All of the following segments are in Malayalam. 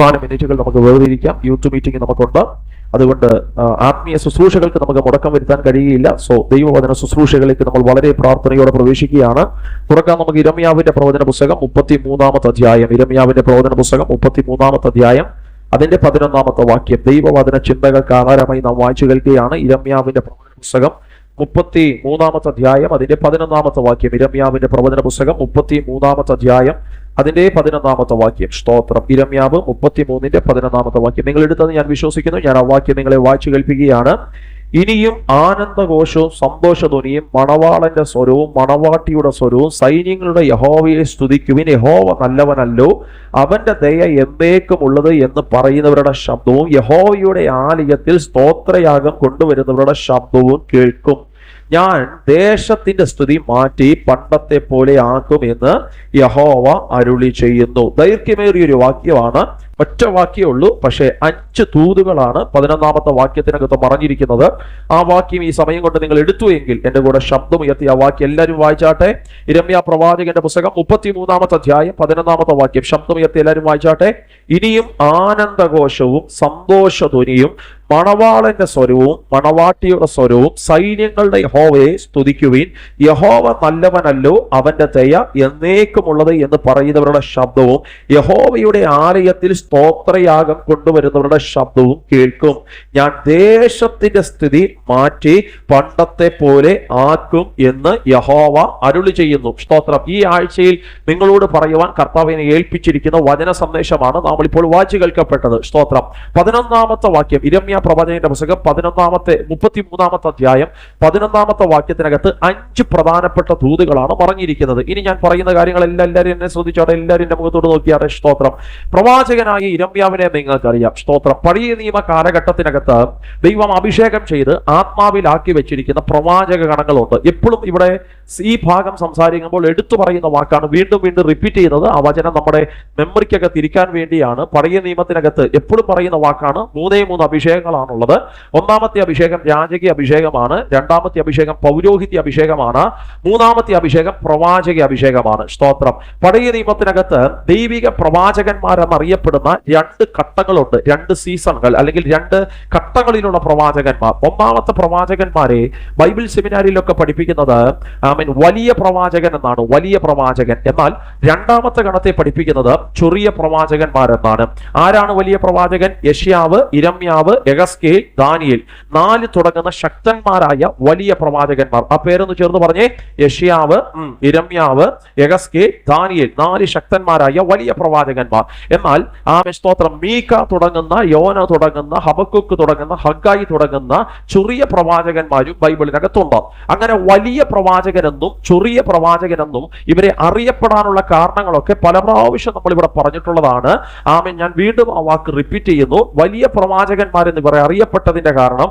ഏതാനും മിനിറ്റുകൾ നമുക്ക് വേർതിരിക്കാം. യൂത്ത് മീറ്റിംഗ് നമുക്കുണ്ട്. അതുകൊണ്ട് ആത്മീയ ശുശ്രൂഷകൾക്ക് നമുക്ക് മുടക്കം വരുത്താൻ കഴിയുകയില്ല. സോ ദൈവവചന ശുശ്രൂഷകളിലേക്ക് നമ്മൾ വളരെ പ്രാർത്ഥനയോടെ പ്രവേശിക്കുകയാണ്. തുറക്കാം നമുക്ക് ഇരമ്യാവിന്റെ പ്രവചന പുസ്തകം 33-ാമത്തെ അധ്യായം. ഇരമ്യാവിന്റെ പ്രവചന പുസ്തകം 33-ാമത്തെ അധ്യായം, അതിന്റെ 11-ാമത്തെ വാക്യം. ദൈവവചന ചിന്തകൾക്ക് ആധാരമായി നാം വായിച്ചു കേൾക്കുകയാണ്. ഇരമ്യാവിന്റെ പ്രവചന പുസ്തകം 33-ാമത്തെ അധ്യായം, അതിന്റെ 11-ാമത്തെ വാക്യം. ഇരമ്യാവിന്റെ പ്രവചന പുസ്തകം 33-ാമത്തെ അധ്യായം, അതിന്റെ 11-ാമത്തെ വാക്യം. സ്തോത്രം. ഇരമ്യാവ് 33-ന്റെ 11-ാമത്തെ വാക്യം നിങ്ങൾ എടുത്തത് ഞാൻ വിശ്വസിക്കുന്നു. ഞാൻ ആ വാക്യം നിങ്ങളെ വായിച്ചു കേൾപ്പിക്കുകയാണ്. ഇനിയും ആനന്ദഘോഷവും സന്തോഷധ്വനിയും മണവാളന്റെ സ്വരവും മണവാട്ടിയുടെ സ്വരവും സൈന്യങ്ങളുടെ യഹോവയെ സ്തുതിക്കുവിൻ, യഹോവ നല്ലവനല്ലോ, അവന്റെ ദയ എന്നേക്കുമുള്ളത് എന്ന് പറയുന്നവരുടെ ശബ്ദവും യഹോവയുടെ ആലയത്തിൽ സ്തോത്രയാഗം കൊണ്ടുവരുന്നവരുടെ ശബ്ദവും കേൾക്കും. ഞാൻ ദേശത്തിന്റെ സ്തുതി മാറ്റി പണ്ടത്തെ പോലെ ആക്കും എന്ന് യഹോവ അരുളി ചെയ്യുന്നു. ദൈർഘ്യമേറിയൊരു വാക്യമാണ്. ഒറ്റ വാക്യമേ ഉള്ളൂ, പക്ഷേ 5 തൂതുകളാണ് 11-ാമത്തെ വാക്യത്തിനകത്ത് പറഞ്ഞിരിക്കുന്നത്. ആ വാക്യം ഈ സമയം കൊണ്ട് നിങ്ങൾ എടുത്തു എങ്കിൽ എന്റെ കൂടെ ശബ്ദമുയർത്തി ആ വാക്യം എല്ലാവരും വായിച്ചാട്ടെ. ഇരമ്യാ പ്രവാചകന്റെ പുസ്തകം 33-ാമത്തെ അധ്യായം 11-ാമത്തെ വാക്യം. ശബ്ദമുയർത്തി എല്ലാവരും വായിച്ചാട്ടെ. ഇനിയും ആനന്ദഘോഷവും സന്തോഷധ്വനിയും മണവാളന്റെ സ്വരവും മണവാട്ടിയുടെ സ്വരവും സൈന്യങ്ങളുടെ യഹോവയെ സ്തുതിക്കുവിൻ, യഹോവ നല്ലവനല്ലോ, അവന്റെ ദയ എന്നേക്കുമുള്ളത് എന്ന് പറയുന്നവരുടെ ശബ്ദവും യഹോവയുടെ ആലയത്തിൽ സ്തോത്രയാഗം കൊണ്ടുവരുന്നവരുടെ ശബ്ദവും കേൾക്കും. ഞാൻ ദേശത്തിന്റെ സ്ഥിതി മാറ്റി പണ്ടത്തെ പോലെ ആക്കും എന്ന് യഹോവ അരുളി ചെയ്യുന്നു. സ്തോത്രം. ഈ ആഴ്ചയിൽ നിങ്ങളോട് പറയുവാൻ കർത്താവിനെ ഏൽപ്പിച്ചിരിക്കുന്ന വചന സന്ദേശമാണ് നാം ഇപ്പോൾ വായിച്ചു കേൾക്കപ്പെട്ടത്. സ്തോത്രം. 11-ാമത്തെ വാക്യം. ഇരമ്യാ പ്രവചനത്തിന്റെ പുസ്തകം 33-ാമത്തെ അധ്യായം 11-ാമത്തെ വാക്യത്തിനകത്ത് 5 പ്രധാനപ്പെട്ട ദൂതുകളാണ് പറഞ്ഞിരിക്കുന്നത്. ഇനി ഞാൻ പറയുന്ന കാര്യങ്ങളെല്ലാം എല്ലാവരും എന്നെ ശ്രദ്ധിച്ചോട്ടെ. എല്ലാവരും എന്റെ മുഖത്തോട് നോക്കിയാട്ടെ. സ്തോത്രം. പ്രവാചകനായ ഇരമ്യാവിനെ നിങ്ങൾക്കറിയാം. സ്തോത്രം. പഴയ നിയമ കാലഘട്ടത്തിനകത്ത് ദൈവം അഭിഷേകം ചെയ്ത് ആത്മാവിലാക്കി വെച്ചിരിക്കുന്ന പ്രവാചക ഗണങ്ങളുണ്ട്. എപ്പോഴും ഇവിടെ ഈ ഭാഗം സംസാരിക്കുമ്പോൾ എടുത്തു പറയുന്ന വാക്കാണ്, വീണ്ടും വീണ്ടും റിപ്പീറ്റ് ചെയ്യുന്നത്. ആ വചനം നമ്മുടെ മെമ്മറിക്കൊക്കെ തിരിക്കാൻ വേണ്ടിയാണ്. പഴയ നിയമത്തിനകത്ത് എപ്പോഴും പറയുന്ന വാക്കാണ്. 3 അഭിഷേകങ്ങളാണുള്ളത്. 1-ാമത്തെ അഭിഷേകം രാജകീയ അഭിഷേകമാണ്. 2-ാമത്തെ അഭിഷേകം പൗരോഹിത്യ അഭിഷേകമാണ്. 3-ാമത്തെ അഭിഷേകം പ്രവാചക അഭിഷേകമാണ്. സ്തോത്രം. പഴയ നിയമത്തിനകത്ത് ദൈവിക പ്രവാചകന്മാരെന്നറിയപ്പെടുന്ന 2 ഘട്ടങ്ങളുണ്ട്. 2 സീസണുകൾ അല്ലെങ്കിൽ 2 ഘട്ടങ്ങളിലുള്ള പ്രവാചകന്മാർ. 1-ാമത്തെ പ്രവാചകന്മാരെ ബൈബിൾ സെമിനാരിയിലൊക്കെ പഠിപ്പിക്കുന്നത് വലിയ പ്രവാചകൻ എന്നാണ്, വലിയ പ്രവാചകൻ. എന്നാൽ 2-ാമത്തെ ഗണത്തെ പഠിപ്പിക്കുന്നത് ചെറിയ പ്രവാചകന്മാരെന്നാണ്. ആരാണ് വലിയ പ്രവാചകൻ? യെശയ്യാവ്, ഇരമ്യാവ്, യെഹെസ്കേൽ, ദാനിയേൽ. 4 തുടങ്ങുന്ന ശക്തന്മാരായ വലിയ പ്രവാചകന്മാർ. ആ പേരൊന്ന് ചേർന്ന് പറഞ്ഞേ. യെശയ്യാവ്, ഇരമ്യാവ്, യെഹെസ്കേൽ, ദാനിയേൽ. 4 ശക്തന്മാരായ വലിയ പ്രവാചകന്മാർ. എന്നാൽ സ്തോത്രം, മീക തുടങ്ങുന്ന, യോന തുടങ്ങുന്ന, ഹബക്കുക്ക് തുടങ്ങുന്ന, ഹഗ്ഗായി തുടങ്ങുന്ന ചെറിയ പ്രവാചകന്മാരും ബൈബിളിനകത്തുണ്ട്. അങ്ങനെ വലിയ പ്രവാചകനെന്നും ചെറിയ പ്രവാചകനെന്നും ഇവരെ അറിയപ്പെടാനുള്ള കാരണങ്ങളൊക്കെ പല പ്രാവശ്യം നമ്മൾ ഇവിടെ പറഞ്ഞിട്ടുള്ളതാണ്. ഞാൻ വീണ്ടും ആ വാക്ക് റിപ്പീറ്റ് ചെയ്യുന്നു. വലിയ പ്രവാചകന്മാരെന്ന് ഇവരെ അറിയപ്പെട്ടതിന്റെ കാരണം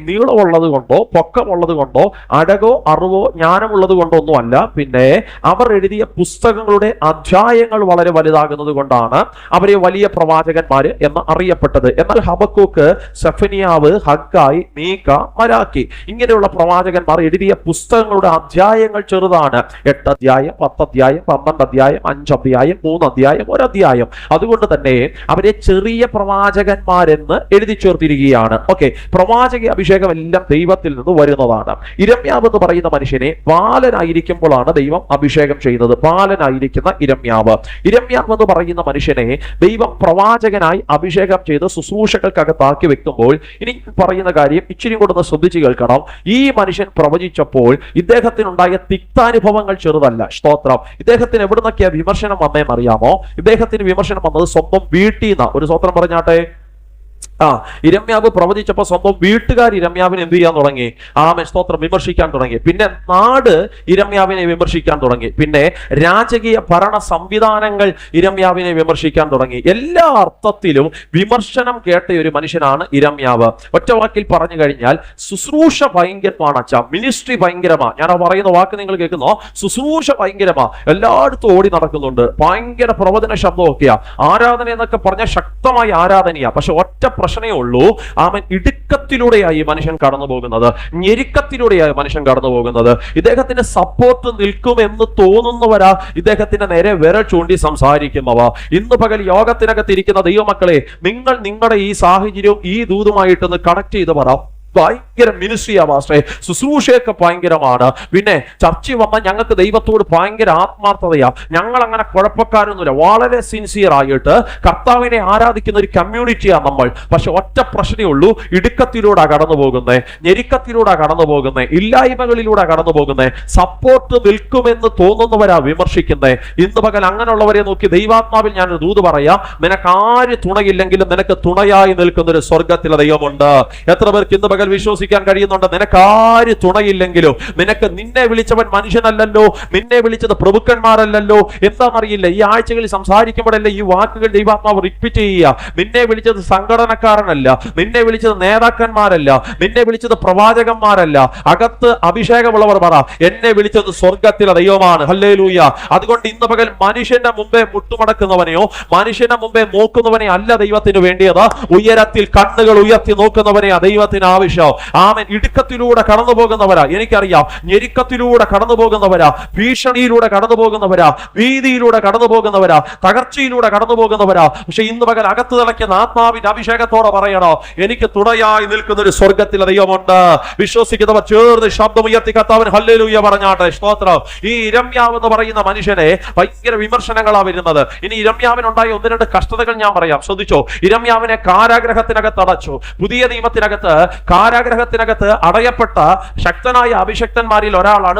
നീളമുള്ളത് കൊണ്ടോ പൊക്കമുള്ളത് കൊണ്ടോ അടകോ അറിവോ ജ്ഞാനമുള്ളത് കൊണ്ടോ ഒന്നുമല്ല. പിന്നെ അവർ എഴുതിയ പുസ്തകങ്ങളുടെ അധ്യായങ്ങൾ വളരെ വലുതാകുന്നത് കൊണ്ടാണ് അവരെ വലിയ പ്രവാചകന്മാര് എന്ന് അറിയപ്പെട്ടത്. എന്നാൽ ഹബക്കൂക്ക്, സെഫനിയാവ്, ഹഗ്ഗായി, മീക, മലാക്കി ഇങ്ങനെയുള്ള പ്രവാചകന്മാർ എഴുതിയ പുസ്തകങ്ങളുടെ അധ്യായങ്ങൾ ചെറുതാണ്. 8 അധ്യായം, 10 അധ്യായം, 12 അധ്യായം, 5 അധ്യായം, 3 അധ്യായം, 1 അധ്യായം. അതുകൊണ്ട് തന്നെ അവരെ ചെറിയ പ്രവാചകന്മാരെന്ന് എഴുതി ചേർത്തിരിക്കുകയാണ്. ഓക്കെ. പ്രവാചക അഭിഷേകം എല്ലാം ദൈവത്തിൽ നിന്ന് വരുന്നതാണ്. ഇരമ്യാവ് എന്ന് പറയുന്ന മനുഷ്യനെ ബാലനായിരിക്കുമ്പോഴാണ് ദൈവം അഭിഷേകം ചെയ്യുന്നത്. ബാലനായിരിക്കുന്ന ഇരമ്യാവ് എന്ന് പറയുന്ന മനുഷ്യനെ ദൈവം പ്രവാചകനായി അഭിഷേകം ചെയ്ത് ശുശ്രൂഷകൾക്കകത്താക്കി വെക്കുമ്പോൾ ഇനി പറയുന്ന കാര്യം ഇച്ചിരി കൂടെ ശ്രദ്ധിച്ചു കേൾക്കണം. ഈ മനുഷ്യൻ പ്രവചിച്ചപ്പോൾ ഇദ്ദേഹത്തിനുണ്ടായ തിക്താനുഭവങ്ങൾ ചെറുതല്ല. സ്തോത്രം. ഇദ്ദേഹത്തിന് എവിടുന്നൊക്കെയാ വിമർശനം വന്നതെന്ന് അറിയാമോ? ഇദ്ദേഹത്തിന് വിമർശനം വന്നത് സ്വന്തം വീട്ടിൽ നിന്ന്. ഒരു സ്വത്രം പറഞ്ഞാട്ടെ. ഇരമ്യാവ് പ്രവചിച്ചപ്പോൾ സ്വന്തം വീട്ടുകാർ ഇരമ്യാവിനെ എന്ത് ചെയ്യാൻ തുടങ്ങി? സ്തോത്രം, വിമർശിക്കാൻ തുടങ്ങി. പിന്നെ നാട് ഇരമ്യാവിനെ വിമർശിക്കാൻ തുടങ്ങി. പിന്നെ രാജകീയ ഭരണ സംവിധാനങ്ങൾ ഇരമ്യാവിനെ വിമർശിക്കാൻ തുടങ്ങി. എല്ലാ അർത്ഥത്തിലും വിമർശനം കേട്ട ഒരു മനുഷ്യനാണ് ഇരമ്യാവ്. ഒറ്റ വാക്കിൽ പറഞ്ഞു കഴിഞ്ഞാൽ ശുശ്രൂഷ ഭയങ്കരമാണ്. മിനിസ്ട്രി ഭയങ്കരമാണ്. ഞാൻ പറയുന്ന വാക്ക് നിങ്ങൾ കേൾക്കുന്നോ? ശുശ്രൂഷ ഭയങ്കരമാണ്. എല്ലായിടത്തും ഓടി നടക്കുന്നുണ്ട്. ഭയങ്കര പ്രവചന ശബ്ദമൊക്കെയാ. ആരാധന എന്നൊക്കെ പറഞ്ഞാൽ ശക്തമായ ആരാധനയാ. പക്ഷെ ഒറ്റ പ്രശ്നമേ ഉള്ളൂ. ആമൻ, ഇടുക്കത്തിലൂടെയായി മനുഷ്യൻ കടന്നു പോകുന്നത്, ഞെരുക്കത്തിലൂടെയായി മനുഷ്യൻ കടന്നു പോകുന്നത്. ഇദ്ദേഹത്തിന്റെ സപ്പോർട്ട് നിൽക്കുമെന്ന് തോന്നുന്നവരാ ഇദ്ദേഹത്തിന്റെ നേരെ വിരൽ ചൂണ്ടി സംസാരിക്കുന്നവ. ഇന്ന് പകൽ യോഗത്തിനകത്ത് ഇരിക്കുന്ന ദൈവമക്കളെ, നിങ്ങൾ നിങ്ങളുടെ ഈ സാഹചര്യവും ഈ ദൂതുമായിട്ടൊന്ന് കണക്ട് ചെയ്ത് പറ. ഭയങ്കര മിനിസ്ട്രിയാ മാസ്റ്ററെ, ശുശ്രൂഷയൊക്കെ ഭയങ്കരമാണ്. പിന്നെ ചർച്ച വന്നാൽ ഞങ്ങൾക്ക് ദൈവത്തോട് ഭയങ്കര ആത്മാർത്ഥതയാ. ഞങ്ങൾ അങ്ങനെ കുഴപ്പക്കാരൊന്നുമില്ല, വളരെ സിൻസിയർ ആയിട്ട് കർത്താവിനെ ആരാധിക്കുന്ന ഒരു കമ്മ്യൂണിറ്റിയാണ് നമ്മൾ. പക്ഷെ ഒറ്റ പ്രശ്നമേ ഉള്ളൂ, ഇടുക്കത്തിലൂടെ കടന്നു പോകുന്നേ, ഞെരുക്കത്തിലൂടെ കടന്നു പോകുന്നേ, ഇല്ലായ്മകളിലൂടെ കടന്നു പോകുന്നേ. സപ്പോർട്ട് നിൽക്കുമെന്ന് തോന്നുന്നവരാ വിമർശിക്കുന്നേ. ഇന്ന് പകൽ അങ്ങനെയുള്ളവരെ നോക്കി ദൈവാത്മാവിൽ ഞാനൊരു ദൂത് പറയാം. നിനക്ക് ആര് തുണയില്ലെങ്കിലും നിനക്ക് തുണയായി നിൽക്കുന്ന ഒരു സ്വർഗത്തിലെ ദൈവമുണ്ട്. എത്ര പേർക്ക് ഇന്ന് വിശ്വസിക്കാൻ കഴിയുന്നുണ്ട്? നിനക്കാര് തുണയില്ലെങ്കിലും, നിന്നെ വിളിച്ചവൻ മനുഷ്യനല്ലല്ലോ, നിന്നെ വിളിച്ചത് പ്രഭുക്കന്മാരല്ലല്ലോ. എന്താണെന്നറിയില്ല, ഈ ആഴ്ചകളിൽ സംസാരിക്കുമ്പോഴല്ലേ ഈ വാക്കുകൾ ദൈവാത്മാവ് റിപ്പീറ്റ് ചെയ്യുക. നിന്നെ വിളിച്ചത് സംഘടനക്കാരനല്ല, നിന്നെ വിളിച്ചത് നേതാക്കന്മാരല്ല, നിന്നെ വിളിച്ചത് പ്രവാചകന്മാരല്ല. അകത്ത് അഭിഷേകമുള്ളവർ പറ, എന്നെ വിളിച്ചത് സ്വർഗത്തിലെ ദൈവമാണ്. ഹല്ലേലൂയ. അതുകൊണ്ട് ഇന്ന് പകൽ മനുഷ്യന്റെ മുമ്പേ മുട്ടുമടക്കുന്നവനെയോ മനുഷ്യന്റെ മുമ്പേ നോക്കുന്നവനെ അല്ല ദൈവത്തിന് വേണ്ടിയത്, ഉയരത്തിൽ കണ്ണുകൾ ഉയർത്തി നോക്കുന്നവനെയാ ദൈവത്തിന് ആവശ്യം. ആമേൻ. ഇടുക്കത്തിലൂടെ കടന്നു പോകുന്നവരാ, എനിക്കറിയാം. ഞെരുക്കത്തിലൂടെ കടന്നു പോകുന്നവരാ, ഭീഷണിയിലൂടെ കടന്നു പോകുന്നവരാ, ഭീതിയിലൂടെ കടന്നു പോകുന്നവരാ, തകർച്ചയിലൂടെ കടന്നു പോകുന്നവരാ. പക്ഷെ ഇന്ന് പകൽ അകത്ത് തിളയ്ക്കുന്ന ആത്മാവിന്റെ അഭിഷേകത്തോടെ പറയണോ, എനിക്ക് തുണയായി നിൽക്കുന്ന ഒരു സ്വർഗത്തിലെ ദൈവമുണ്ട്. വിശ്വസിക്കുന്നവർ ചേർന്ന് ശബ്ദമുയർത്തി കർത്താവിന് ഹല്ലേലൂയ പറഞ്ഞാട്ടെ. സ്തോത്രം. ഈ ഇരമ്യാവ് എന്ന് പറയുന്ന മനുഷ്യനെ ഭയങ്കര വിമർശനങ്ങളാ വരുന്നത്. ഇനി ഇരമ്യാവിനുണ്ടായ ഒന്ന് രണ്ട് കഷ്ടതകൾ ഞാൻ പറയാം, ശ്രദ്ധിച്ചോ. ഇരമ്യാവിനെ കാരാഗ്രഹത്തിനകത്ത് അടച്ചു. പുതിയ നിയമത്തിനകത്ത് കാരാഗ്രഹത്തിനകത്ത് അടയപ്പെട്ട ശക്തനായ അഭിഷക്തന്മാരിൽ ഒരാളാണ്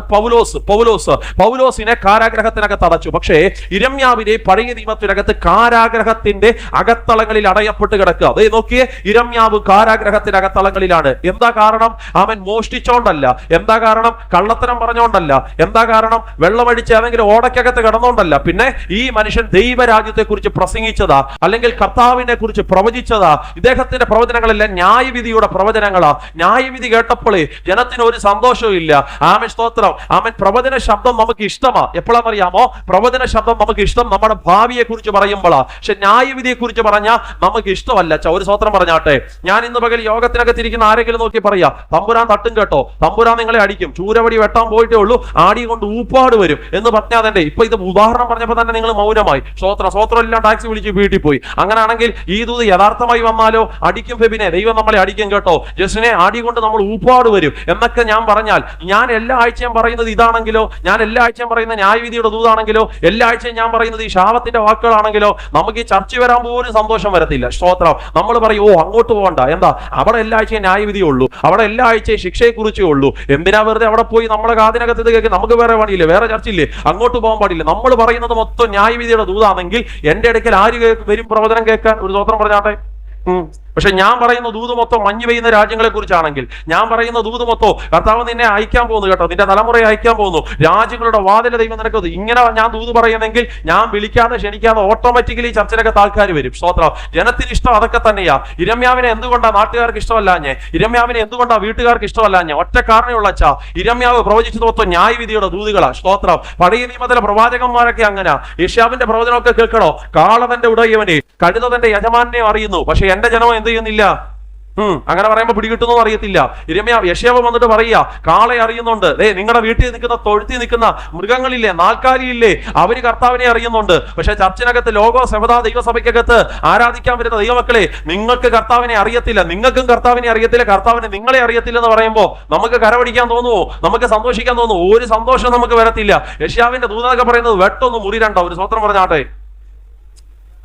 പൗലോസിനെ കാരാഗ്രഹത്തിനകത്ത് അടച്ചു. പക്ഷേ ഇരമ്യാവിനെ പഴയ നിയമത്തിനകത്ത് കാരാഗ്രഹത്തിന്റെ അകത്തളങ്ങളിൽ അടയപ്പെട്ട് കിടക്കുക. അതേ നോക്കിയേ, ഇരമ്യാവ് കാരാഗ്രഹത്തിനകത്തളങ്ങളിലാണ്. എന്താ കാരണം? അവൻ മോഷ്ടിച്ചോണ്ടല്ല. എന്താ കാരണം? കള്ളത്തരം പറഞ്ഞോണ്ടല്ല. എന്താ കാരണം? വെള്ളമടിച്ച് ഏതെങ്കിലും ഓടക്കകത്ത് കിടന്നോണ്ടല്ല. പിന്നെ ഈ മനുഷ്യൻ ദൈവരാജ്യത്തെ കുറിച്ച് പ്രസംഗിച്ചതാ, അല്ലെങ്കിൽ കർത്താവിനെ കുറിച്ച് പ്രവചിച്ചതാ. ഇദ്ദേഹത്തിന്റെ പ്രവചനങ്ങളെല്ലാം ന്യായവിധിയുടെ പ്രവചനങ്ങളാ. ന്യായവിധി കേട്ടപ്പോഴേ ജനത്തിന് ഒരു സന്തോഷവും ഇല്ല. ആമേൻ, സ്തോത്രം. ആമേൻ. പ്രവചന ശബ്ദം നമുക്ക് ഇഷ്ടമാ. എപ്പോഴാണെന്നറിയാമോ? പ്രവചന ശബ്ദം നമുക്ക് ഇഷ്ടം നമ്മുടെ ഭാവിയെ കുറിച്ച് പറയുമ്പോഴാ. പക്ഷെ ന്യായവിധിയെ കുറിച്ച് പറഞ്ഞാൽ നമുക്ക് ഇഷ്ടമല്ല. ഒരു സ്തോത്രം പറഞ്ഞാട്ടെ. ഞാൻ ഇന്ന് പകൽ യോഗത്തിനകത്തിരിക്കുന്ന ആരെങ്കിലും നോക്കി പറയാ, തമ്പുരാൻ തട്ടും കേട്ടോ, തമ്പുരാൻ നിങ്ങളെ അടിക്കും, ചൂരവടി വെട്ടാൻ പോയിട്ടേ ഉള്ളൂ, ആടി കൊണ്ട് ഊപ്പാട് വരും എന്ന് പറഞ്ഞാൽ തന്നെ ഇപ്പൊ ഇത് ഉദാഹരണം പറഞ്ഞപ്പോ തന്നെ നിങ്ങൾ മൗനമായി. സ്വോത്രം എല്ലാം ടാക്സി വിളിച്ച് വീട്ടിൽ പോയി. അങ്ങനെയാണെങ്കിൽ ഈ ദൂത് യഥാർത്ഥമായി വന്നാലോ, അടിക്കും ഫെബിനെ, ദൈവം നമ്മളെ അടിക്കും കേട്ടോ, ജസ്റ്റിനെ ആടി കൊണ്ട് നമ്മൾ ഊപ്പാട് വരും എന്നൊക്കെ ഞാൻ പറഞ്ഞാൽ, ഞാൻ എല്ലാ ആഴ്ചയും പറയുന്നത് ഇതാണെങ്കിലോ, ഞാൻ എല്ലാ ആഴ്ചയും പറയുന്ന ന്യായവിധിയുടെ ദൂതാണെങ്കിലോ, എല്ലാ ആഴ്ചയും ഞാൻ പറയുന്നത് ഈ ശാപത്തിന്റെ വാക്കുകളാണെങ്കിലോ, നമുക്ക് ഈ ചർച്ച വരാൻ പോലും സന്തോഷം വരത്തില്ല. സ്തോത്രം. നമ്മൾ പറയും, ഓ അങ്ങോട്ട് പോകണ്ട, എന്താ അവിടെ എല്ലാ ആഴ്ചയും ന്യായവിധിയേ ഉള്ളൂ, അവിടെ എല്ലാ ആഴ്ചയും ശിക്ഷയെ കുറിച്ചേ ഉള്ളൂ, എന്തിനാ വെറുതെ അവിടെ പോയി നമ്മളെ കാതിനകത്ത് ഇത് കേൾക്കും, നമുക്ക് വേറെ പണിയില്ലേ, വേറെ ചർച്ചയില്ലേ, അങ്ങോട്ട് പോകാൻ പാടില്ല. നമ്മൾ പറയുന്നത് മൊത്തം ന്യായവിധിയുടെ ദൂതാണെങ്കിൽ എന്റെ ഇടയ്ക്കൽ ആര് വരും പ്രവചനം കേൾക്കാൻ? ഒരു സ്തോത്രം പറഞ്ഞാട്ടെ. പക്ഷെ ഞാൻ പറയുന്ന ദൂത് മൊത്തം മഞ്ഞ് പെയ്യുന്ന രാജ്യങ്ങളെ കുറിച്ചാണെങ്കിൽ, ഞാൻ പറയുന്ന ദൂത് മൊത്തം കർത്താവ് നിന്നെ അയക്കാൻ പോകുന്നു കേട്ടോ, നിന്റെ തലമുറയെ അയക്കാൻ പോകുന്നു, രാജ്യങ്ങളുടെ വാതിലെ ദൈവം നിനക്ക് ഇങ്ങനെ ഞാൻ ദൂത് പറയുന്നെങ്കിൽ ഞാൻ വിളിക്കാതെ ക്ഷണിക്കാതെ ഓട്ടോമാറ്റിക്കലി ചർച്ചയിലൊക്കെ ആൾക്കാർ വരും. സ്തോത്രം. ജനത്തിന് ഇഷ്ടം അതൊക്കെ തന്നെയാ. ഇരമ്യാവിനെ എന്തുകൊണ്ടാണ് നാട്ടുകാർക്ക് ഇഷ്ടമല്ലാഞ്ഞേ? ഇരമ്യാവിനെ എന്തുകൊണ്ടാണ് വീട്ടുകാർക്ക് ഇഷ്ടമല്ലാഞ്ഞേ? ഒറ്റ കാരണമുള്ള അച്ഛാ, ഇരമ്യാവ് പ്രവചിച്ചത് മൊത്തം ന്യായവിധിയുടെ ദൂതുകളാ. സ്തോത്രം. പഴയ നിയമത്തിലെ പ്രവാചകന്മാരൊക്കെ അങ്ങനെ. യേശാവിന്റെ പ്രവചനമൊക്കെ കേൾക്കണോ? കാളവന്റെ ഉടയവനെ, കഴുത തന്റെ യജമാനെ അറിയുന്നു, പക്ഷെ എന്റെ ജനം എന്ത് ചെയ്യുന്നില്ല? അങ്ങനെ പറയുമ്പോൾ പിടികിട്ടുന്നു അറിയത്തില്ല. യശയാവ് വന്നിട്ട് പറയുക, കാളെ അറിയുന്നുണ്ട്, നിങ്ങളുടെ വീട്ടിൽ നിൽക്കുന്ന തൊഴുത്തിൽ നിൽക്കുന്ന മൃഗങ്ങളില്ലേ, നാൽക്കാലിയില്ലേ, അവര് കർത്താവിനെ അറിയുന്നുണ്ട്. പക്ഷെ ചർച്ചിനകത്ത് ലോകോ സഭ ദൈവസഭയ്ക്കകത്ത് ആരാധിക്കാൻ വരുന്ന ദൈവമക്കളെ, നിങ്ങൾക്ക് കർത്താവിനെ അറിയത്തില്ല, നിങ്ങൾക്കും കർത്താവിനെ അറിയത്തില്ല, കർത്താവിനെ നിങ്ങളെ അറിയത്തില്ല എന്ന് പറയുമ്പോൾ നമുക്ക് കരപിടിക്കാൻ തോന്നുവോ? നമുക്ക് സന്തോഷിക്കാൻ തോന്നുവോ? ഒരു സന്തോഷം നമുക്ക് വരത്തില്ല. യശയാവിന്റെ ദൂതനൊക്കെ പറയുന്നത് വെട്ടൊന്ന് മുറിരണ്ടോ. ഒരു സ്വത്രം പറഞ്ഞാട്ടെ.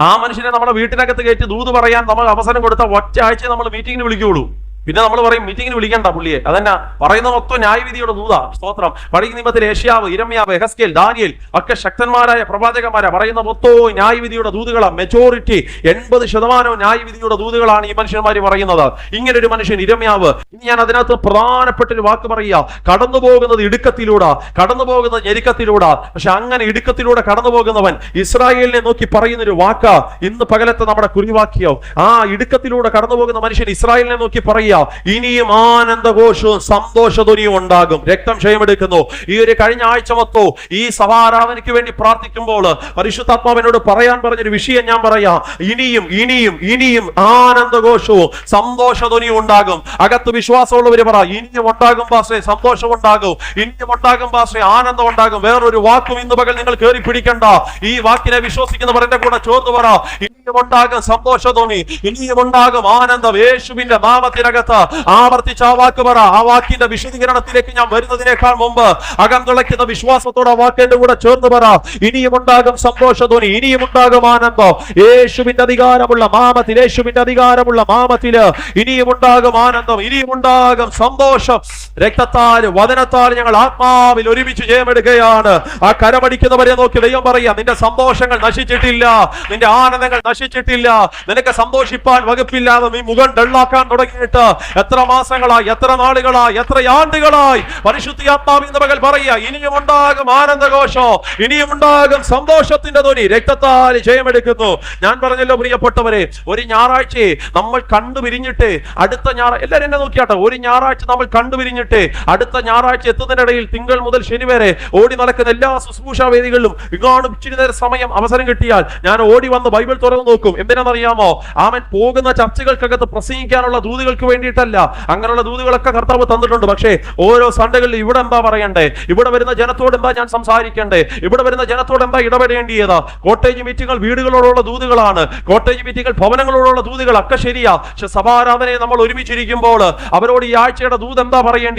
ആ മനുഷ്യനെ നമ്മുടെ വീട്ടിനകത്ത് കയറ്റി ദൂത് പറയാൻ നമ്മൾ അവസരം കൊടുത്ത ഒറ്റ ആഴ്ച നമ്മൾ മീറ്റിങ്ങിന് വിളിക്കുകയുള്ളൂ. പിന്നെ നമ്മൾ പറയും മീറ്റിങ്ങിന് വിളിക്കണ്ട പുള്ളിയെ. അതന്നെ പറയുന്ന മൊത്തം ന്യായവിധിയുടെ ദൂതാ. സ്തോത്രം. പഴയ നിയമത്തിൽ യേശയ്യാവ്, ഇരമ്യാവ്, എഹെസ്കേൽ, ദാനിയേൽ ഒക്കെ ശക്തന്മാരായ പ്രവാചകന്മാരാ. പറയുന്ന മൊത്തവും ന്യായവിധിയുടെ ദൂതുകളാണ്. മെജോറിറ്റി 80% ന്യായവിധിയുടെ ദൂതുകളാണ് ഈ മനുഷ്യന്മാർ പറയുന്നത്. ഇങ്ങനെ ഒരു മനുഷ്യൻ ഇരമ്യാവ്. ഇനി ഞാൻ അതിനകത്ത് പ്രധാനപ്പെട്ട ഒരു വാക്ക് പറയുക, കടന്നു പോകുന്നത് ഇടുക്കത്തിലൂടെ, കടന്നു പോകുന്നത് ഞെരുക്കത്തിലൂടെ. പക്ഷെ അങ്ങനെ ഇടുക്കത്തിലൂടെ കടന്നു പോകുന്നവൻ ഇസ്രായേലിനെ നോക്കി പറയുന്നൊരു വാക്ക ഇന്ന് പകലത്തെ നമ്മുടെ കുറിവാക്യം. ആ ഇടുക്കത്തിലൂടെ കടന്നു പോകുന്ന മനുഷ്യൻ ഇസ്രായേലിനെ നോക്കി പറയുക, പറയുക, ഇനിയും ആനന്ദഘോഷവും സന്തോഷധ്വനിയും ഉണ്ടാകും. രക്തം ക്ഷയമെടുക്കുന്നു. ഈ ഒരു കഴിഞ്ഞ ആഴ്ച മൊത്തവും ഈ സഭാരാധനയ്ക്ക് വേണ്ടി പ്രാർത്ഥിക്കുമ്പോൾ പരിശുദ്ധാത്മാവിനോട് പറയാൻ പറഞ്ഞൊരു വിഷയം ഞാൻ പറയാം. ഇനിയും ഇനിയും ഇനിയും ആനന്ദഘോഷവും സന്തോഷധ്വനിയും ഉണ്ടാകും. അകത്ത് വിശ്വാസമുള്ളവര് പറ, ഇനിയും ഉണ്ടാകും പാസ്റ്റേ, സന്തോഷം ഉണ്ടാകും. ഇനിയും ഉണ്ടാകും പാസ്റ്റേ, ആനന്ദം ഉണ്ടാകും. വേറൊരു വാക്കും ഇന്ന് പകൽ നിങ്ങൾ കയറി പിടിക്കണ്ട. ഈ വാക്കിനെ വിശ്വസിക്കുന്നവരുടെ കൂടെ ചോർന്നു പറ, ഇനിയും ഉണ്ടാകും സന്തോഷധ്വനി, ഇനിയും ഉണ്ടാകും ആനന്ദം. യേശുവിന്റെ നാമത്തിനകത്ത് ആവർത്തിച്ച് ആ വാക്ക് പറ. ആ വാക്കിന്റെ വിശദീകരണത്തിലേക്ക് ഞാൻ വരുന്നതിനേക്കാൾ മുമ്പ് അകം തുളയ്ക്കുന്ന വിശ്വാസത്തോടെ ആ വാക്കിന്റെ കൂടെ ചേർന്ന് പറ, ഇനിയും ഉണ്ടാകും സന്തോഷധ്വനി, ഇനിയും ഉണ്ടാകും ആനന്ദം. യേശുവിന്റെ അധികാരമുള്ള നാമത്തിൽ, യേശുവിന്റെ അധികാരമുള്ള നാമത്തിൽ ഇനിയും ഉണ്ടാകും ആനന്ദം, ഇനിയും ഉണ്ടാകും സന്തോഷം. രക്തത്താൽ വചനത്താൽ ഞങ്ങൾ ആത്മാവിൽ ഒരുമിച്ച് ജയമെടുക്കുകയാണ്. ആ കരമടിക്കുന്നവരെ നോക്കി ദൈവം പറയാം, നിന്റെ സന്തോഷങ്ങൾ നശിച്ചിട്ടില്ല, നിന്റെ ആനന്ദങ്ങൾ നശിച്ചിട്ടില്ല. നിനക്ക് സന്തോഷിപ്പാൻ വകുപ്പില്ലാതെ നീ മുഖം ഡള്ളാക്കാൻ തുടങ്ങിയിട്ട് എത്ര മാസങ്ങളായി, എത്ര നാളുകളായി, എത്ര ആണ്ടുകളായി. പരിശുദ്ധാത്മാവിന്റെ മകൾ പറയുക, ഇനിയും ഉണ്ടാകും ആനന്ദഘോഷം, ഇനിയും ഉണ്ടാകും സന്തോഷത്തിന്റെ ധ്വനി. രക്തത്താൽ ജയമെടുക്കുന്നു. ഞാൻ പറഞ്ഞല്ലോ പ്രിയപ്പെട്ടവരെ, ഒരു ഞായറാഴ്ചയെ നമ്മൾ കണ്ടുപിരിഞ്ഞിട്ട് അടുത്ത ഞായറാഴ്ച, എല്ലാവരും എന്നെ നോക്കിയാട്ടെ, ഒരു ഞായറാഴ്ച നമ്മൾ കണ്ടുപിരിഞ്ഞിട്ട് അടുത്ത ഞായറാഴ്ച എത്തുന്നതിനിടയിൽ തിങ്കൾ മുതൽ ശനി വരെ ഓടി നടക്കുന്ന എല്ലാ ശുശ്രൂഷാ വേദികളിലും ഇങ്ങോട്ട് ഇച്ചിരി നേരം സമയം അവസരം കിട്ടിയാൽ ഞാൻ ഓടി വന്ന് ബൈബിൾ തുറന്നു നോക്കും. എന്തിനാണെന്നറിയാമോ? അവൻ പോകുന്ന ചർച്ചകൾക്കകത്ത് പ്രസംഗിക്കാനുള്ള ദൂതുകൾക്ക് വേണ്ടിയിട്ടല്ല. അങ്ങനെയുള്ള ദൂതുകളൊക്കെ കർത്താവ് തന്നിട്ടുണ്ട്. പക്ഷേ ഓരോ സൺഡേകളിൽ ഇവിടെ എന്താ പറയണ്ടേ, ഇവിടെ വരുന്ന ജനത്തോട് എന്താ ഞാൻ സംസാരിക്കണ്ടേ, ഇവിടെ വരുന്ന ജനത്തോട് എന്താ ഇടപെടേണ്ടിയത്? കോട്ടേജ് മീറ്റിങ്ങൾ വീടുകളോടുള്ള ദൂതുകളാണ്, കോട്ടേജ് മീറ്റിങ്ങൾ ഭവനങ്ങളോടുള്ള ദൂതുകളൊക്കെ ശരിയാ. പക്ഷെ സഭാരാധനയെ നമ്മൾ ഒരുമിച്ചിരിക്കുമ്പോൾ അവരോട് ഈ ആഴ്ചയുടെ ദൂത് എന്താ പറയേണ്ടത്?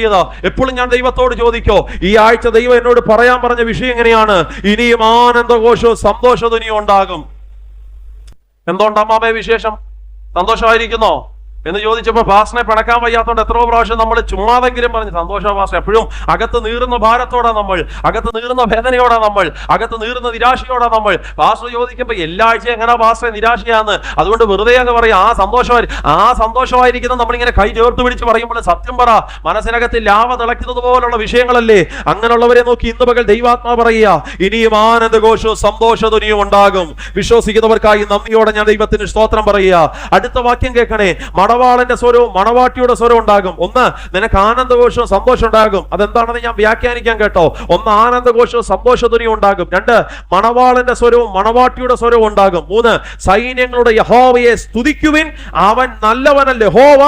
എപ്പോഴും ഞാൻ ദൈവത്തോട് ചോദിക്കോ, ഈ ആഴ്ച ദൈവം എന്നോട് പറയാൻ പറഞ്ഞ വിഷയം എങ്ങനെയാണ്? ഇനിയും ആനന്ദഘോഷവും സന്തോഷധ്വനിയും ഉണ്ടാകും. എന്തുകൊണ്ടാമേ വിശേഷം? സന്തോഷമായിരിക്കുന്നോ എന്ന് ചോദിച്ചപ്പോ പാസ്റ്ററിനെ പിണക്കാൻ വയ്യാത്തോണ്ട് എത്രയോ പ്രാവശ്യം നമ്മൾ ചുമ്മാതെങ്കിലും പറഞ്ഞു സന്തോഷ പാസ്റ്റർ. എപ്പോഴും അകത്ത് നീറുന്ന ഭാരത്തോടെ നമ്മൾ, അകത്ത് നീറുന്ന വേദനയോടെ നമ്മൾ, അകത്ത് നീറുന്ന നിരാശയോടെ നമ്മൾ. പാസ്റ്റർ ചോദിക്കുമ്പോ എല്ലാ ആഴ്ചയും എങ്ങനെ പാസ്റ്ററെ നിരാശയാന്ന്, അതുകൊണ്ട് വെറുതെ അങ്ങ് പറയാം ആ സന്തോഷമായിരിക്കുന്ന നമ്മളിങ്ങനെ കൈ ചേർത്ത് പിടിച്ച് പറയുമ്പോൾ സത്യം പറ, മനസ്സിനകത്ത് ലാവ തിളയ്ക്കുന്നത് പോലുള്ള വിഷയങ്ങളല്ലേ. അങ്ങനെയുള്ളവരെ നോക്കി ഇന്ന് പകൽ ദൈവാത്മാ പറയുക, ഇനിയും ആനന്ദഘോഷവും സന്തോഷധ്വനിയും ഉണ്ടാകും. വിശ്വസിക്കുന്നവർക്കായി നന്ദിയോടെ ഞാൻ ദൈവത്തിന് സ്തോത്രം പറയുക. അടുത്ത വാക്യം കേൾക്കണേ. മണവാളന്റെ സ്വരവും മണവാട്ടിയുടെ സ്വരവും ഉണ്ടാകും. ഒന്ന്, നിനക്ക് ആനന്ദഘോഷവും സന്തോഷം ഉണ്ടാകും. അതെന്താണെന്ന് ഞാൻ വ്യാഖ്യാനിക്കാൻ കേട്ടോ. ഒന്ന്, ആനന്ദഘോഷവും സന്തോഷധ്വനിയും ഉണ്ടാകും. രണ്ട്, മണവാളന്റെ സ്വരവും മണവാട്ടിയുടെ സ്വരവും ഉണ്ടാകും. മൂന്ന്, സൈന്യങ്ങളുടെ യഹോവയെ സ്തുതിക്കുവിൻ, അവൻ നല്ലവനല്ലേ, യഹോവ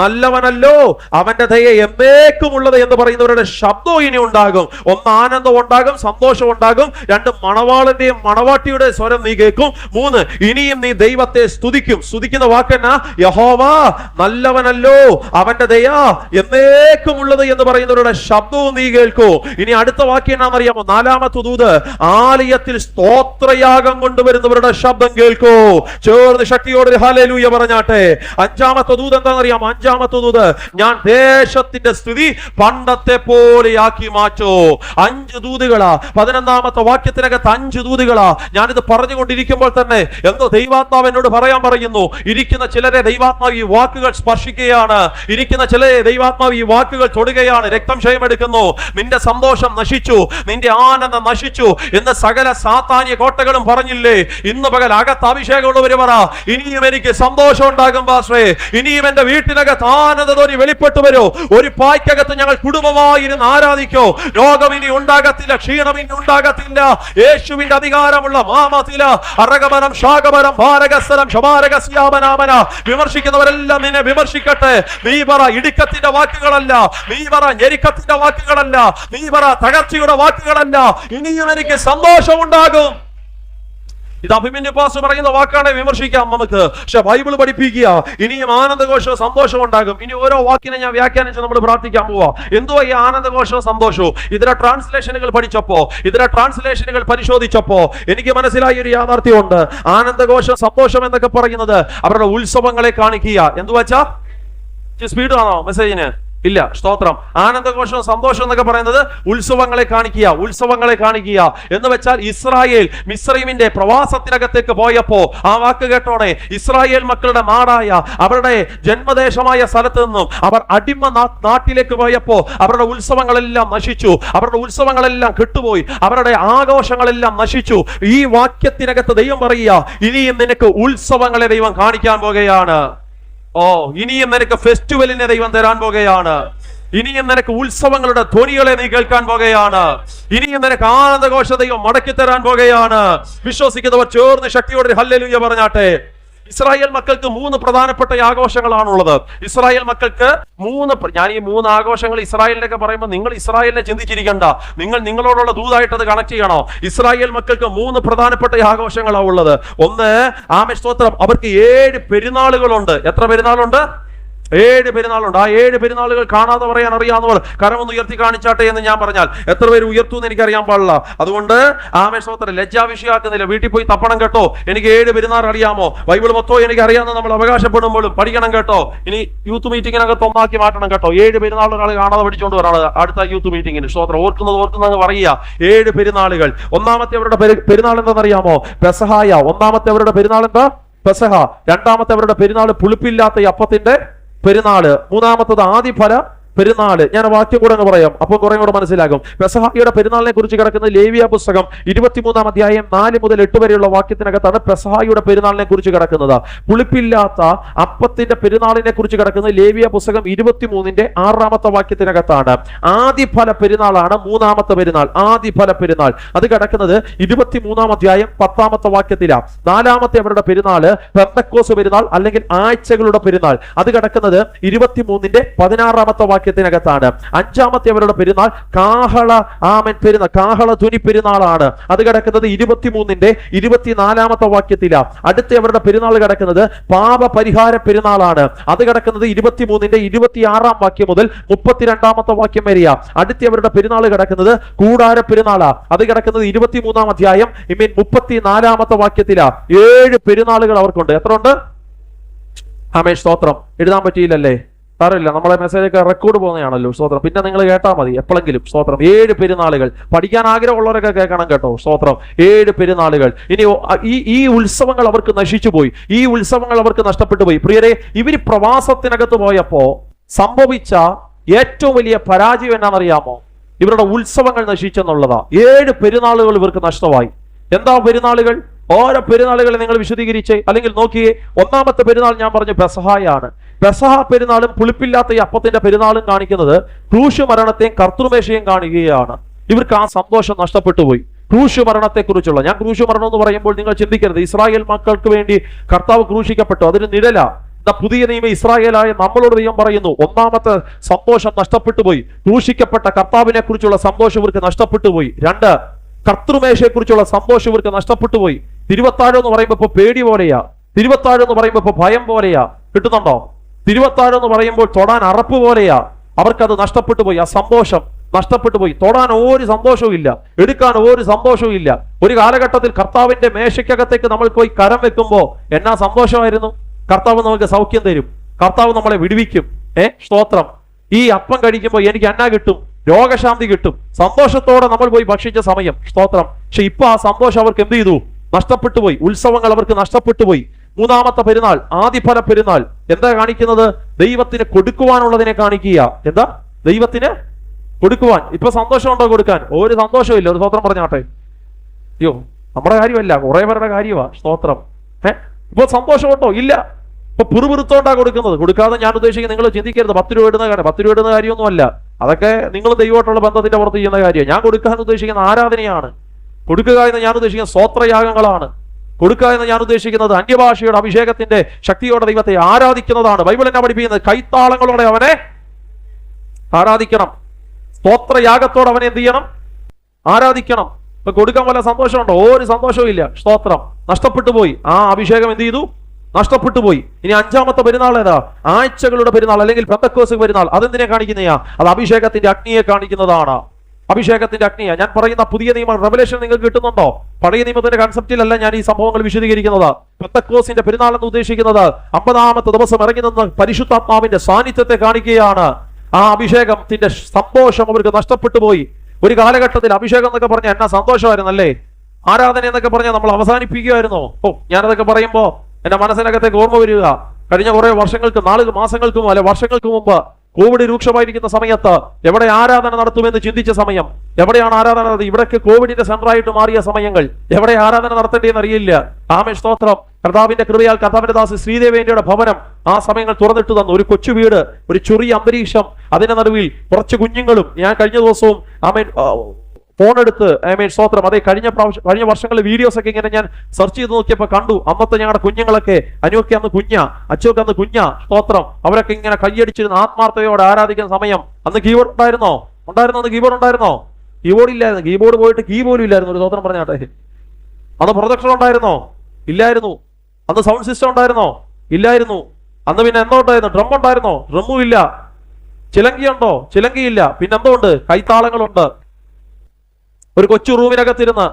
നല്ലവനല്ലോ, അവന്റെ ദയ എന്നേക്കുമുള്ളത് എന്ന് പറയുന്നവരുടെ ശബ്ദവും ഇനി ഉണ്ടാകും. ഒന്ന്, ആനന്ദം ഉണ്ടാകും, സന്തോഷം ഉണ്ടാകും. രണ്ട്, മണവാളന്റെയും മണവാട്ടിയുടെ സ്വരം നീ കേൾക്കും. മൂന്ന്, ഇനിയും നീ ദൈവത്തെ സ്തുതിക്കും. സ്തുതിക്കുന്ന വാക്കെന്നാ? യഹോവ നല്ലവനല്ലോ, അവന്റെ ദയ എന്നേക്കുമുള്ളത് എന്ന് പറയുന്നവരുടെ ശബ്ദവും നീ കേൾക്കൂ. ഇനി അടുത്ത വാക്യം എന്നാണെന്നറിയാമോ? നാലാമത്തെ ദൂത്, ആലയത്തിൽ സ്തോത്രയാഗം കൊണ്ടുവരുന്നവരുടെ ശബ്ദം കേൾക്കൂ. ചേർന്ന് ശക്തിയോടെ ഹല്ലേലൂയ പറഞ്ഞാട്ടെ. അഞ്ചാമത്തെ ദൂത് എന്താണെന്നറിയാമോ? അഞ്ചാമത്തെ ദൂത്, ഞാൻ ദേശത്തിന്റെ സ്ഥിതി പണ്ടത്തെ പോലെയാക്കി മാറ്റൂ. 5 ദൂതുകളാ. 11ാമത്തെ വാക്യത്തിനകത്ത് 5 ദൂതുകളാ. ഞാനിത് പറഞ്ഞുകൊണ്ടിരിക്കുമ്പോൾ തന്നെ എന്തോ ദൈവാത്മാവ് എന്നോട് പറയാൻ പറയുന്നു. ഇരിക്കുന്ന ചിലരെ ദൈവാത്മാവ് ഈ വാക്കുകൾ സ്പർശിക്കുകയാണ്. ഇരിക്കുന്ന ചില ദൈവാത്മാവ് ഈ വാക്കുകൾ തൊടുകയാണ്. രക്തം ക്ഷയമെടുക്കുന്നു. നിന്റെ സന്തോഷം നശിച്ചു, നിന്റെ ആനന്ദം നശിച്ചു എന്ന് സകല സാത്താന്യ കോട്ടകളും പറഞ്ഞില്ലേ? ഇന്ന് പകൽ അകത്ത് അഭിഷേകമുള്ളവര് പറ, ഇനിയും എനിക്ക് സന്തോഷം ഉണ്ടാകും പാസ്റ്ററേ, ഇനിയും എന്റെ വീട്ടിനകത്ത് ആനന്ദധ്വനി വെളിപ്പെട്ടു വരൂ. ഒരു പായ്ക്കകത്ത് ഞങ്ങൾ കുടുംബമായിരുന്ന് ആരാധിക്കോ. രോഗം ഇനി ഉണ്ടാകത്തില്ല, ക്ഷീണം ഇനി ഉണ്ടാകത്തില്ല. യേശുവിന്റെ അധികാരമുള്ള നാമത്തിൽ അറകമനം ശാകമനം ഭാരകസ്വരം ശമാരകസ്യാമനാമന. വിമർശിക്കുന്നവരെല്ലാം നിന്നെ വിമർശിക്കട്ടെ. നീ പറ ഇടുക്കത്തിന്റെ വാക്കുകളല്ല, നീ പറ ഞെരുക്കത്തിന്റെ വാക്കുകളല്ല, നീ പറ തകർച്ചയുടെ വാക്കുകളല്ല. ഇനിയും എനിക്ക് സന്തോഷം ഉണ്ടാകും. ഇത് അഭിമന്യു പാസ്റ്റർ പറയുന്ന വാക്കാണ്, വിമർശിക്കാം നമുക്ക്. പക്ഷെ ബൈബിൾ പഠിപ്പിക്കുക, ഇനിയും ആനന്ദഘോഷവും സന്തോഷവും ഉണ്ടാകും. ഇനി ഓരോ വാക്കിനെ ഞാൻ വ്യാഖ്യാനിച്ച് നമ്മൾ പ്രാർത്ഥിക്കാൻ പോവാ. എന്തുവാ ഈ ആനന്ദഘോഷവും സന്തോഷവും? ഇതര ട്രാൻസ്ലേഷനുകൾ പഠിച്ചപ്പോ, ഇതര ട്രാൻസ്ലേഷനുകൾ പരിശോധിച്ചപ്പോ എനിക്ക് മനസ്സിലായ ഒരു യാഥാർത്ഥ്യമുണ്ട്. ആനന്ദഘോഷം സന്തോഷം എന്നൊക്കെ പറയുന്നത് അവരുടെ ഉത്സവങ്ങളെ കാണിക്കുക. എന്തുവച്ചാ സ്പീഡ് ആണോ മെസ്സേജിന്? ഇല്ല, സ്തോത്രം. ആനന്ദഘോഷവും സന്തോഷം എന്നൊക്കെ പറയുന്നത് ഉത്സവങ്ങളെ കാണിക്കുക, ഉത്സവങ്ങളെ കാണിക്കുക എന്ന് വെച്ചാൽ ഇസ്രായേൽ മിസ്രൈമിന്റെ പ്രവാസത്തിനകത്തേക്ക് പോയപ്പോ ആ വാക്ക് കേട്ടോണേ, ഇസ്രായേൽ മക്കളുടെ നാടായ അവരുടെ ജന്മദേശമായ സ്ഥലത്ത് നിന്നും അവർ അടിമ നാട്ടിലേക്ക് പോയപ്പോ അവരുടെ ഉത്സവങ്ങളെല്ലാം നശിച്ചു, അവരുടെ ഉത്സവങ്ങളെല്ലാം കെട്ടുപോയി, അവരുടെ ആഘോഷങ്ങളെല്ലാം നശിച്ചു. ഈ വാക്യത്തിനകത്ത് ദൈവം പറയുക, ഇനിയും നിനക്ക് ഉത്സവങ്ങളെ ദൈവം കാണിക്കാൻ പോകുകയാണ്. ഓ, ഇനിയും നിനക്ക് ഫെസ്റ്റിവലിനെ ദൈവം തരാൻ പോകുകയാണ്. ഇനിയും നിനക്ക് ഉത്സവങ്ങളുടെ ധ്വനികളെ നീ കേൾക്കാൻ പോകുകയാണ്. ഇനിയും നിനക്ക് ആനന്ദഘോഷ ദൈവം മടക്കി തരാൻ പോകുകയാണ്. വിശ്വസിക്കുന്നവർ ചേർന്ന് ശക്തിയോടെ ഹല്ലേലൂയ പറഞ്ഞാട്ടെ. ഇസ്രായേൽ മക്കൾക്ക് 3 പ്രധാനപ്പെട്ട ആഘോഷങ്ങളാണുള്ളത്. ഇസ്രായേൽ മക്കൾക്ക് ഞാൻ ഈ 3 ആഘോഷങ്ങൾ ഇസ്രായേലിനൊക്കെ പറയുമ്പോൾ നിങ്ങൾ ഇസ്രായേലിനെ ചിന്തിച്ചിരിക്കണ്ട, നിങ്ങളോടുള്ള ദൂതായിട്ട് അത് കണക്ട് ചെയ്യണോ. ഇസ്രായേൽ മക്കൾക്ക് 3 പ്രധാനപ്പെട്ട ആഘോഷങ്ങളാണ് ഉള്ളത്. ഒന്ന്, ആമേൻ സ്തോത്രം, അവർക്ക് 7 പെരുന്നാളുകളുണ്ട്. എത്ര പെരുന്നാളുണ്ട്? 7 പെരുന്നാളുണ്ട്. ആ 7 പെരുന്നാളുകൾ കാണാതെ പറയാൻ അറിയാവുന്നവർ കരമൊന്ന് ഉയർത്തി കാണിച്ചാട്ടെ എന്ന് ഞാൻ പറഞ്ഞാൽ എത്ര പേര് ഉയർത്തു എന്ന് എനിക്കറിയാൻ പാടില്ല. അതുകൊണ്ട് ആമേൻ സ്തോത്രം, ലജ്ജാ വിഷയാക്കുന്നില്ല. വീട്ടിൽ പോയി തപ്പണം കേട്ടോ. എനിക്ക് 7 പെരുന്നാൾ അറിയാമോ, ബൈബിൾ മൊത്തം എനിക്ക് അറിയാമെന്ന് നമ്മൾ അവകാശപ്പെടുമ്പോഴും പഠിക്കണം കേട്ടോ. ഇനി യൂത്ത് മീറ്റിങ്ങിനകത്ത് ഒന്നാക്കി മാറ്റണം കേട്ടോ. 7 പെരുന്നാളുകൾ കാണാതെ പഠിച്ചുകൊണ്ട് വരാണ് അടുത്ത യൂത്ത് മീറ്റിങ്ങിന്. സ്തോത്രം, ഓർക്കുന്നത് പറയുക. 7 പെരുന്നാളുകൾ. ഒന്നാമത്തെ അവരുടെ പെരുന്നാൾ എന്താണെന്നറിയാമോ? പെസഹായ. ഒന്നാമത്തെ അവരുടെ പെരുന്നാൾ എന്താ? പെസഹ. രണ്ടാമത്തെ അവരുടെ പെരുന്നാൾ പുളിപ്പില്ലാത്ത അപ്പത്തിന്റെ പെരുന്നാള്. മൂന്നാമത്തത് ആദിഫല പെരുന്നാള്. ഞാൻ വാക്യം കൂടെ അങ്ങ് പറയാം, അപ്പോൾ കുറെ കൂടെ മനസ്സിലാകും. പെസഹായുടെ പെരുന്നാളിനെ കുറിച്ച് കിടക്കുന്ന ലേവ്യ പുസ്തകം 23 അധ്യായം 4 മുതൽ 8 വരെയുള്ള വാക്യത്തിനകത്താണ് പെസഹായുടെ പെരുന്നാളിനെ കുറിച്ച് കിടക്കുന്നത്. പുളിപ്പില്ലാത്ത അപ്പത്തിന്റെ പെരുന്നാളിനെ കുറിച്ച് കിടക്കുന്നത് ലേവ്യ പുസ്തകം 23 6 വാക്യത്തിനകത്താണ്. ആദിഫല പെരുന്നാളാണ് 3ാമത്തെ പെരുന്നാൾ. ആദിഫല പെരുന്നാൾ അത് കിടക്കുന്നത് 23 അധ്യായം 10 വാക്യത്തിലാണ്. 4ാമത്തെ അവരുടെ പെരുന്നാള് പെന്തക്കോസ് പെരുന്നാൾ അല്ലെങ്കിൽ ആഴ്ചകളുടെ പെരുന്നാൾ. അത് കിടക്കുന്നത് 23 16 വാക്യത്തിനകത്താണ്. 5ാമത്തെ അവരുടെ പെരുന്നാൾ കാഹള ധ്വനി പെരുന്നാളാണ്. അത് കിടക്കുന്നത് 23 24 വാക്യത്തിലാണ്. അടുത്ത അവരുടെ പെരുന്നാൾ കിടക്കുന്നത് പാപ പരിഹാര പെരുന്നാളാണ്. അത് കിടക്കുന്നത് 23 26 വാക്യം മുതൽ 32 വാക്യം വരെയാ. അടുത്ത അവരുടെ പെരുന്നാൾ കിടക്കുന്നത് കൂടാര പെരുന്നാളാണ്. അത് കിടക്കുന്നത് 23 അധ്യായം 34 വാക്യത്തിലാണ്. 7 പെരുന്നാളുകൾ അവർക്കുണ്ട്. എത്ര ഉണ്ട്? ആമേൻ സ്തോത്രം. എഴുതാൻ പറ്റിയില്ലല്ലേ? സാരമില്ല, നമ്മളെ മെസ്സേജ് ഒക്കെ റെക്കോർഡ് പോകുന്നതാണല്ലോ. സ്തോത്രം. പിന്നെ നിങ്ങൾ കേട്ടാൽ മതി എപ്പോഴെങ്കിലും. സ്തോത്രം. 7 പെരുന്നാളുകൾ പഠിക്കാൻ ആഗ്രഹമുള്ളവരൊക്കെ കേൾക്കണം കേട്ടോ. സ്തോത്രം. 7 പെരുന്നാളുകൾ. ഇനി ഈ ഉത്സവങ്ങൾ അവർക്ക് നശിച്ചു പോയി. ഈ ഉത്സവങ്ങൾ അവർക്ക് നഷ്ടപ്പെട്ടു പോയി. പ്രിയരെ, ഇവര് പ്രവാസത്തിനകത്ത് പോയപ്പോ സംഭവിച്ച ഏറ്റവും വലിയ പരാജയം എന്നാണെന്നറിയാമോ? ഇവരുടെ ഉത്സവങ്ങൾ നശിച്ചെന്നുള്ളതാ. 7 പെരുന്നാളുകൾ ഇവർക്ക് നഷ്ടമായി. എന്താ പെരുന്നാളുകൾ? ഓരോ പെരുന്നാളുകളെ നിങ്ങൾ വിശദീകരിച്ചേ, അല്ലെങ്കിൽ നോക്കിയേ. ഒന്നാമത്തെ പെരുന്നാൾ ഞാൻ പറഞ്ഞു പെസഹായാണ്. പെസഹ പെരുന്നാളും പുളിപ്പില്ലാത്ത ഈ അപ്പത്തിന്റെ പെരുന്നാളും കാണിക്കുന്നത് ക്രൂശ് മരണത്തെയും കർത്തൃമേശയും കാണുകയാണ്. ഇവർക്ക് ആ സന്തോഷം നഷ്ടപ്പെട്ടു പോയി. ക്രൂശ് മരണത്തെക്കുറിച്ചുള്ള, ഞാൻ ക്രൂശ് മരണം എന്ന് പറയുമ്പോൾ നിങ്ങൾ ചിന്തിക്കരുത് ഇസ്രായേൽ മക്കൾക്ക് വേണ്ടി കർത്താവ് ക്രൂശിക്കപ്പെട്ടു, അതൊരു നിഴല. പുതിയ നിയമ ഇസ്രായേലായ നമ്മളോട് ദൈവം പറയുന്നു, ഒന്നാമത്തെ സന്തോഷം നഷ്ടപ്പെട്ടു പോയി. ക്രൂശിക്കപ്പെട്ട കർത്താവിനെ കുറിച്ചുള്ള സന്തോഷം ഇവർക്ക് നഷ്ടപ്പെട്ടു പോയി. 2, കർത്തൃമേശയെ കുറിച്ചുള്ള സന്തോഷം ഇവർക്ക് നഷ്ടപ്പെട്ടു പോയി. തിരുവത്താഴം എന്ന് പറയുമ്പോൾ ഇപ്പൊ പേടി പോലെയാ. തിരുവത്താഴം എന്ന് പറയുമ്പോൾ ഇപ്പൊ ഭയം പോലെയാ. കിട്ടുന്നുണ്ടോ? തിരുവത്താഴം എന്ന് പറയുമ്പോൾ തൊടാൻ അറപ്പ് പോലെയാ. അവർക്കത് നഷ്ടപ്പെട്ടു പോയി. ആ സന്തോഷം നഷ്ടപ്പെട്ടു പോയി. തൊടാൻ ഒരു സന്തോഷവും ഇല്ല, എടുക്കാൻ ഒരു സന്തോഷവും ഇല്ല. ഒരു കാലഘട്ടത്തിൽ കർത്താവിന്റെ മേശയ്ക്കകത്തേക്ക് നമ്മൾ പോയി കരം വെക്കുമ്പോ എന്നാ സന്തോഷമായിരുന്നു. കർത്താവ് നമുക്ക് സൗഖ്യം തരും, കർത്താവ് നമ്മളെ വിടുവിക്കും. സ്തോത്രം. ഈ അപ്പം കഴിക്കുമ്പോൾ എനിക്ക് എന്നാ കിട്ടും? രോഗശാന്തി കിട്ടും. സന്തോഷത്തോടെ നമ്മൾ പോയി ഭക്ഷിച്ച സമയം. സ്തോത്രം. പക്ഷെ ഇപ്പൊ ആ സന്തോഷം അവർക്ക് എന്ത് ചെയ്തു? നഷ്ടപ്പെട്ടു പോയി. ഉത്സവങ്ങൾ അവർക്ക് നഷ്ടപ്പെട്ടു പോയി. 3ാമത്തെ പെരുന്നാൾ ആദിഫല പെരുന്നാൾ എന്താ കാണിക്കുന്നത്? ദൈവത്തിന് കൊടുക്കുവാനുള്ളതിനെ കാണിക്കുക. എന്താ? ദൈവത്തിന് കൊടുക്കുവാൻ. ഇപ്പൊ സന്തോഷമുണ്ടോ കൊടുക്കാൻ? ഒരു സന്തോഷവും ഇല്ല. ഒരു സ്തോത്രം പറഞ്ഞാട്ടെ. അയ്യോ, നമ്മുടെ കാര്യമല്ല, കുറെ പേരുടെ കാര്യമാ. സ്തോത്രം. ഇപ്പൊ സന്തോഷമുണ്ടോ? ഇല്ല. ഇപ്പൊ പുറുപുറുത്തോണ്ടാ കൊടുക്കുന്നത്. കൊടുക്കാതെ ഞാൻ ഉദ്ദേശിക്കുന്നത്, നിങ്ങൾ ചിന്തിക്കരുത് 10 രൂപ ഇടുന്ന കാര്യം. 10 രൂപ ഇടുന്ന കാര്യമൊന്നും അല്ല. അതൊക്കെ നിങ്ങൾ ദൈവമായിട്ടുള്ള ബന്ധത്തിന്റെ പുറത്ത് ചെയ്യുന്ന കാര്യം. ഞാൻ കൊടുക്കാൻ ഉദ്ദേശിക്കുന്ന ആരാധനയാണ്. കൊടുക്കുക എന്ന് ഞാൻ ഉദ്ദേശിക്കുന്ന സ്തോത്രയാഗങ്ങളാണ്. കൊടുക്കുക എന്ന് ഞാൻ ഉദ്ദേശിക്കുന്നത് അന്യഭാഷയുടെ അഭിഷേകത്തിന്റെ ശക്തിയോടെ ദൈവത്തെ ആരാധിക്കുന്നതാണ്. ബൈബിൾ എന്നെ പഠിപ്പിക്കുന്നത് കൈത്താളങ്ങളോടെ അവനെ ആരാധിക്കണം. സ്തോത്രയാഗത്തോടെ അവനെ എന്ത് ചെയ്യണം? ആരാധിക്കണം. ഇപ്പൊ കൊടുക്കാൻ വല്ല സന്തോഷമുണ്ടോ? ഒരു സന്തോഷവും ഇല്ല. സ്തോത്രം. നഷ്ടപ്പെട്ടു പോയി. ആ അഭിഷേകം എന്ത് ചെയ്തു? നഷ്ടപ്പെട്ടു പോയി. ഇനി 5ാമത്തെ പെരുന്നാൾ ഏതാ? ആഴ്ചകളുടെ പെരുന്നാൾ അല്ലെങ്കിൽ പെന്തക്കോസ് പെരുന്നാൾ. അതെന്തിനെ കാണിക്കുന്നയാ? അത് അഭിഷേകത്തിന്റെ അഗ്നിയെ കാണിക്കുന്നതാണ്. അഭിഷേകത്തിന്റെ അഗ്നിയാ. ഞാൻ പറയുന്ന പുതിയ നിയമം റെവലേഷൻ നിങ്ങൾക്ക് കിട്ടുന്നുണ്ടോ? പഴയ നിയമത്തിന്റെ കൺസെപ്റ്റിലല്ല ഞാൻ ഈ സംഭവങ്ങൾ വിശദീകരിക്കുന്നത്. പെന്തക്കോസിന്റെ പെരുന്നാൾ എന്ന് ഉദ്ദേശിക്കുന്നത് 50ാമത്തെ ദിവസം ഇറങ്ങി നിന്ന് പരിശുദ്ധാത്മാവിന്റെ സാന്നിധ്യത്തെ കാണിക്കുകയാണ്. ആ അഭിഷേകത്തിന്റെ സന്തോഷം അവർക്ക് നഷ്ടപ്പെട്ടു പോയി. ഒരു കാലഘട്ടത്തിൽ അഭിഷേകം എന്നൊക്കെ പറഞ്ഞാൽ എന്നാ സന്തോഷമായിരുന്നല്ലേ? ആരാധന എന്നൊക്കെ പറഞ്ഞാൽ നമ്മൾ അവസാനിപ്പിക്കുമായിരുന്നോ? ഞാനതൊക്കെ പറയുമ്പോ എന്റെ മനസ്സിനകത്തേക്ക് ഓർമ്മ വരിക, കഴിഞ്ഞ കുറെ മാസങ്ങൾക്കും അല്ലെ വർഷങ്ങൾക്ക് മുമ്പ് കോവിഡ് രൂക്ഷമായിരിക്കുന്ന സമയത്ത് എവിടെ ആരാധന നടത്തുമെന്ന് ചിന്തിച്ച സമയം. എവിടെയാണ് ആരാധന? ഇവിടേക്ക് കോവിഡിന്റെ സെന്ററായിട്ട് മാറിയ സമയങ്ങൾ. എവിടെ ആരാധന നടത്തേണ്ടതെന്ന് അറിയില്ല. ആമേൻ സ്തോത്രം. കർത്താവിന്റെ കൃപയാൽ കർത്താവിന്റെ ദാസി ശ്രീദേവേന്ദ്രയുടെ ഭവനം ആ സമയങ്ങൾ തുറന്നിട്ട് തന്നു. ഒരു കൊച്ചു വീട്, ഒരു ചെറിയ അന്തരീക്ഷം, അതിന്റെ നടുവിൽ കുറച്ച് കുഞ്ഞുങ്ങളും. ഞാൻ കഴിഞ്ഞ ദിവസവും ഫോൺ എടുത്ത് സ്തോത്രം, അതെ കഴിഞ്ഞ വർഷങ്ങളിലെ വീഡിയോസ് ഒക്കെ ഇങ്ങനെ ഞാൻ സെർച്ച് ചെയ്ത് നോക്കിയപ്പോൾ കണ്ടു. അന്നത്തെ ഞങ്ങളുടെ കുഞ്ഞുങ്ങളൊക്കെ, അനുവൊക്കെ അന്ന് കുഞ്ഞാ, അച്ഛനൊക്കെ അന്ന് കുഞ്ഞാ, സ്തോത്രം, അവരൊക്കെ ഇങ്ങനെ കൈയടിച്ചിരുന്ന ആത്മാർത്ഥതയോടെ ആരാധിക്കുന്ന സമയം. അന്ന് കീബോർഡ് ഉണ്ടായിരുന്നോ? അന്ന് കീബോർഡ് ഉണ്ടായിരുന്നോ? കീബോർഡ് ഇല്ലായിരുന്നു. കീബോർഡ് പോയിട്ട് കീ പോലും ഇല്ലായിരുന്നു. ഒരു സ്തോത്രം പറഞ്ഞാട്ടെ. അന്ന് പ്രൊജക്ടർ ഉണ്ടായിരുന്നോ? ഇല്ലായിരുന്നു. അന്ന് സൗണ്ട് സിസ്റ്റം ഉണ്ടായിരുന്നോ? ഇല്ലായിരുന്നു. അന്ന് പിന്നെ എന്തോ ഉണ്ടായിരുന്നു? ഡ്രം ഉണ്ടായിരുന്നോ? ഡ്രമ്മും ഇല്ല. ചിലങ്കിയുണ്ടോ? ചിലങ്കിയില്ല. പിന്നെന്തോ ഉണ്ട്? കൈത്താളങ്ങളുണ്ട്. ഒരു കൊച്ചു റൂമിനകത്തിരുന്ന്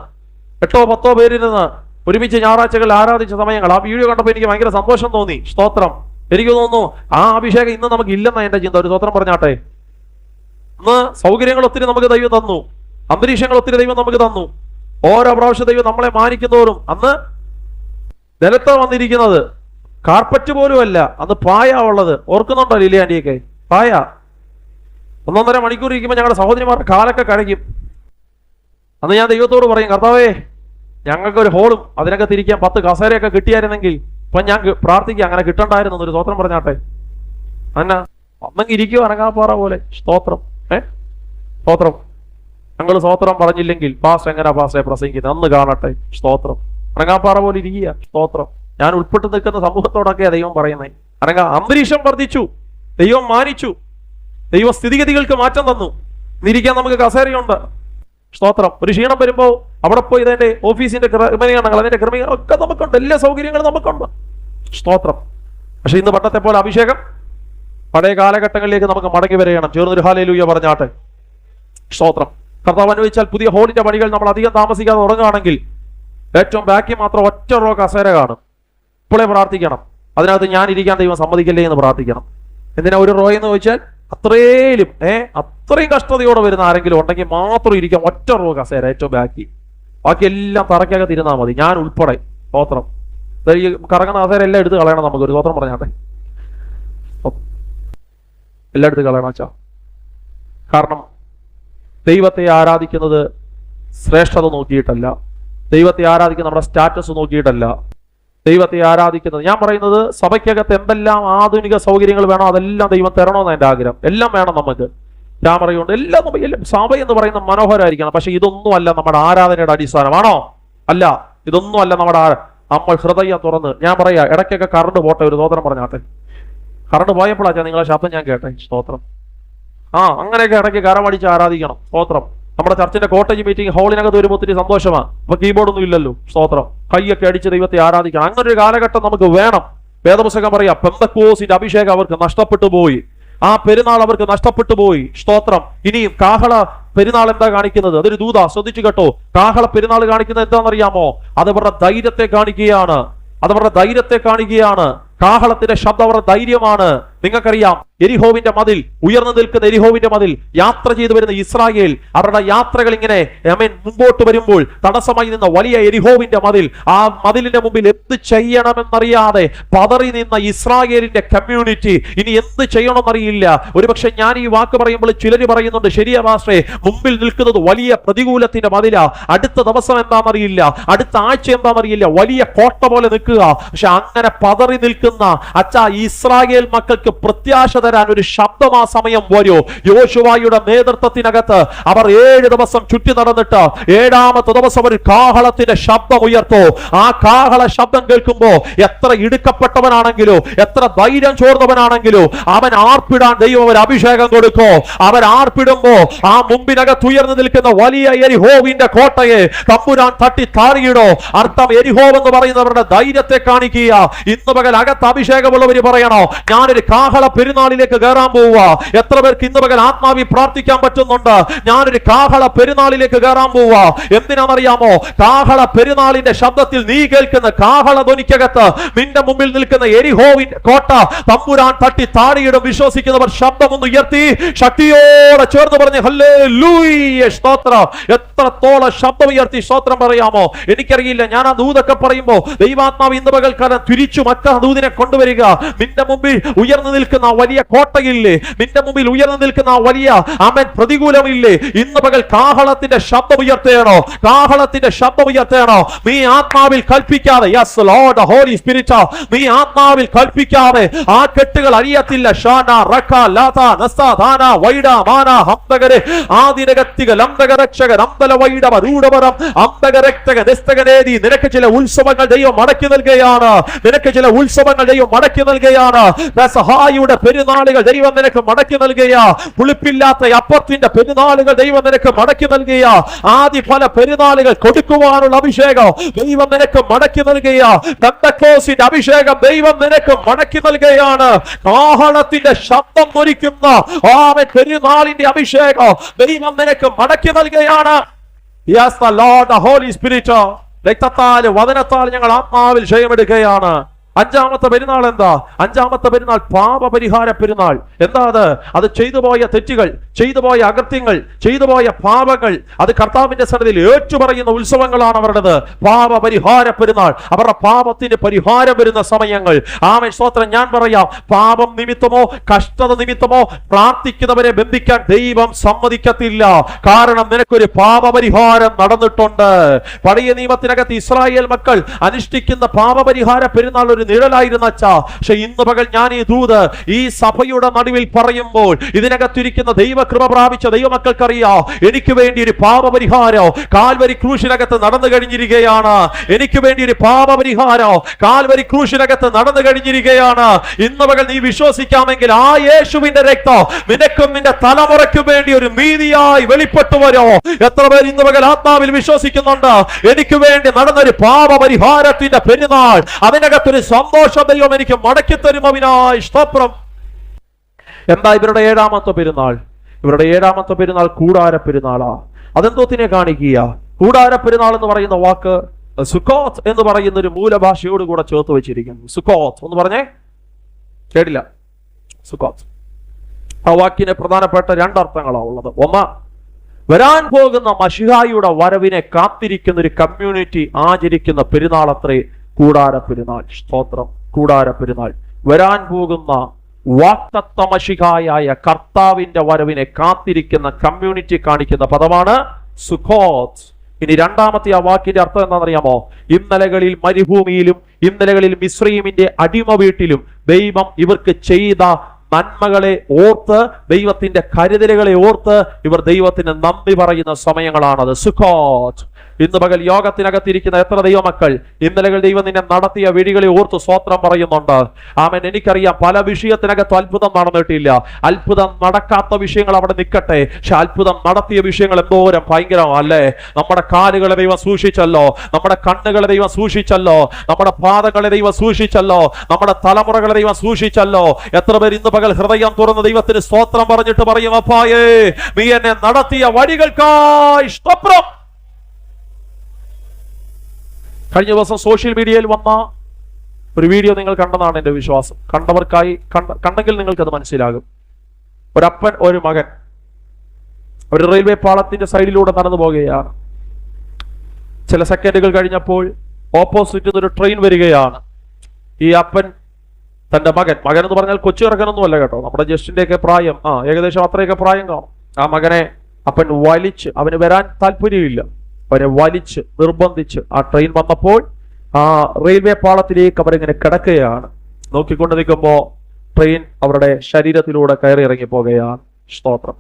8-10 പേരിരുന്ന് ഒരുമിച്ച് ഞായറാഴ്ചകളിൽ ആരാധിച്ച സമയങ്ങൾ. ആ വീഡിയോ കണ്ടപ്പോൾ എനിക്ക് ഭയങ്കര സന്തോഷം തോന്നി. സ്തോത്രം. എനിക്ക് തോന്നുന്നു ആ അഭിഷേകം ഇന്ന് നമുക്ക് ഇല്ലെന്ന എന്റെ ചിന്ത. ഒരു സ്തോത്രം പറഞ്ഞാട്ടെ. ഇന്ന് സൗകര്യങ്ങൾ ഒത്തിരി നമുക്ക് ദൈവം തന്നു, അന്തരീക്ഷങ്ങൾ ഒത്തിരി ദൈവം നമുക്ക് തന്നു. ഓരോ പ്രാവശ്യം ദൈവം നമ്മളെ മാനിക്കുന്നതോറും, അന്ന് നിലത്ത് വന്നിരിക്കുന്നത് കാർപ്പറ്റ് പോലും അല്ല, അന്ന് പായ ഉള്ളത്. ഓർക്കുന്നുണ്ടോ ലിലിയാൻഡിയൊക്കെ? പായ 1.5 മണിക്കൂർ ഇരിക്കുമ്പോൾ ഞങ്ങളുടെ സഹോദരിമാരുടെ കാലൊക്കെ കഴിക്കും. അന്ന് ഞാൻ ദൈവത്തോട് പറയും, കർത്താവേ ഞങ്ങൾക്ക് ഒരു ഹോളും അതിനൊക്കെ തിരിക്കാൻ 10 കസേരയൊക്കെ കിട്ടിയായിരുന്നെങ്കിൽ. ഇപ്പൊ ഞാൻ പ്രാർത്ഥിക്കുക അങ്ങനെ കിട്ടണ്ടായിരുന്നു. ഒരു സ്തോത്രം പറഞ്ഞാട്ടെ. അന്ന അന്നെങ്കിൽ ഇരിക്കുവോ അനങ്ങാപ്പാറ പോലെ. സ്തോത്രം. സ്തോത്രം. ഞങ്ങൾ സ്തോത്രം പറഞ്ഞില്ലെങ്കിൽ പാസ്റ്റർ എങ്ങനെയാ പാസ്റ്ററെ പ്രസംഗിക്കുന്നത്? അന്ന് കാണട്ടെ. സ്തോത്രം. അനങ്ങാപ്പാറ പോലെ ഇരിക്കുക. സ്തോത്രം. ഞാൻ ഉൾപ്പെട്ട് നിൽക്കുന്ന സമൂഹത്തോടൊക്കെയാണ് ദൈവം പറയുന്നത്. അന്തരീക്ഷം വർദ്ധിച്ചു, ദൈവം മാനിച്ചു, ദൈവ സ്ഥിതിഗതികൾക്ക് മാറ്റം തന്നു. ഇരിക്കാൻ നമുക്ക് കസേരയുണ്ട്. സ്തോത്രം. ഒരു ക്ഷീണം വരുമ്പോ അവിടെ പോയി ഇതിന്റെ ഓഫീസിന്റെ ക്രമീകരണങ്ങൾ, അതിന്റെ ക്രമീകരണം ഒക്കെ നമുക്കുണ്ട്. എല്ലാ സൗകര്യങ്ങളും നമുക്കുണ്ട്. സ്തോത്രം. പക്ഷെ ഇന്ന് പണ്ടത്തെ പോലെ അഭിഷേകം പഴയ കാലഘട്ടങ്ങളിലേക്ക് നമുക്ക് മടങ്ങി വരികയാണ്. ചേർന്നൊരു ഹല്ലേലൂയ പറഞ്ഞാട്ടെ. സ്തോത്രം. കർത്താവ് അനുവദിച്ചാൽ പുതിയ ഹോളിന്റെ പണികൾ നമ്മൾ അധികം താമസിക്കാതെ തുടങ്ങുകയാണെങ്കിൽ ഏറ്റവും ബാക്കി മാത്രം ഒറ്റ റോ കസേര കാണും. ഇപ്പോഴേ പ്രാർത്ഥിക്കണം, അതിനകത്ത് ഞാൻ ഇരിക്കാൻ ദൈവം സമ്മതിക്കില്ലേ എന്ന് പ്രാർത്ഥിക്കണം. എന്തിനാ ഒരു റോ എന്ന് ചോദിച്ചാൽ അത്രയും കഷ്ടതയോടെ വരുന്ന ആരെങ്കിലും ഉണ്ടെങ്കിൽ മാത്രം ഇരിക്കാം ഒറ്റ റോ കസേര, ഏറ്റവും ബാക്കി. ബാക്കി എല്ലാം തറയ്ക്കകത്ത് ഇരുന്നാൽ മതി, ഞാൻ ഉൾപ്പെടെ. സ്തോത്രം. ഈ കറങ്ങുന്ന കസേര എല്ലാം എടുത്ത് കളയണം. നമുക്ക് ഒരു സ്തോത്രം പറഞ്ഞാട്ടെ. എല്ലാം എടുത്ത് കളയണം അച്ഛാ. കാരണം ദൈവത്തെ ആരാധിക്കുന്നത് ശ്രേഷ്ഠത നോക്കിയിട്ടല്ല, ദൈവത്തെ ആരാധിക്കുന്ന നമ്മുടെ സ്റ്റാറ്റസ് നോക്കിയിട്ടല്ല, ദൈവത്തെ ആരാധിക്കുന്നത്. ഞാൻ പറയുന്നത് സഭയ്ക്കകത്ത് എന്തെല്ലാം ആധുനിക സൗകര്യങ്ങൾ വേണോ അതെല്ലാം ദൈവം തരണമെന്ന് എൻ്റെ ആഗ്രഹം. എല്ലാം വേണം നമുക്ക്. ക്യാമറയുണ്ട്, എല്ലാം. സഭ എന്ന് പറയുന്ന മനോഹരമായിരിക്കണം. പക്ഷെ ഇതൊന്നും അല്ല നമ്മുടെ ആരാധനയുടെ അടിസ്ഥാനമാണോ? അല്ല, ഇതൊന്നും അല്ല നമ്മുടെ. നമ്മൾ ഹൃദയം തുറന്ന്, ഞാൻ പറയാ, ഇടയ്ക്കൊക്കെ കറണ്ട് പോട്ടെ. ഒരു സ്തോത്രം പറഞ്ഞാട്ടെ. കറണ്ട് പോയപ്പോഴാച്ചാ നിങ്ങളെ ശബ്ദം ഞാൻ കേട്ടെ. സ്തോത്രം. അങ്ങനെയൊക്കെ ഇടയ്ക്ക് കരമടിച്ച് ആരാധിക്കണം. സ്തോത്രം. നമ്മുടെ ചർച്ചിന്റെ കോട്ടേജ് മീറ്റിംഗ് ഹാളിനകത്ത് വരുമ്പോൾ ഒത്തിരി സന്തോഷമാണ്. അപ്പൊ കീബോർഡൊന്നും ഇല്ലല്ലോ. സ്തോത്രം. കൈയൊക്കെ അടിച്ച് ദൈവത്തെ ആരാധിക്കണം. അങ്ങനെ ഒരു കാലഘട്ടം നമുക്ക് വേണം. വേദപുസ്തകം പറയാ, പെന്തക്കോസിന്റെ അഭിഷേകം അവർക്ക് നഷ്ടപ്പെട്ടു പോയി. ആ പെരുന്നാൾ അവർക്ക് നഷ്ടപ്പെട്ടു പോയി. സ്തോത്രം. ഇനിയും കാഹള പെരുന്നാൾ എന്താ കാണിക്കുന്നത്? അതൊരു ദൂത. ശ്രദ്ധിച്ചു കേട്ടോ. കാഹള പെരുന്നാൾ കാണിക്കുന്നത് എന്താണെന്നറിയാമോ? അതവരുടെ ധൈര്യത്തെ കാണിക്കുകയാണ്. അതവരുടെ ധൈര്യത്തെ കാണിക്കുകയാണ്. കാഹളത്തിന്റെ ശബ്ദം അവരുടെ ധൈര്യമാണ്. നിങ്ങൾക്കറിയാം, എരിഹോവിന്റെ മതിൽ, ഉയർന്നു നിൽക്കുന്ന എരിഹോവിന്റെ മതിൽ, യാത്ര ചെയ്തു വരുന്ന ഇസ്രായേൽ, അവരുടെ യാത്രകൾ ഇങ്ങനെ മുമ്പോട്ട് വരുമ്പോൾ തടസ്സമായി നിന്ന വലിയ എരിഹോവിന്റെ മതിൽ, ആ മതിലിന്റെ മുമ്പിൽ എന്ത് ചെയ്യണമെന്നറിയാതെ പതറി നിന്ന ഇസ്രായേലിന്റെ കമ്മ്യൂണിറ്റി ഇനി എന്ത് ചെയ്യണമെന്നറിയില്ല. ഒരുപക്ഷെ ഞാൻ ഈ വാക്ക് പറയുമ്പോൾ ചിലർ പറയുന്നുണ്ട്, ശരിയാ പാസ്റ്ററെ, മുമ്പിൽ നിൽക്കുന്നത് വലിയ പ്രതികൂലത്തിന്റെ മതിലാ, അടുത്ത ദിവസം എന്താണെന്നറിയില്ല, അടുത്ത ആഴ്ച എന്താണെന്നറിയില്ല, വലിയ കോട്ട പോലെ നിൽക്കുക. പക്ഷെ അങ്ങനെ പതറി നിൽക്കുന്ന ഇസ്രായേൽ മക്കൾക്ക് പ്രത്യാശ തരാൻ ഒരു ശബ്ദം ആ സമയം വരൂ. യോശുവയുടെ നേതൃത്വത്തിനകത്ത് അവർ 7 ദിവസം ചുറ്റി നടന്നിട്ട് 7ാമത്തെ ദിവസം ഒരു കാഹളത്തിന്റെ ശബ്ദം ഉയർത്തോ. ആ കാഹള ശബ്ദം കേൾക്കുമ്പോ എത്ര ഇടുക്കപ്പെട്ടവനാണെങ്കിലോ, എത്ര ധൈര്യം ചോർന്നവനാണെങ്കിലോ, അവൻ ആർപ്പിടാൻ ദൈവം ഒരു അഭിഷേകം കൊടുക്കോ. അവൻ ആർപ്പിടുമ്പോ ആ മുമ്പിനകത്ത് ഉയർന്നു നിൽക്കുന്ന വലിയ എരിഹോവിന്റെ കോട്ടയെ തമ്പുരാൻ തട്ടി താറിയിടോ. അർത്ഥം, എരിഹോവ് എന്ന് പറയുന്നവരുടെ ധൈര്യത്തെ കാണിക്കുക. ഇന്ന് പകൽ അകത്ത് അഭിഷേകമുള്ളവര് പറയണോ, ഞാനൊരു കാഹള പെരുന്നാളിലേക്ക് കയറാൻ പോവുക. എത്ര പേർക്ക് ഇന്ന് പകൽ ആത്മാവി പ്രാർത്ഥിക്കാൻ പറ്റുന്നുണ്ട്? ഞാനൊരു കാഹള പെരുന്നാളിലേക്ക് കയറാൻ പോവുക. എന്തിനാണെന്നറിയാമോ? കാഹള പെരുന്നാളിന്റെ ശബ്ദത്തിൽ നീ കേൾക്കുന്ന കാഹള ധ്വനിക്കകത്ത് നിന്റെ മുമ്പിൽ നിൽക്കുന്ന എരിഹോവിന്റെ കോട്ട തമ്പുരാൻ തട്ടി താടിയിടും. വിശ്വസിക്കുന്നവർ ശബ്ദമൊന്ന് ഉയർത്തി ശക്തിയോടെ ചേർന്ന് പറഞ്ഞ് ഹല്ലേലൂയ, സ്തോത്രം. എത്രത്തോളം ശബ്ദം ഉയർത്തി സ്തോത്രം പറയാമോ? എനിക്കറിയില്ല. ഞാൻ ആ ദൂതൊക്കെ പറയുമ്പോ ദൈവാത്മാവ് ഇന്ന് പകൽക്കാലം തിരിച്ചു മറ്റ ദൂതിനെ കൊണ്ടുവരിക. നിന്റെ മുമ്പിൽ ഉയർന്നു ഉയർന്നു നിൽക്കുന്ന വലിയ കോട്ടയില്ലേ, നിന്റെ മുമ്പിൽ ഉയർന്നു നിൽക്കുന്ന വലിയ ആമേൻ പ്രതികൂലമില്ലേ, ഇന്ന് പകൽ കാഹളത്തിന്റെ ശബ്ദം ഉയർത്തേണോ, കാഹളത്തിന്റെ ശബ്ദം ഉയർത്തേണോ. നീ ആത്മാവിൽ കൽപ്പിക്കാതെ, യെസ് ലോർഡ് ഹോളി സ്പിരിറ്റ്, നീ ആത്മാവിൽ കൽപ്പിക്കാതെ ആ കെട്ടുകൾ അഴിയത്തില്ല. ഷാന റക ലാത നസ്താദാന വൈഡ മാന ഹംതകരെ ആദിനഗത്തിക ലംതകരക്ഷക നംതല വൈഡ വരൂഢവരം അംതകരക്തക നിസ്തകനേദി. നിനക്ക് ചില ഉത്സവങ്ങൾ ദൈവം മടക്കി നൽകുകയാണ്, നിനക്ക് ചില ഉത്സവങ്ങൾ ദൈവം മടക്കി നൽകുകയാണ്. സഹായിയുടെ പെരുന്നാളുകൾ ദൈവം നിനക്ക് മടക്കി നൽകുക, പുളിപ്പില്ലാത്ത അപ്പത്തിന്റെ പെരുന്നാളുകൾ ദൈവം നിനക്ക് മടക്കി നൽകുക, ആദ്യ ഫല പെരുന്നാളുകൾ കൊടുക്കുവാനുള്ള അഭിഷേകം ദൈവം നിനക്ക് മടക്കി നൽകുക, പെന്തക്കോസ്തിന്റെ അഭിഷേകം ദൈവം നിനക്ക് മടക്കി നൽകുകയാണ്. കാഹളത്തിന്റെ ശബ്ദം മുരിക്കുന്ന ആമേൻ പെരുന്നാളിന്റെ അഭിഷേകം ദൈവം നിനക്ക് മടക്കി നൽകുകയാണ്. Yes, the Lord, the Holy Spirit. രക്തത്താൽ വചനത്താൽ ഞങ്ങൾ ആത്മാവിൽ ജയമെടുക്കുകയാണ്. അഞ്ചാമത്തെ പെരുന്നാൾ എന്താ? അഞ്ചാമത്തെ പെരുന്നാൾ പാപപരിഹാര പെരുന്നാൾ. എന്താ അത്? അത് ചെയ്തുപോയ തെറ്റുകൾ, ചെയ്തുപോയ അകൃത്യങ്ങൾ, ചെയ്തുപോയ പാപങ്ങൾ അത് കർത്താവിന്റെ സന്നിധിയിൽ ഏറ്റുപറയുന്ന ഉത്സവങ്ങളാണ് അവരുടേത്. പാപപരിഹാര പെരുന്നാൾ, അവരുടെ പാപത്തിന് പരിഹാരം വരുന്ന സമയങ്ങൾ. ആമേൻ സ്തോത്രം. ഞാൻ പറയാം, പാപം നിമിത്തമോ കഷ്ടത നിമിത്തമോ പ്രാർത്ഥിക്കുന്നവരെ ബന്ധിക്കാൻ ദൈവം സമ്മതിക്കത്തില്ല. കാരണം നിനക്കൊരു പാപപരിഹാരം നടന്നിട്ടുണ്ട്. പഴയ നിയമത്തിനകത്ത് ഇസ്രായേൽ മക്കൾ അനുഷ്ഠിക്കുന്ന പാപപരിഹാര പെരുന്നാൾ ഒരു നിഴലായിരുന്ന അച്ഛാ. പക്ഷെ ഇന്ന് പകൽ ഞാൻ ഈ ദൂത് ഈ സഭയുടെ നടുവിൽ പറയുമ്പോൾ ഇതിനകത്തിരിക്കുന്ന ദൈവകൃപ പ്രാപിച്ച ദൈവമക്കൾക്കറിയാം, എനിക്ക് വേണ്ടി ഒരു പാപപരിഹാരം കാൽവരി ക്രൂശിനകത്ത് നടന്നു കഴിഞ്ഞിരിക്കുകയാണ്. എനിക്ക് വേണ്ടി ഒരു പാപപരിഹാരം കാൽവരി ക്രൂശിനകത്ത് നടന്നു കഴിഞ്ഞിരിക്കുകയാണ്. ഇന്ന് പകൽ നീ വിശ്വസിക്കാമെങ്കിൽ ആ യേശുവിന്റെ രക്തം നിനക്കും നിന്റെ തലമുറയ്ക്കും വേണ്ടി ഒരു നീതിയായി വെളിപ്പെട്ടു വരോ. എത്ര പേർ ഇന്ന് പകൽ ആത്മാവിൽ വിശ്വസിക്കുന്നുണ്ട്? എനിക്ക് വേണ്ടി നടന്നൊരു പാപപരിഹാരത്തിന്റെ പെരുന്നാൾ, അതിനകത്തൊരു സന്തോഷം ദൈവം എനിക്ക് മടക്കി തരുമവിനായി സ്തോത്രം. എന്താ ഇവരുടെ ഏഴാമത്തെ പെരുന്നാൾ? ഇവരുടെ ഏഴാമത്തെ പെരുന്നാൾ കൂടാര പെരുന്നാളാ. അതെന്തോത്തിനെ കാണിക്കുക? കൂടാര പെരുന്നാൾ എന്ന് പറയുന്ന വാക്ക് സുക്കോത്ത് എന്ന് പറയുന്ന ഒരു മൂലഭാഷയോട് കൂടെ ചേർത്ത് വെച്ചിരിക്കുന്നു. സുക്കോത്ത് എന്ന് പറഞ്ഞേ, കേട്ടില്ല? സുക്കോത്ത് ആ വാക്കിന് പ്രധാനപ്പെട്ട രണ്ടർത്ഥങ്ങളാണ് ഉള്ളത്. ഒന്ന്, വരാൻ പോകുന്ന മശിഹായുടെ വരവിനെ കാത്തിരിക്കുന്ന ഒരു കമ്മ്യൂണിറ്റി ആചരിക്കുന്ന പെരുന്നാൾ അത്രേ കൂടാര പെരുന്നാൾ. സ്തോത്രം. കൂടാര പെരുന്നാൾ വരാൻ പോകുന്ന വാഗ്ദത്ത മശിഹായായ കർത്താവിന്റെ വരവിനെ കാത്തിരിക്കുന്ന കമ്മ്യൂണിറ്റി കാണിക്കുന്ന പദമാണ് സുക്കോത്ത്. ഇനി രണ്ടാമത്തെ ആ വാക്കിന്റെ അർത്ഥം എന്താണെന്നറിയാമോ? ഇന്നലകളിൽ മരുഭൂമിയിലും ഇന്നലകളിൽ മിസ്രയീമിന്റെ അടിമ വീട്ടിലും ദൈവം ഇവർക്ക് ചെയ്ത നന്മകളെ ഓർത്ത്, ദൈവത്തിന്റെ കരുതലുകളെ ഓർത്ത് ഇവർ ദൈവത്തിന് നന്ദി പറയുന്ന സമയങ്ങളാണത്. സുക്കോത്ത്. ഇന്ന് പകൽ യോഗത്തിനകത്തിരിക്കുന്ന എത്ര ദൈവമക്കൾ ഇന്നലകൾ ദൈവം നിന്നെ നടത്തിയ വഴികളെ ഓർത്ത് സ്വോത്രം പറയുന്നുണ്ട്? ആമേൻ. എനിക്കറിയാം പല വിഷയത്തിനകത്ത് അത്ഭുതം നടന്നിട്ടില്ല. അത്ഭുതം നടക്കാത്ത വിഷയങ്ങൾ അവിടെ നിൽക്കട്ടെ, പക്ഷെ അത്ഭുതം നടത്തിയ വിഷയങ്ങൾ എന്തോരം ഭയങ്കരമല്ലേ. നമ്മുടെ കാലുകളെ ദൈവം സൂക്ഷിച്ചല്ലോ, നമ്മുടെ കണ്ണുകളെ ദൈവം സൂക്ഷിച്ചല്ലോ, നമ്മുടെ പാദങ്ങളെ ദൈവം സൂക്ഷിച്ചല്ലോ, നമ്മുടെ തലമുറകളെ ദൈവം സൂക്ഷിച്ചല്ലോ. എത്ര പേർ ഇന്ന് പകൽ ഹൃദയം തുറന്ന് ദൈവത്തിന് സ്തോത്രം പറഞ്ഞിട്ട് പറയും, അപ്പായേ നീ എന്നെ നടത്തിയ വഴികൾക്കായി സ്തോത്രം. കഴിഞ്ഞ ദിവസം സോഷ്യൽ മീഡിയയിൽ വന്ന ഒരു വീഡിയോ നിങ്ങൾ കണ്ടെന്നാണ് എൻ്റെ വിശ്വാസം. കണ്ടവർക്കായി കണ്ടെങ്കിൽ നിങ്ങൾക്കത് മനസ്സിലാകും. ഒരപ്പൻ ഒരു മകൻ ഒരു റെയിൽവേ പാളത്തിന്റെ സൈഡിലൂടെ നടന്നു പോകുകയാണ്. ചില സെക്കൻഡുകൾ കഴിഞ്ഞപ്പോൾ ഓപ്പോസിറ്റ് ഒരു ട്രെയിൻ വരികയാണ്. ഈ അപ്പൻ തന്റെ മകൻ എന്ന് പറഞ്ഞാൽ കൊച്ചു ഇറക്കനൊന്നുമല്ല കേട്ടോ, നമ്മുടെ ജസ്റ്റിന്റെയൊക്കെ പ്രായം, ഏകദേശം അത്രയൊക്കെ പ്രായം കാണും. ആ മകനെ അപ്പൻ വലിച്ച്, അവന് വരാൻ താല്പര്യമില്ല, അവരെ വലിച്ച് നിർബന്ധിച്ച് ആ ട്രെയിൻ വന്നപ്പോൾ ആ റെയിൽവേ പാളത്തിലേക്ക് അവരിങ്ങനെ കിടക്കുകയാണ്. നോക്കിക്കൊണ്ട് നിൽക്കുമ്പോൾ ട്രെയിൻ അവരുടെ ശരീരത്തിലൂടെ കയറി ഇറങ്ങി പോകുകയാണ്. സ്തോത്രം.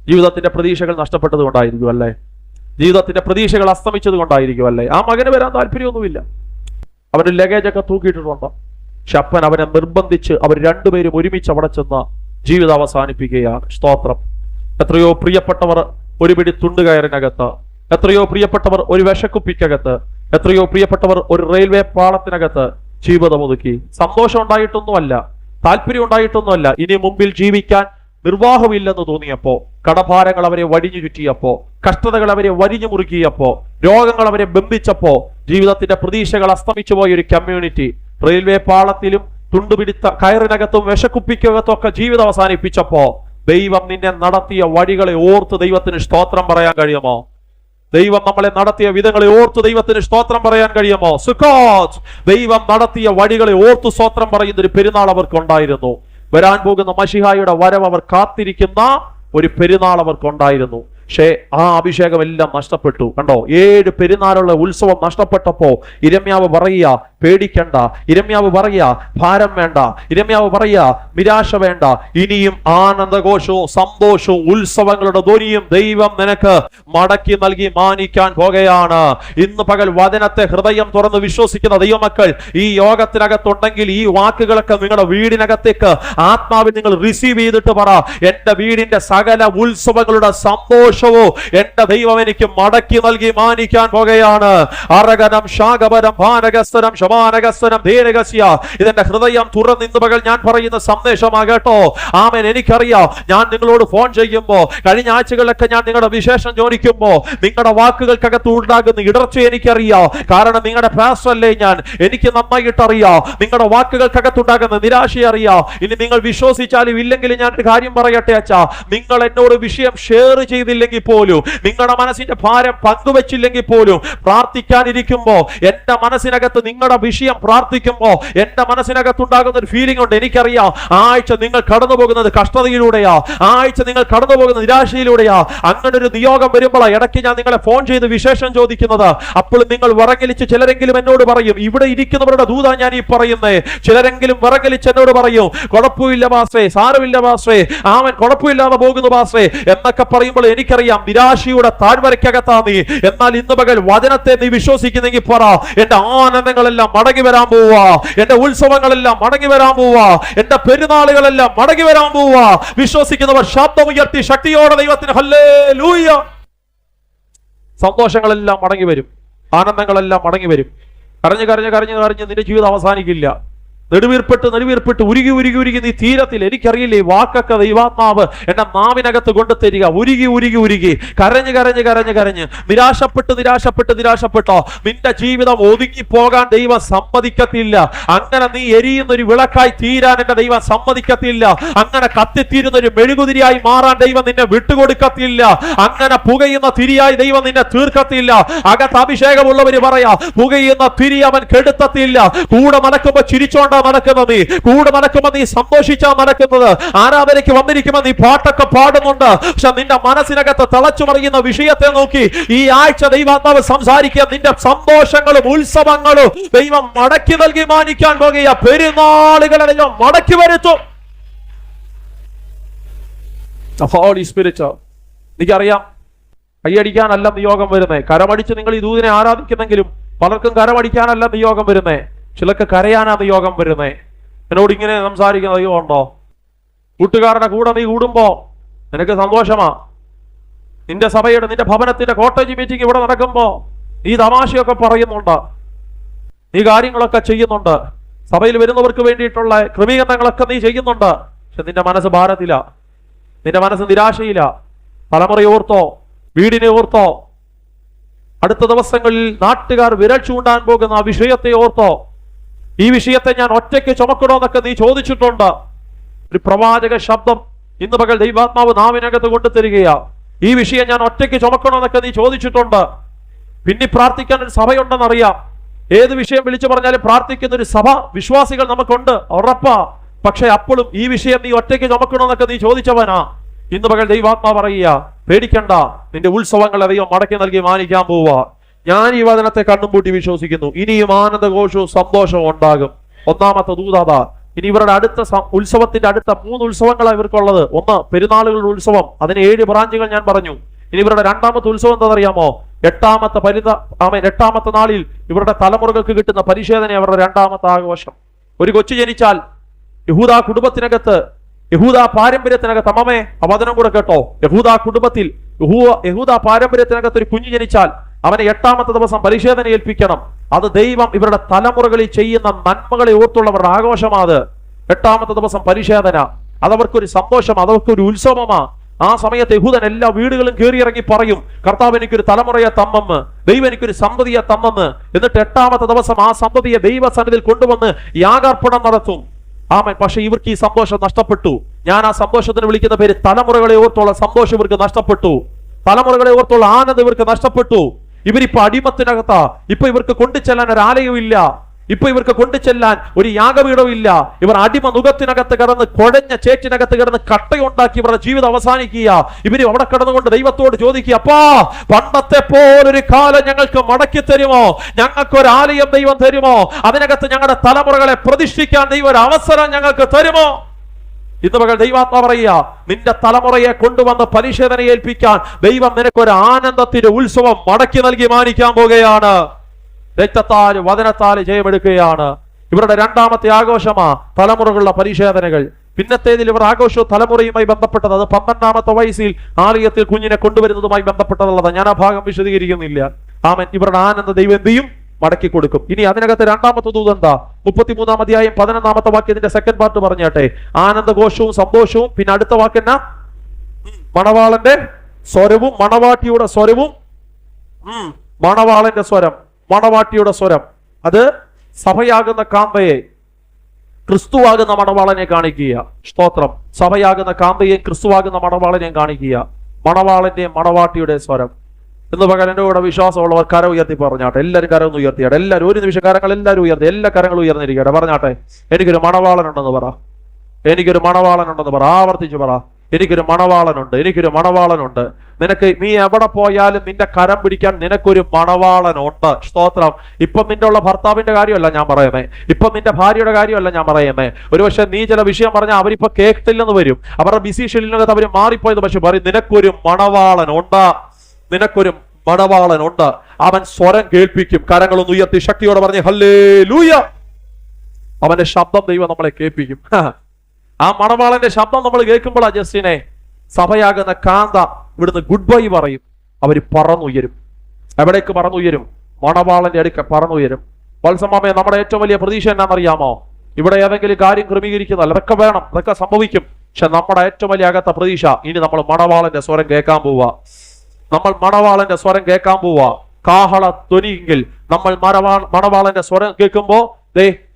ജീവിതത്തിന്റെ പ്രതീക്ഷകൾ നഷ്ടപ്പെട്ടത് കൊണ്ടായിരിക്കും അല്ലേ? ജീവിതത്തിന്റെ പ്രതീക്ഷകൾ അസ്തമിച്ചത് കൊണ്ടായിരിക്കും അല്ലേ? ആ മകന് വരാൻ താല്പര്യമൊന്നുമില്ല, അവന് ലഗേജൊക്കെ തൂക്കിയിട്ടിട്ടുണ്ട്. പക്ഷെ അപ്പൻ അവനെ നിർബന്ധിച്ച് അവർ രണ്ടുപേരും ഒരുമിച്ച് അവിടെ ചെന്ന് ജീവിതം അവസാനിപ്പിക്കുകയാണ്. സ്തോത്രം. എത്രയോ പ്രിയപ്പെട്ടവർ ഒരു പിടി തുണ്ടുകയറിനകത്ത്, എത്രയോ പ്രിയപ്പെട്ടവർ ഒരു വിഷക്കുപ്പിക്കകത്ത്, എത്രയോ പ്രിയപ്പെട്ടവർ ഒരു റെയിൽവേ പാളത്തിനകത്ത് ജീവിതം ഒതുക്കി. സന്തോഷം ഉണ്ടായിട്ടൊന്നുമല്ല, താല്പര്യം ഉണ്ടായിട്ടൊന്നുമല്ല, ഇനി മുമ്പിൽ ജീവിക്കാൻ നിർവാഹമില്ലെന്ന് തോന്നിയപ്പോ, കടഭാരങ്ങൾ അവരെ വടിഞ്ഞു ചുറ്റിയപ്പോ, കഷ്ടതകൾ അവരെ വരിഞ്ഞു മുറുക്കിയപ്പോ, രോഗങ്ങൾ അവരെ ബന്ധിച്ചപ്പോ, ജീവിതത്തിന്റെ പ്രതീക്ഷകൾ അസ്തമിച്ചു പോയ ഒരു കമ്മ്യൂണിറ്റി റെയിൽവേ പാളത്തിലും തുണ്ടുപിടിത്ത കയറിനകത്തും വിഷക്കുപ്പിക്കകത്തും ഒക്കെ ജീവിതം അവസാനിപ്പിച്ചപ്പോ, ദൈവം നിന്നെ നടത്തിയ വഴികളെ ഓർത്ത് ദൈവത്തിന് സ്തോത്രം പറയാൻ കഴിയുമോ? ദൈവം നമ്മളെ നടത്തിയ വിധങ്ങളെ ഓർത്ത് ദൈവത്തിന് സ്തോത്രം പറയാൻ കഴിയുമോ? സുക്കോത്ത്. ദൈവം നടത്തിയ വഴികളെ ഓർത്ത് സ്തോത്രം പറയുന്ന ഒരു പെരുന്നാൾ അവർക്കുണ്ടായിരുന്നു. വരാൻ പോകുന്ന മശിഹായുടെ വരവ് അവർ കാത്തിരിക്കുന്ന ഒരു പെരുന്നാൾ അവർക്കുണ്ടായിരുന്നു. പക്ഷേ ആ അഭിഷേകം എല്ലാം നഷ്ടപ്പെട്ടു. കണ്ടോ, 7 പെരുന്നാളുള്ള ഉത്സവം നഷ്ടപ്പെട്ടപ്പോ ഇരമ്യാവ് പറയുക, പേടിക്കണ്ട. ഇരമ്യാവ് പറയുക, ഭാരം വേണ്ട. ഇരമ്യാവ് പറയുക, നിരാശ വേണ്ട. ഇനിയും ആനന്ദഘോഷവും സന്തോഷവും ഉത്സവങ്ങളുടെ ധ്വനിയും ദൈവം നിനക്ക് മടക്കി നൽകി മാനിക്കാൻ പോകുകയാണ്. ഇന്ന് പകൽ വചനത്തെ ഹൃദയം തുറന്ന് വിശ്വസിക്കുന്ന ദൈവമക്കൾ ഈ യോഗത്തിനകത്തുണ്ടെങ്കിൽ ഈ വാക്കുകളൊക്കെ നിങ്ങളുടെ വീടിനകത്തേക്ക് ആത്മാവിൽ നിങ്ങൾ റിസീവ് ചെയ്തിട്ട് പറ, എന്റെ വീടിന്റെ സകല ഉത്സവങ്ങളുടെ സന്തോഷവും എന്റെ ദൈവം എനിക്ക് മടക്കി നൽകി മാനിക്കാൻ പോകുകയാണ്. അരകനം ശാഖപരം ഭാനകസ്തരം ശമാനകസ്തരം ധീരകസ്യ. ഇതെന്റെ ഹൃദയം തുറന്നിന്ന് പകൽ ഞാൻ പറയുന്ന സന്ദേശമാകട്ടോ. ആമേൻ. എനിക്കറിയാം, ഞാൻ നിങ്ങളോട് ഫോൺ ചെയ്യുമ്പോ, കഴിഞ്ഞ ആഴ്ചകളിലൊക്കെ ഞാൻ നിങ്ങളുടെ വിശേഷം ചോദിക്കുമ്പോ നിങ്ങളുടെ വാക്കുകൾക്കകത്ത് ഉണ്ടാകുന്ന ഇടർച്ച എനിക്കറിയാം. കാരണം നിങ്ങളുടെ പാസ്റ്റർ അല്ലേ ഞാൻ. എനിക്ക് നന്നായിട്ട് അറിയാം നിങ്ങളുടെ വാക്കുകൾക്കകത്തുണ്ടാകുന്ന നിരാശ അറിയാം. ഇനി നിങ്ങൾ വിശ്വസിച്ചാലും ഇല്ലെങ്കിലും ഞാൻ ഒരു കാര്യം പറയട്ടെ അച്ഛാ, നിങ്ങൾ എന്നോട് വിഷയം ഷെയർ ചെയ്തില്ലെങ്കിൽ പോലും, നിങ്ങളുടെ മനസ്സിന്റെ ഭാരം പങ്കുവച്ചില്ലെങ്കിൽ പോലും, പ്രാർത്ഥിക്കാനിരിക്കുമ്പോ എന്റെ മനസ്സിനകത്ത് നിങ്ങളുടെ വിഷയം പ്രാർത്ഥിക്കുമ്പോ എന്റെ മനസ്സിനകത്തുണ്ടാകുന്ന ഒരു ഫീലിംഗ് ഉണ്ട്. എനിക്കറിയാം ആഴ്ച നിങ്ങൾ കടന്നു പോകുന്നത് കഷ്ടതയിലൂടെയാ, ആഴ്ച നിങ്ങൾ കടന്നു പോകുന്ന നിരാശയിലൂടെയാ. അങ്ങനെ ഒരു നിയോഗം വരുമ്പോഴാണ് ഇടയ്ക്ക് ഞാൻ നിങ്ങളെ ഫോൺ ചെയ്ത് വിശേഷം ചോദിക്കുന്നത്. അപ്പോൾ നിങ്ങൾ വിറങ്ങലിച്ച് ചിലരെങ്കിലും എന്നോട് പറയും, ഇവിടെ ഇരിക്കുന്നവരുടെ ദൂതാ ഞാൻ ഈ പറയുന്നേ. ചിലരെങ്കിലും വിറങ്ങലിച്ച് എന്നോട് പറയും, കുഴപ്പമില്ല പാസ്റ്ററേ, സാരമില്ല പാസ്റ്ററേ, ആമൻ, കുഴപ്പമില്ലാതെ പോകുന്നു പാസ്റ്ററേ എന്നൊക്കെ പറയുമ്പോൾ എനിക്കറിയാം നിരാശയുടെ താഴ്വരയ്ക്കകത്താ നീ. എന്നാൽ ഇന്ന് പകൽ വചനത്തെ നീ വിശ്വസിക്കുന്നെങ്കിൽ പറ, എന്റെ ആനന്ദങ്ങളെല്ലാം മടങ്ങി വരാൻ പോവാ, എന്റെ ഉത്സവങ്ങളെല്ലാം മടങ്ങി വരാൻ പോവാ, എന്റെ പെരുന്നാളുകളെല്ലാം മടങ്ങി വരാൻ പോവാ. വിശ്വസിക്കുന്നവർ ശബ്ദമുയർത്തി ശക്തിയോടെ ദൈവത്തിന് ഹല്ലേലൂയ. സന്തോഷങ്ങളെല്ലാം മടങ്ങി വരും, ആനന്ദങ്ങളെല്ലാം മടങ്ങി വരും. കരഞ്ഞ് കരഞ്ഞ് കരഞ്ഞ് കരഞ്ഞ് നിന്റെ ജീവിതം അവസാനിക്കില്ല. നെടുവീർപ്പെട്ട് ഉരുകി നീ തീരത്തിൽ. എനിക്കറിയില്ലേ, ഈ വാക്കൊക്കെ ദൈവാത്മാവ് എന്റെ നാവിനകത്ത് കൊണ്ടു തരിക. ഉരുകി കരഞ്ഞ് നിരാശപ്പെട്ടോ നിന്റെ ജീവിതം ഒതുങ്ങി പോകാൻ ദൈവം സമ്മതിക്കത്തില്ല. അങ്ങനെ നീ എരിയുന്ന ഒരു വിളക്കായി തീരാൻ എന്റെ ദൈവം സമ്മതിക്കത്തില്ല. അങ്ങനെ കത്തിത്തീരുന്ന ഒരു മെഴുകുതിരിയായി മാറാൻ ദൈവം നിന്നെ വിട്ടുകൊടുക്കത്തില്ല. അങ്ങനെ പുകയുന്ന തിരിയായി ദൈവം നിന്നെ തീർക്കത്തില്ല. അകത്ത് അഭിഷേകമുള്ളവര് പറയാ, പുകയുന്ന തിരി അവൻ കെടുത്തത്തില്ല. കൂടെ നടക്കുമ്പോ ചിരിച്ചോണ്ട നടക്കുന്നത്, നീ കൂടെ നടക്കുമ്പോൾ നീ സന്തോഷിച്ചാ നടക്കുന്നത്. ആരാധനയ്ക്ക് വന്നിരിക്കുമ്പോൾ നീ പാട്ടൊക്കെ പാടുന്നുണ്ട്. പക്ഷെ നിന്റെ മനസ്സിനകത്ത് തിളച്ചു മറിയുന്ന വിഷയത്തെ നോക്കി ഈ ആഴ്ച ദൈവാത്മാവ് സംസാരിക്കുക. നിന്റെ സന്തോഷങ്ങളും ഉത്സവങ്ങളും ദൈവം മടക്കി നൽകി മാനിക്കാൻ പോകുക. പെരുന്നാളുകളെ ദൈവം മടക്കി വരുത്തും. ഹോളി സ്പിരിറ്റ്, എനിക്കറിയാം കൈയടിക്കാനല്ല നിയോഗം വരുന്നേ. കരമടിച്ച് നിങ്ങൾ ഈ ദൂതനെ ആരാധിക്കുന്നെങ്കിലും പലർക്കും കരമടിക്കാനല്ല നിയോഗം വരുന്നേ. ചിലക്ക് കരയാനാ നിയോഗം വരുന്നേ. എന്നോട് ഇങ്ങനെ സംസാരിക്കുന്ന ദൈവം ഉണ്ടോ? കൂട്ടുകാരുടെ കൂടെ നീ കൂടുമ്പോ നിനക്ക് സന്തോഷമാ. നിന്റെ സഭയുടെ, നിന്റെ ഭവനത്തിന്റെ കോട്ടേജ് മീറ്റിംഗ് ഇവിടെ നടക്കുമ്പോ നീ തമാശയൊക്കെ പറയുന്നുണ്ട്, നീ കാര്യങ്ങളൊക്കെ ചെയ്യുന്നുണ്ട്, സഭയിൽ വരുന്നവർക്ക് വേണ്ടിയിട്ടുള്ള ക്രമീകരണങ്ങളൊക്കെ നീ ചെയ്യുന്നുണ്ട്. പക്ഷെ നിന്റെ മനസ്സ് ഭാരത്തില, നിന്റെ മനസ്സ് നിരാശയില്ല. തലമുറയെ ഓർത്തോ, വീടിനെ ഓർത്തോ, അടുത്ത ദിവസങ്ങളിൽ നാട്ടുകാർ വിരൽ ചൂണ്ടാൻ പോകുന്ന ആ വിഷയത്തെ ഓർത്തോ. ഈ വിഷയത്തെ ഞാൻ ഒറ്റയ്ക്ക് ചുമക്കണോ എന്നൊക്കെ നീ ചോദിച്ചിട്ടുണ്ട്. ഒരു പ്രവാചക ശബ്ദം ഇന്ന് പകൽ ദൈവാത്മാവ് നാവിനകത്ത് കൊണ്ടുതരികയാ. ഈ വിഷയം ഞാൻ ഒറ്റയ്ക്ക് ചുമക്കണോ എന്നൊക്കെ നീ ചോദിച്ചിട്ടുണ്ട്. പിന്നെ പ്രാർത്ഥിക്കാൻ ഒരു സഭയുണ്ടെന്നറിയാം. ഏത് വിഷയം വിളിച്ചു പറഞ്ഞാലും പ്രാർത്ഥിക്കുന്ന ഒരു സഭ വിശ്വാസികൾ നമുക്കുണ്ട്, ഉറപ്പാ. പക്ഷെ അപ്പോഴും ഈ വിഷയം നീ ഒറ്റയ്ക്ക് ചുമക്കണോ എന്നൊക്കെ നീ ചോദിച്ചവനാ. ഇന്ന് പകൽ ദൈവാത്മാ പറയുക, പേടിക്കണ്ട, നിന്റെ ഉത്സവങ്ങൾ ദൈവം മടക്കി നൽകി മാനിക്കാൻ പോവാ. ഞാൻ ഈ വചനത്തെ കണ്ണും പൂട്ടി വിശ്വസിക്കുന്നു. ഇനിയും ആനന്ദഘോഷവും സന്തോഷവും ഉണ്ടാകും. ഒന്നാമത്തെ ദൂതാത, ഇനി ഇവരുടെ അടുത്ത ഉത്സവത്തിന്റെ അടുത്ത 3 ഉത്സവങ്ങളാണ് ഇവർക്കുള്ളത്. ഒന്ന് പെരുന്നാളുകളുടെ ഉത്സവം, അതിന് 7 ബ്രാഞ്ചുകൾ ഞാൻ പറഞ്ഞു. ഇനി ഇവരുടെ രണ്ടാമത്തെ ഉത്സവം എന്താണെന്നറിയാമോ? 8ാമത്തെ നാളിൽ ഇവരുടെ തലമുറകൾക്ക് കിട്ടുന്ന പരിശോധന അവരുടെ രണ്ടാമത്തെ ആഘോഷം. ഒരു കൊച്ചു ജനിച്ചാൽ യഹൂദ കുടുംബത്തിനകത്ത്, യഹൂദ പാരമ്പര്യത്തിനകത്ത്, അമ്മമേ ആ വചനം കൂടെ കേട്ടോ, യഹൂദ കുടുംബത്തിൽ യഹൂദ പാരമ്പര്യത്തിനകത്ത് ഒരു കുഞ്ഞു ജനിച്ചാൽ അവനെ 8ാമത്തെ ദിവസം പരിശോധന ഏൽപ്പിക്കണം. അത് ദൈവം ഇവരുടെ തലമുറകളിൽ ചെയ്യുന്ന നന്മകളെ ഓർത്തുള്ളവരുടെ ആഘോഷമാണ്. 8ാമത്തെ ദിവസം പരിശോധന, അതവർക്കൊരു സന്തോഷം, അതൊക്കെ ഒരു ഉത്സവമാ. ആ സമയത്ത് യഹൂദൻ എല്ലാ വീടുകളും കയറിയിറങ്ങി പറയും, കർത്താവ് എനിക്കൊരു തലമുറയെ തന്നെന്ന്, ദൈവം എനിക്കൊരു സന്തതിയെ തന്നെന്ന്. എന്നിട്ട് 8ാമത്തെ ദിവസം ആ സന്തതിയെ ദൈവസന്നിധിയിൽ കൊണ്ടുവന്ന് യാഗാർപ്പണം നടത്തും. ആമേൻ. പക്ഷെ ഇവർക്ക് ഈ സന്തോഷം നഷ്ടപ്പെട്ടു. ഞാൻ ആ സന്തോഷത്തിന് വിളിക്കുന്ന പേര് തലമുറകളെ ഓർത്തുള്ള സന്തോഷം ഇവർക്ക് നഷ്ടപ്പെട്ടു. തലമുറകളെ ഓർത്തുള്ള ആനന്ദം ഇവർക്ക് നഷ്ടപ്പെട്ടു. ഇവരിപ്പോ അടിമത്തിനകത്താ. ഇപ്പൊ ഇവർക്ക് കൊണ്ടുചെല്ലാൻ ഒരു ആലയവും ഇല്ല. ഇപ്പൊ ഇവർക്ക് കൊണ്ടുചെല്ലാൻ ഒരു യാഗപീഠവും ഇല്ല. ഇവർ അടിമ നുഖത്തിനകത്ത് കിടന്ന്, കുഴഞ്ഞ ചേറ്റിനകത്ത് കിടന്ന് കട്ടയുണ്ടാക്കി ഇവരുടെ ജീവിതം അവസാനിക്കുക. ഇവര് അവിടെ കിടന്നുകൊണ്ട് ദൈവത്തോട് ചോദിക്കുക, അപ്പാ പണ്ടത്തെ പോലൊരു കാലം ഞങ്ങൾക്ക് മടക്കി തരുമോ? ഞങ്ങൾക്കൊരു ആലയം ദൈവം തരുമോ? അതിനകത്ത് ഞങ്ങളുടെ തലമുറകളെ പ്രതിഷ്ഠിക്കാൻ ദൈവം ഒരു അവസരം ഞങ്ങൾക്ക് തരുമോ? ഇന്ന് പകൽ ദൈവാത്മാ പറയുക, നിന്റെ തലമുറയെ കൊണ്ടുവന്ന് പരിശോധന ഏൽപ്പിക്കാൻ ദൈവം നിനക്കൊരു ആനന്ദത്തിന്റെ ഉത്സവം മടക്കി നൽകി മാനിക്കാൻ പോകുകയാണ്. രക്തത്താൽ വചനത്താൽ ജയമെടുക്കുകയാണ്. ഇവരുടെ രണ്ടാമത്തെ ആഘോഷമാ തലമുറകളുടെ പരിശോധനകൾ. പിന്നത്തേതിൽ ഇവർ ആഘോഷവും തലമുറയുമായി ബന്ധപ്പെട്ടത്. അത് 12ാമത്തെ വയസ്സിൽ ആലയത്തിൽ കുഞ്ഞിനെ കൊണ്ടുവരുന്നതുമായി ബന്ധപ്പെട്ടതുള്ളത്. ഞാൻ ആ ഭാഗം വിശദീകരിക്കുന്നില്ല. ആമേൻ. ഇവരുടെ ആനന്ദ ദൈവം എന്ത് ചെയ്യും? മടക്കി കൊടുക്കും. ഇനി അതിനകത്ത് രണ്ടാമത്തെ ദൂത് എന്താ? 33-ാം അധ്യായം 11-ാമത്തെ വാക്യത്തിന്റെ സെക്കൻഡ് പാർട്ട് പറഞ്ഞാട്ടെ. ആനന്ദഘോഷവും സന്തോഷവും. പിന്നെ അടുത്ത വാക്കെന്നാ? മണവാളന്റെ സ്വരവും മണവാട്ടിയുടെ സ്വരവും. മണവാളന്റെ സ്വരം, മണവാട്ടിയുടെ സ്വരം. അത് സഭയാകുന്ന കാന്തയെ ക്രിസ്തുവാകുന്ന മണവാളനെ കാണിക്കുക. സ്തോത്രം. സഭയാകുന്ന കാന്തയെയും ക്രിസ്തുവാകുന്ന മണവാളനെയും കാണിക്കുക. മണവാളന്റെയും മണവാട്ടിയുടെ സ്വരം. ഇന്ന് പകൽ എൻ്റെ കൂടെ വിശ്വാസമുള്ളവർ കരം ഉയർത്തി പറഞ്ഞാട്ടെ. എല്ലാവരും കരം ഒന്ന് ഉയർത്തിയാട്ടെ. എല്ലാവരും ഒരു നിമിഷം കരങ്ങൾ എല്ലാവരും ഉയർത്തി, എല്ലാ കരങ്ങളും ഉയർന്നിരിക്കട്ടെ. പറഞ്ഞാട്ടെ, എനിക്കൊരു മണവാളനുണ്ടെന്ന് പറ. എനിക്കൊരു മണവാളനുണ്ടെന്ന് പറ. ആവർത്തിച്ച് പറ, എനിക്കൊരു മണവാളനുണ്ട്, എനിക്കൊരു മണവാളനുണ്ട്. നിനക്ക് നീ എവിടെ പോയാലും നിന്റെ കരം പിടിക്കാൻ നിനക്കൊരു മണവാളനുണ്ട്. സ്തോത്രം. ഇപ്പം നിന്റെ ഉള്ള ഭർത്താവിന്റെ കാര്യമല്ല ഞാൻ പറയുന്നേ, ഇപ്പം നിന്റെ ഭാര്യയുടെ കാര്യമല്ല ഞാൻ പറയുന്നേ. ഒരുപക്ഷെ നീ ചില വിഷയം പറഞ്ഞാൽ അവരിപ്പോ കേട്ടില്ലെന്ന് വരും, അവരുടെ ബിസി ഷെഡ്യൂളിനകത്ത് അവർ മാറിപ്പോയത്. പക്ഷെ പറയും, നിനക്കൊരു മണവാളനുണ്ട്, നിനക്കൊരു മണവാളനുണ്ട്. അവൻ സ്വരം കേൾപ്പിക്കും. കരങ്ങളൊന്ന് ഉയർത്തി ശക്തിയോടെ പറഞ്ഞ് ഹല്ലേലൂയ. അവന്റെ ശബ്ദം ദൈവം നമ്മളെ കേൾപ്പിക്കും. ആ മണവാളന്റെ ശബ്ദം നമ്മൾ കേൾക്കുമ്പോഴാ ജസ്റ്റിനെ സഭയാകുന്ന കാന്ത ഇവിടുന്ന് ഗുഡ് ബൈ പറയും. അവര് പറന്നുയരും. എവിടേക്ക് പറന്നുയരും? മണവാളന്റെ അടുക്ക പറന്നുയരും. വത്സമാമയെ നമ്മുടെ ഏറ്റവും വലിയ പ്രതീക്ഷ എന്നാണെന്നറിയാമോ? ഇവിടെ ഏതെങ്കിലും കാര്യം ക്രമീകരിക്കുന്നതല്ല. അതൊക്കെ വേണം, അതൊക്കെ സംഭവിക്കും. പക്ഷെ നമ്മുടെ ഏറ്റവും വലിയ അകത്ത പ്രതീക്ഷ, ഇനി നമ്മൾ മണവാളന്റെ സ്വരം കേൾക്കാൻ പോവുക. നമ്മൾ മണവാളന്റെ സ്വരം കേൾക്കാൻ പോവുക. കാഹള ധ്വനിയെങ്കിൽ നമ്മൾ മണവാളന്റെ സ്വരം കേൾക്കുമ്പോ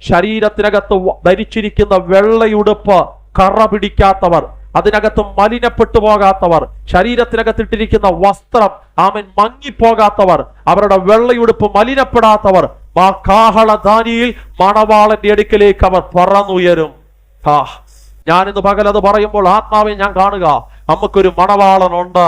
ശരീരത്തിനകത്ത് ധരിച്ചിരിക്കുന്ന വെള്ളയുടുപ്പ് കറ പിടിക്കാത്തവർ, അതിനകത്ത് മലിനപ്പെട്ടു പോകാത്തവർ, ശരീരത്തിനകത്തിട്ടിരിക്കുന്ന വസ്ത്രം ആമൻ മങ്ങിപ്പോകാത്തവർ, അവരുടെ വെള്ളയുടുപ്പ് മലിനപ്പെടാത്തവർ ആ കാഹളധാനിയിൽ മണവാളന്റെ അടുക്കലേക്ക് അവർ പറന്നുയരും. ഞാനിന്ന് പകലത് പറയുമ്പോൾ ആത്മാവിൽ ഞാൻ കാണുക, നമുക്കൊരു മണവാളനുണ്ട്.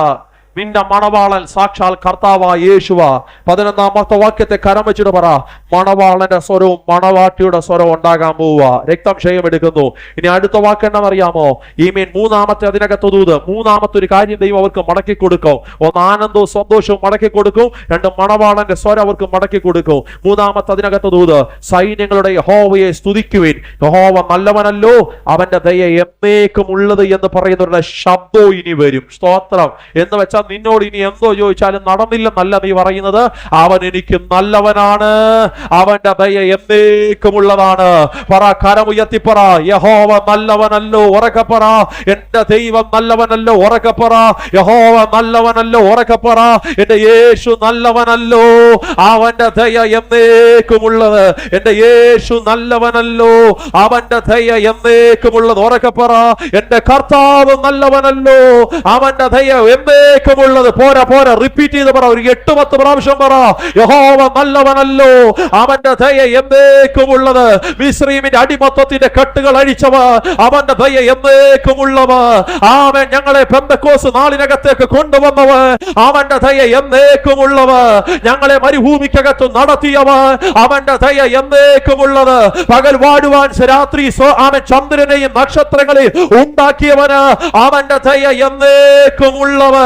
നിന്റെ മണവാളൻ സാക്ഷാൽ കർത്താവായ യേശുവ. 11ാമത്തെ വാക്യത്തെ കരം വെച്ചിട്ട് പറ, മണവാളന്റെ സ്വരവും മണവാട്ടിയുടെ സ്വരവും ഉണ്ടാകാൻ പോവുക. രക്തം ക്ഷയമെടുക്കുന്നു. ഇനി അടുത്ത വാക്ക് എന്നറിയാമോ? ഈ മീൻ 3ാമത്തെ അതിനകത്ത് ദൂത്. 3ാമത്തെ ഒരു കാര്യം ദൈവം അവർക്ക് മടക്കി കൊടുക്കും. ഒന്ന് ആനന്ദവും സന്തോഷവും മടക്കി കൊടുക്കും. 2 മണവാളന്റെ സ്വരം അവർക്ക് മടക്കി കൊടുക്കും. 3ാമത്തെ അതിനകത്ത് ദൂത്, സൈന്യങ്ങളുടെ യഹോവയെ സ്തുതിക്കുവിൻ, യഹോവ നല്ലവനല്ലോ, അവന്റെ ദയ എന്നേക്കും ഉള്ളത് എന്ന് പറയുന്നവരുടെ ശബ്ദവും ഇനി വരും. സ്തോത്രം. എന്ന് വെച്ചാൽ നിന്നോട് ഇനി എന്തോ ചോദിച്ചാലും നടന്നില്ലെന്നല്ല നീ പറയുന്നത്. അവൻ എനിക്ക് നല്ലവനാണ്, അവന്റെ ദയ എന്നേക്കുമുള്ളതാണ്. പറ, കരമുയർത്തി പറ, യഹോവ നല്ലവനല്ലോ. ഉറക്കെ പറ, എന്റെ ദൈവം നല്ലവനല്ലോ. ഉറക്കെ പറ, യഹോവ നല്ലവനല്ലോ. ഉറക്കെ പറ, എന്റെ യേശു നല്ലവനല്ലോ, അവന്റെ ദയ എന്നേക്കുമുള്ളത്. എന്റെ യേശു നല്ലവനല്ലോ, അവന്റെ ദയ എന്നേക്കുമുള്ളത്. ഉറക്കെ പറ, എന്റെ കർത്താവ് നല്ലവനല്ലോ, അവന്റെ ദയ എന്നേക്കും ഉള്ളത്. പോരാ പോരാ, റിപ്പീറ്റ് ചെയ്ത് പറ. ഒരു 8-10 പ്രാവശ്യം പറ, യഹോവ നല്ലവനല്ലോ, അവന്റെ ദയ എന്നേക്കുമുള്ളത്. മിസ്രയീമിന്റെ അടിമത്തത്തിന്റെ കെട്ടുകൾ അഴിച്ചവ, അവന്റെ ദയ എന്നേക്കുമുള്ളവ. അവൻ ഞങ്ങളെ പെന്തക്കോസ് നാളിനകത്തേക്ക് കൊണ്ടുവന്നവ, അവന്റെ ദയ എന്നേക്കുമുള്ളവ. ഞങ്ങളെ മരുഭൂമിക്കകത്ത് നടത്തിയവ, അവന്റെ ദയ എന്നേക്കുമുള്ളത്. പകൽ വാടുവാൻ രാത്രി അവൻ ചന്ദ്രനെയും നക്ഷത്രങ്ങളെയും ഉണ്ടാക്കിയവന്, അവന്റെ ദയ എന്നേക്കുമുള്ളവ.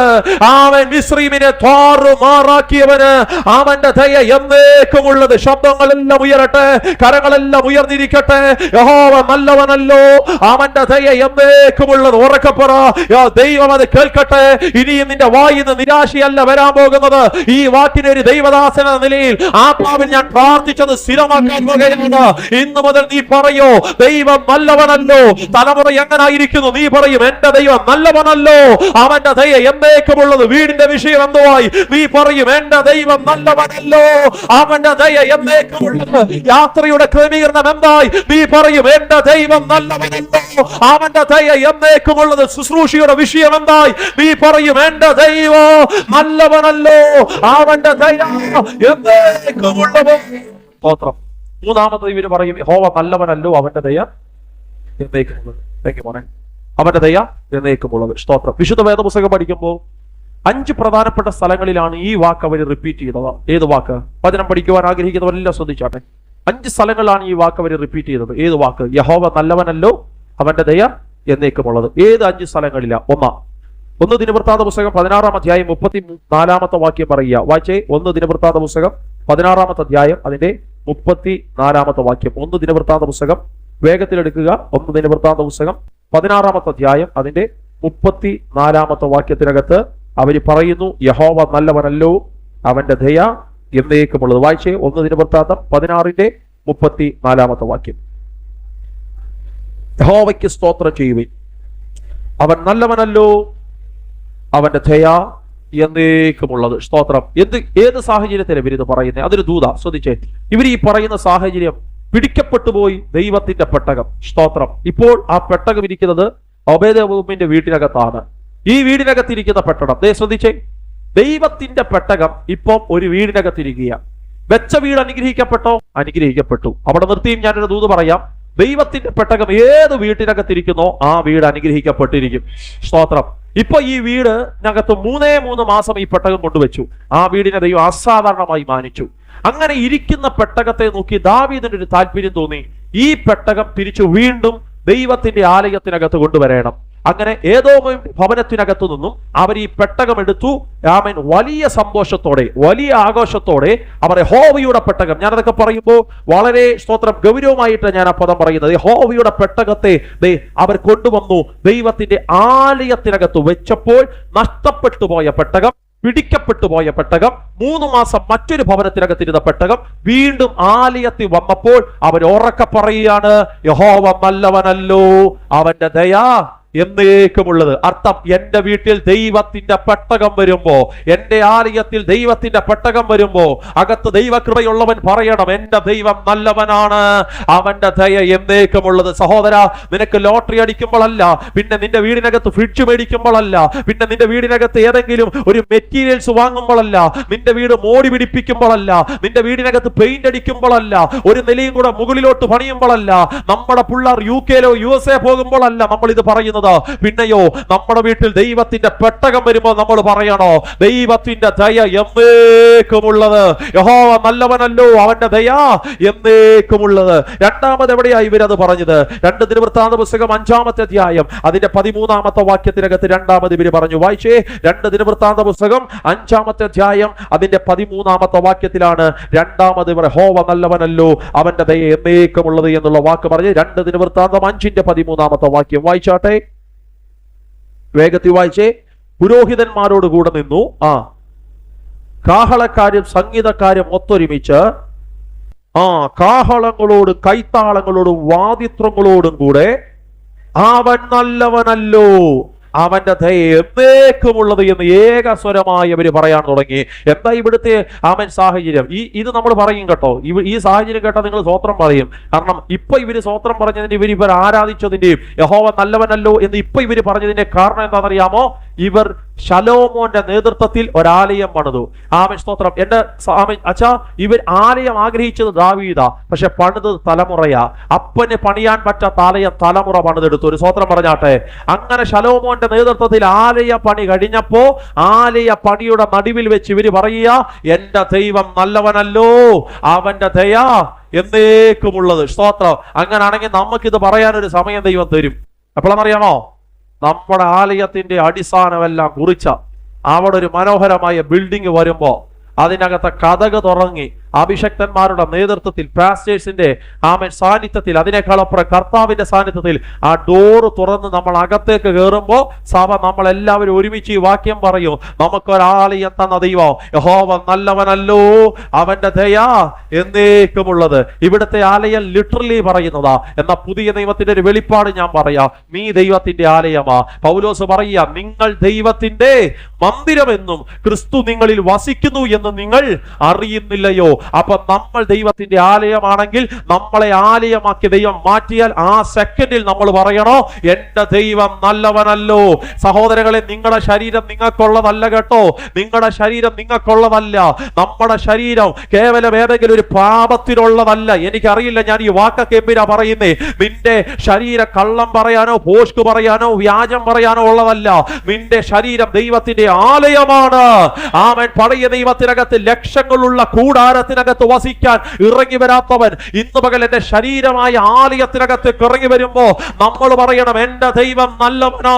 അവൻ മിസ്രയീമിനെ താറുമാറാക്കിയവന്, അവന്റെ ദയ എന്നേക്കുമുള്ളത്. ശബ്ദങ്ങളെല്ലാം ഉയരട്ടെ, കരങ്ങളെല്ലാം ഉയർന്നിരിക്കട്ടെ. യഹോവ നല്ലവനല്ലോ, അവന്റെ ദയ എന്നേക്കുമുള്ളത്. ഉറക്കെ പറ, ദൈവം അത് കേൾക്കട്ടെ. ഇനിയും നിന്റെ വായിൽ നിന്ന് നിരാശയല്ല വരാൻ പോകുന്നത്. ഈ വാക്കിനെ ഒരു ദൈവദാസൻ എന്ന നിലയിൽ ആത്മാവിൽ ഞാൻ പ്രാർത്ഥിച്ചത് സ്ഥിരമാക്കാൻ പോകുകയാണ്. ഇന്നു മുതൽ നീ പറയോ, ദൈവം നല്ലവനല്ലോ. തലമുറ എങ്ങനായിരിക്കുന്നു? നീ പറയും, എന്റെ ദൈവം നല്ലവനല്ലോ, അവന്റെ ദയ എന്നേക്കുമുള്ളത്. വീടിന്റെ വിഷയം എന്തുവായി? നീ പറയും, എന്റെ ദൈവം നല്ലവനല്ലോ, അവന്റെ ദയ എന്നേക്കുമുള്ളത്. യാത്രയുടെ ക്രമീകരണം എന്തായി? നീ പറയും, എന്റെ ദൈവം നല്ലവനല്ലോ, അവന്റെ ദയ എന്നേക്കുമുള്ളത്. ശുശ്രൂഷയുടെ വിഷയം എന്തായി? നീ പറയും, എന്റെ ദൈവം നല്ലവനല്ലോ, അവന്റെ ദയ എന്നേക്കുമുള്ളത്. സ്തോത്രം. മൂന്നാമത്തത് ഇവര് പറയും യഹോവ നല്ലവനല്ലോ, അവന്റെ ദയ എന്നേക്കുമുള്ളത്. അവന്റെ ദയ എന്നേക്കുമുള്ളത്. സ്തോത്രം. വിശുദ്ധ വേദപുസ്തകം പഠിക്കുമ്പോൾ 5 പ്രധാനപ്പെട്ട സ്ഥലങ്ങളിലാണ് ഈ വാക്ക് അവർ റിപ്പീറ്റ് ചെയ്തത്. ഏത് വാക്ക്? വചനം പഠിക്കുവാൻ ആഗ്രഹിക്കുന്നവരെല്ലാം ശ്രദ്ധിച്ചാട്ടെ. 5 സ്ഥലങ്ങളിലാണ് ഈ വാക്ക് അവർ റിപ്പീറ്റ് ചെയ്തത്. ഏത് വാക്ക്? യഹോവ നല്ലവനല്ലോ, അവന്റെ ദയ എന്നേക്കുമുള്ളത്. ഏത് 5 സ്ഥലങ്ങളിലാ? ഒന്ന് ദിനവൃത്താന്ത പുസ്തകം 16-ാം അധ്യായം 34-ാമത്തെ വാക്യം പറയുക. വായിച്ചേ. 1 ദിനവൃത്താന്ത പുസ്തകം 16-ാമത്തെ അധ്യായം അതിന്റെ 34-ാമത്തെ വാക്യം. 1 ദിനവൃത്താന്ത പുസ്തകം വേഗത്തിലെടുക്കുക. 1 ദിനവൃത്താന്ത പുസ്തകം 16-ാമത്തെ അധ്യായം അതിന്റെ 34-ാമത്തെ വാക്യത്തിനകത്ത് അവര് പറയുന്നു യഹോവ നല്ലവനല്ലോ, അവന്റെ ദയ എന്നേക്കുമുള്ളത്. വായിച്ചേ. 1 ദിനവൃത്താന്തം 16-ന്റെ 34-ാമത്തെ വാക്യം. യഹോവയ്ക്ക് സ്തോത്രം ചെയ്യുവിൻ, അവൻ നല്ലവനല്ലോ, അവന്റെ ദയ എന്നേക്കുമുള്ളത്. സ്തോത്രം. ഏത് സാഹചര്യത്തിലാണ് ഇവരിത് പറയുന്നത്? അതൊരു ദൂത. ശ്രദ്ധിച്ചേ. ഇവർ ഈ പറയുന്ന സാഹചര്യം പിടിക്കപ്പെട്ടു പോയി ദൈവത്തിന്റെ പെട്ടകം. സ്തോത്രം. ഇപ്പോൾ ആ പെട്ടകം ഇരിക്കുന്നത് ഒബേദെദോമിന്റെ വീട്ടിനകത്താണ്. ഈ വീടിനകത്തിരിക്കുന്ന പെട്ടകം ശ്രദ്ധിച്ചേ. ദൈവത്തിന്റെ പെട്ടകം ഇപ്പം ഒരു വീടിനകത്തിരിക്കുക. വെച്ച വീട് അനുഗ്രഹിക്കപ്പെട്ടോ? അനുഗ്രഹിക്കപ്പെട്ടു. അവിടെ നിർത്തിയും ഞാനൊരു ദൂത് പറയാം. ദൈവത്തിന്റെ പെട്ടകം ഏത് വീട്ടിനകത്തിരിക്കുന്നോ ആ വീട് അനുഗ്രഹിക്കപ്പെട്ടിരിക്കും. സ്തോത്രം. ഇപ്പൊ ഈ വീടിനകത്ത് 3 മാസം ഈ പെട്ടകം കൊണ്ടുവച്ചു. ആ വീടിനെ ദൈവം അസാധാരണമായി മാനിച്ചു. അങ്ങനെ ഇരിക്കുന്ന പെട്ടകത്തെ നോക്കി ദാവീദിന് ഒരു താല്പര്യം തോന്നി. ഈ പെട്ടകം തിരിച്ചു വീണ്ടും ദൈവത്തിന്റെ ആലയത്തിനകത്ത് കൊണ്ടുവരണം. അങ്ങനെ ഏദോം ഭവനത്തിനകത്തു നിന്നും അവർ ഈ പെട്ടകം എടുത്തു. ആമേൻ. വലിയ സന്തോഷത്തോടെ, വലിയ ആഘോഷത്തോടെ അവർ യഹോവയുടെ പെട്ടകം, ഞാനതൊക്കെ പറയുമ്പോൾ വളരെ സ്തോത്രം ഗൗരവമായിട്ട് ഞാൻ ആ പദം പറയുന്നത്, യഹോവയുടെ പെട്ടകത്തെ അവർ കൊണ്ടുവന്നു ദൈവത്തിന്റെ ആലയത്തിനകത്ത് വെച്ചപ്പോൾ നഷ്ടപ്പെട്ടു പോയ പെട്ടകം, പിടിക്കപ്പെട്ടു പോയ പെട്ടകം, 3 മാസം മറ്റൊരു ഭവനത്തിനകത്തിരുന്ന പെട്ടകം വീണ്ടും ആലയത്തിൽ വന്നപ്പോൾ അവർ ഉറക്കെ പറയുകയാണ് യഹോവ നല്ലവനല്ലോ, അവന്റെ ദയ എന്നേക്കുമുള്ളത്. അർത്ഥം, എന്റെ വീട്ടിൽ ദൈവത്തിന്റെ പെട്ടകം വരുമ്പോ, എന്റെ ആലയത്തിൽ ദൈവത്തിന്റെ പെട്ടകം വരുമ്പോ അകത്ത് ദൈവകൃപയുള്ളവൻ പറയണം എന്റെ ദൈവം നല്ലവനാണ്, അവന്റെ ദയ എന്നേക്കുമുള്ളത്. സഹോദര, നിനക്ക് ലോട്ടറി അടിക്കുമ്പോഴല്ല, പിന്നെ നിന്റെ വീടിനകത്ത് ഫ്രിഡ്ജ് മേടിക്കുമ്പോഴല്ല, പിന്നെ നിന്റെ വീടിനകത്ത് ഏതെങ്കിലും ഒരു മെറ്റീരിയൽസ് വാങ്ങുമ്പോഴല്ല, നിന്റെ വീട് മോടി പിടിപ്പിക്കുമ്പോഴല്ല, നിന്റെ വീടിനകത്ത് പെയിന്റ് അടിക്കുമ്പോഴല്ല, ഒരു നിലയും കൂടെ മുകളിലോട്ട് പണിയുമ്പോഴല്ല, നമ്മുടെ പിള്ളേർ UK-ലോ USA പോകുമ്പോഴല്ല നമ്മൾ ഇത് പറയുന്നത്. പിന്നെയോ നമ്മുടെ വീട്ടിൽ ദൈവത്തിന്റെ പെട്ടകം വരുമ്പോൾ നമ്മൾ പറയണോ ദൈവത്തിന്റെ ദയ എന്നേക്കുമുള്ളത്. യഹോവ നല്ലവനല്ലോ, അവന്റെ ദയ എന്നേക്കുമുള്ളത്. രണ്ടാമത് എവിടെയായി ഇവരത് പറഞ്ഞത്? 2 ദിനവൃത്താന്ത പുസ്തകം 5-ാമത്തെ അധ്യായം അതിന്റെ 13-ാമത്തെ വാക്യത്തിനകത്ത് രണ്ടാമത് ഇവര് പറഞ്ഞു. വായിച്ചേ. 2 ദിനവൃത്താന്ത പുസ്തകം 5-ാമത്തെ അധ്യായം അതിന്റെ 13-ാമത്തെ വാക്യത്തിലാണ് രണ്ടാമത് ഇവർ യഹോവ നല്ലവനല്ലോ, അവന്റെ ദയ എന്നേക്കുമുള്ളത് എന്നുള്ള വാക്ക് പറഞ്ഞ് 2 ദിനവൃത്താന്തം 5-ന്റെ 13-ാമത്തെ വാക്യം വായിച്ചാട്ടെ. വേഗത്തിൽ വായിച്ചേ. പുരോഹിതന്മാരോട് കൂടെ നിന്നു കാഹളക്കാരും സംഗീതക്കാരും ഒത്തൊരുമിച്ച് കാഹളങ്ങളോടും കൈത്താളങ്ങളോടും വാദിത്രങ്ങളോടും കൂടെ അവൻ നല്ലവനല്ലോ, അവന്റെ ദയ എന്നേക്കുമുള്ളത് എന്ന് ഏകസ്വരമായി അവര് പറയാൻ തുടങ്ങി. എന്താ ഇവിടുത്തെ ആമൻ സാഹചര്യം? ഇത് നമ്മൾ പറയും കേട്ടോ. ഈ സാഹചര്യം കേട്ടാൽ നിങ്ങൾ സ്വോത്രം പറയും. കാരണം ഇപ്പൊ ഇവര് സ്വോത്രം പറഞ്ഞതിന്റെ ഇവർ ആരാധിച്ചതിന്റെയും യഹോവ നല്ലവനല്ലോ എന്ന് ഇപ്പൊ ഇവര് പറഞ്ഞതിന്റെ കാരണം എന്താണെന്നറിയാമോ? ഇവർ ശലോമോന്റെ നേതൃത്വത്തിൽ ഒരാലയം പണിതു. ആമൻ സ്തോത്രം. എന്റെ അച്ഛാ, ഇവർ ആലയം ആഗ്രഹിച്ചത് ദാവീദാ, പക്ഷെ പണിതത് തലമുറയാ. അപ്പന് പണിയാൻ പറ്റാത്ത ആലയം തലമുറ പണിതെടുത്തു. ഒരു സ്തോത്രം പറഞ്ഞാട്ടെ. അങ്ങനെ ശലോമോന്റെ നേതൃത്വത്തിൽ ആലയ പണി കഴിഞ്ഞപ്പോ ആലയ പണിയുടെ നടുവിൽ വെച്ച് ഇവര് പറയുക എന്റെ ദൈവം നല്ലവനല്ലോ, അവന്റെ ദയ എന്നേക്കുമുള്ളത്. സ്തോത്രം. അങ്ങനാണെങ്കിൽ നമുക്കിത് പറയാനൊരു സമയം ദൈവം തരും. എപ്പോഴാണെന്നറിയാമോ? നമ്മുടെ ആലയത്തിന്റെ അടിസ്ഥാനമെല്ലാം കുറിച്ച അവിടെ ഒരു മനോഹരമായ ബിൽഡിംഗ് വരുമ്പോ അതിനകത്തെ കതക് തുറങ്ങി അഭിഷക്തന്മാരുടെ നേതൃത്വത്തിൽ, പാസ്റ്റേഴ്സിന്റെ ആമൻ സാന്നിധ്യത്തിൽ, അതിനേക്കാളപ്പുറം കർത്താവിന്റെ സാന്നിധ്യത്തിൽ ആ ഡോറ് തുറന്ന് നമ്മൾ അകത്തേക്ക് കയറുമ്പോൾ സഭ നമ്മളെല്ലാവരും ഒരുമിച്ച് ഈ വാക്യം പറയും, നമുക്കൊരാലയം തന്ന ദൈവം യഹോവ നല്ലവനല്ലോ, അവന്റെ ദയ എന്നേക്കുമുള്ളത്. ഇവിടുത്തെ ആലയം ലിറ്ററലി പറയുന്നതാ. എന്നാ പുതിയ നിയമത്തിന്റെ ഒരു വെളിപ്പാട് ഞാൻ പറയാം. നീ ദൈവത്തിന്റെ ആലയമാ. പൗലോസ് പറയുക, നിങ്ങൾ ദൈവത്തിന്റെ മന്ദിരമെന്നും ക്രിസ്തു നിങ്ങളിൽ വസിക്കുന്നു എന്ന് നിങ്ങൾ അറിയുന്നില്ലയോ? അപ്പൊ നമ്മൾ ദൈവത്തിന്റെ ആലയമാണെങ്കിൽ നമ്മളെ ആലയമാക്കി ദൈവം മാറ്റിയാൽ ആ സെക്കൻഡിൽ നമ്മൾ പറയണോ, എന്റെ ദൈവം നല്ലവനല്ലോ. സഹോദരങ്ങളെ, നിങ്ങളുടെ ശരീരം നിങ്ങൾക്കുള്ളതല്ല കേട്ടോ. നിങ്ങളുടെ ശരീരം നിങ്ങൾക്കുള്ളതല്ല. നമ്മുടെ ശരീരം കേവലം ഏതെങ്കിലും ഒരു പാപത്തിനുള്ളതല്ല. എനിക്കറിയില്ല ഞാൻ ഈ വാക്കൊക്കെ എന്തിനാ പറയുന്നേ. നിന്റെ ശരീരം കള്ളം പറയാനോ ഭോഷ്ക് പറയാനോ വ്യാജം പറയാനോ ഉള്ളതല്ല. നിന്റെ ശരീരം ദൈവത്തിന്റെ ആലയമാണ്. ആമേൻ. പഴയ ദൈവത്തിനകത്ത് ലക്ഷങ്ങളുള്ള കൂടാരത്തിനകത്ത് വസിക്കാൻ ഇറങ്ങി വരാത്തവൻ ഇന്ന് പകൽ എന്റെ ശരീരമായ ആലയത്തിനകത്ത് ഇറങ്ങി വരുമ്പോ നമ്മൾ പറയണം, എന്റെ ദൈവം നല്ലവനാ,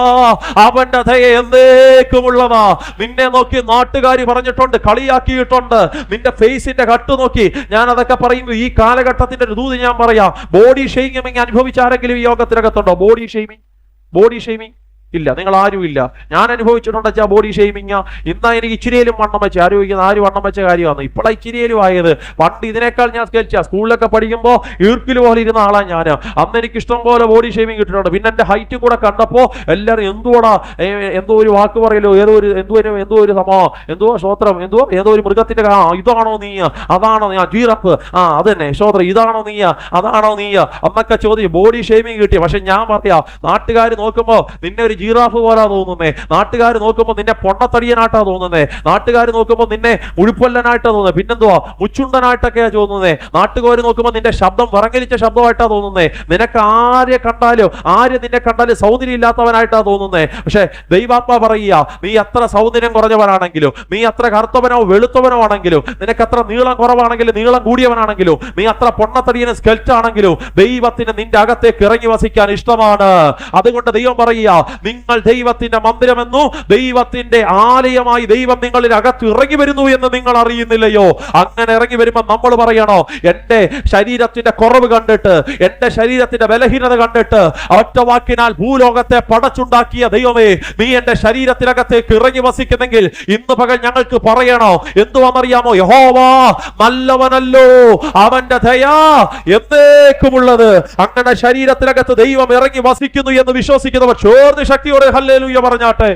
അവന്റെ ദയ എന്നേക്കുമുള്ളതാ. നിന്നെ നോക്കി നാട്ടുകാരി പറഞ്ഞിട്ടുണ്ട്, കളിയാക്കിയിട്ടുണ്ട്. നിന്റെ ഫേസിന്റെ കട്ട് നോക്കി ഞാൻ അതൊക്കെ പറയുമ്പോൾ ഈ കാലഘട്ടത്തിന്റെ ഒരു ദൂത് ഞാൻ പറയാം. ബോഡി ഷെയ്മിങ് അനുഭവിച്ച ആരെങ്കിലും ഈ യോഗത്തിനകത്തുണ്ടോ? ബോഡി ഷെയ്മിങ് ഇല്ല, നിങ്ങൾ ആരും ഇല്ല. ഞാൻ അനുഭവിച്ചിട്ടുണ്ട് വെച്ചാൽ ബോഡി ഷെയ്മിങ്. ഇന്നാ എനിക്ക് ഇച്ചിരിയിലും വണ്ണം വെച്ച് ആരോഗ്യം ആര് വണ്ണം വെച്ച കാര്യമാണ്. ഇപ്പോഴാണ് ഇച്ചിരിയിലും ആയത്. പണ്ട് ഇതിനേക്കാൾ ഞാൻ സ്കൂളിലൊക്കെ പഠിക്കുമ്പോൾ ഈർക്കിൽ പോലെ ഇരുന്ന ആളാണ് ഞാൻ. അന്ന് എനിക്ക് ഇഷ്ടം പോലെ ബോഡി ഷെയ്മിങ് കിട്ടിയിട്ടുണ്ട്. പിന്നെ എന്റെ ഹൈറ്റും കൂടെ കണ്ടപ്പോൾ എല്ലാവരും എന്തോ ഒരു വാക്ക് പറയലോ, എന്തോ ഒരു എന്തോ ശ്രോത്രം, ഏതോ ഒരു മൃഗത്തിന്റെ ഇതാണോ നീ, അതാണോ നീ, ജീറപ്പ്, അത് തന്നെ ശ്രോത്രം, ഇതാണോ നീ, അതാണോ നീ എന്നൊക്കെ ചോദിച്ചു ബോഡി ഷെയ്മിങ് കിട്ടിയ. പക്ഷെ ഞാൻ പറയാം, നാട്ടുകാർ നോക്കുമ്പോ നിന്നെ ഒരു ജിറാഫ് പോലാ തോന്നുന്നേ. നാട്ടുകാർ നോക്കുമ്പോൾ നിന്നെ പൊണ്ണത്തടിയനായിട്ടാ തോന്നുന്നേ. നാട്ടുകാർ നോക്കുമ്പോൾ നിന്നെ മുഴുപ്പൊല്ലനായിട്ടാ തോന്നുന്നത്. പിന്നെന്തുവാ മുച്ചുണ്ടനായിട്ടൊക്കെയാ തോന്നുന്നേ. നാട്ടുകാർ നോക്കുമ്പോൾ നിന്റെ ശബ്ദം വിറങ്ങലിച്ച ശബ്ദമായിട്ടാ തോന്നുന്നേ. നിനക്ക് ആരെ നിന്നെ കണ്ടാലും സൗന്ദര്യം ഇല്ലാത്തവനായിട്ടാ തോന്നുന്നേ. പക്ഷെ ദൈവാത്മാ പറയുക, നീ അത്ര സൗന്ദര്യം കുറഞ്ഞവനാണെങ്കിലും, നീ അത്ര കറുത്തവനോ വെളുത്തവനോ ആണെങ്കിലും, നിനക്ക് അത്ര നീളം കുറവാണെങ്കിലും നീളം കൂടിയവനാണെങ്കിലും, നീ അത്ര പൊണ്ണത്തടിയന് സ്കെൽറ്റ് ആണെങ്കിലും, ദൈവത്തിന് നിന്റെ അകത്തേക്ക് ഇറങ്ങി വസിക്കാൻ ഇഷ്ടമാണ്. അതുകൊണ്ട് ദൈവം പറയുക, നിങ്ങൾ ദൈവത്തിന്റെ മന്ദിരമെന്നു, ദൈവത്തിന്റെ ആലയമായി ദൈവം നിങ്ങളിൽ അകത്ത് ഇറങ്ങി വരുന്നു എന്ന് നിങ്ങൾ അറിയുന്നില്ലയോ? അങ്ങനെ ഇറങ്ങി വരുമ്പോൾ നമ്മൾ പറയണോ, എന്റെ ശരീരത്തിന്റെ കുറവ് കണ്ടിട്ട്, എന്റെ ശരീരത്തിന്റെ ബലഹീനത കണ്ടിട്ട് ഒറ്റ വാക്കിനാൽ ഭൂലോകത്തെ പടച്ചുണ്ടാക്കിയ ദൈവമേ, നീ എന്റെ ശരീരത്തിനകത്തേക്ക് ഇറങ്ങി വസിക്കുന്നെങ്കിൽ ഇന്ന് പകൽ ഞങ്ങൾക്ക് പറയണോ, എന്തുവാണെന്നറിയാമോ? യഹോവാ നല്ലവനല്ലോ, അവന്റെ ദയ എന്നേക്കുമുള്ളത്. അങ്ങനെ ശരീരത്തിനകത്ത് ദൈവം ഇറങ്ങി വസിക്കുന്നു എന്ന് വിശ്വസിക്കുന്നവർ ചോർന്ന് ശക്തിയോടെ ഹല്ലേലൂയ പറഞ്ഞാട്ടെ.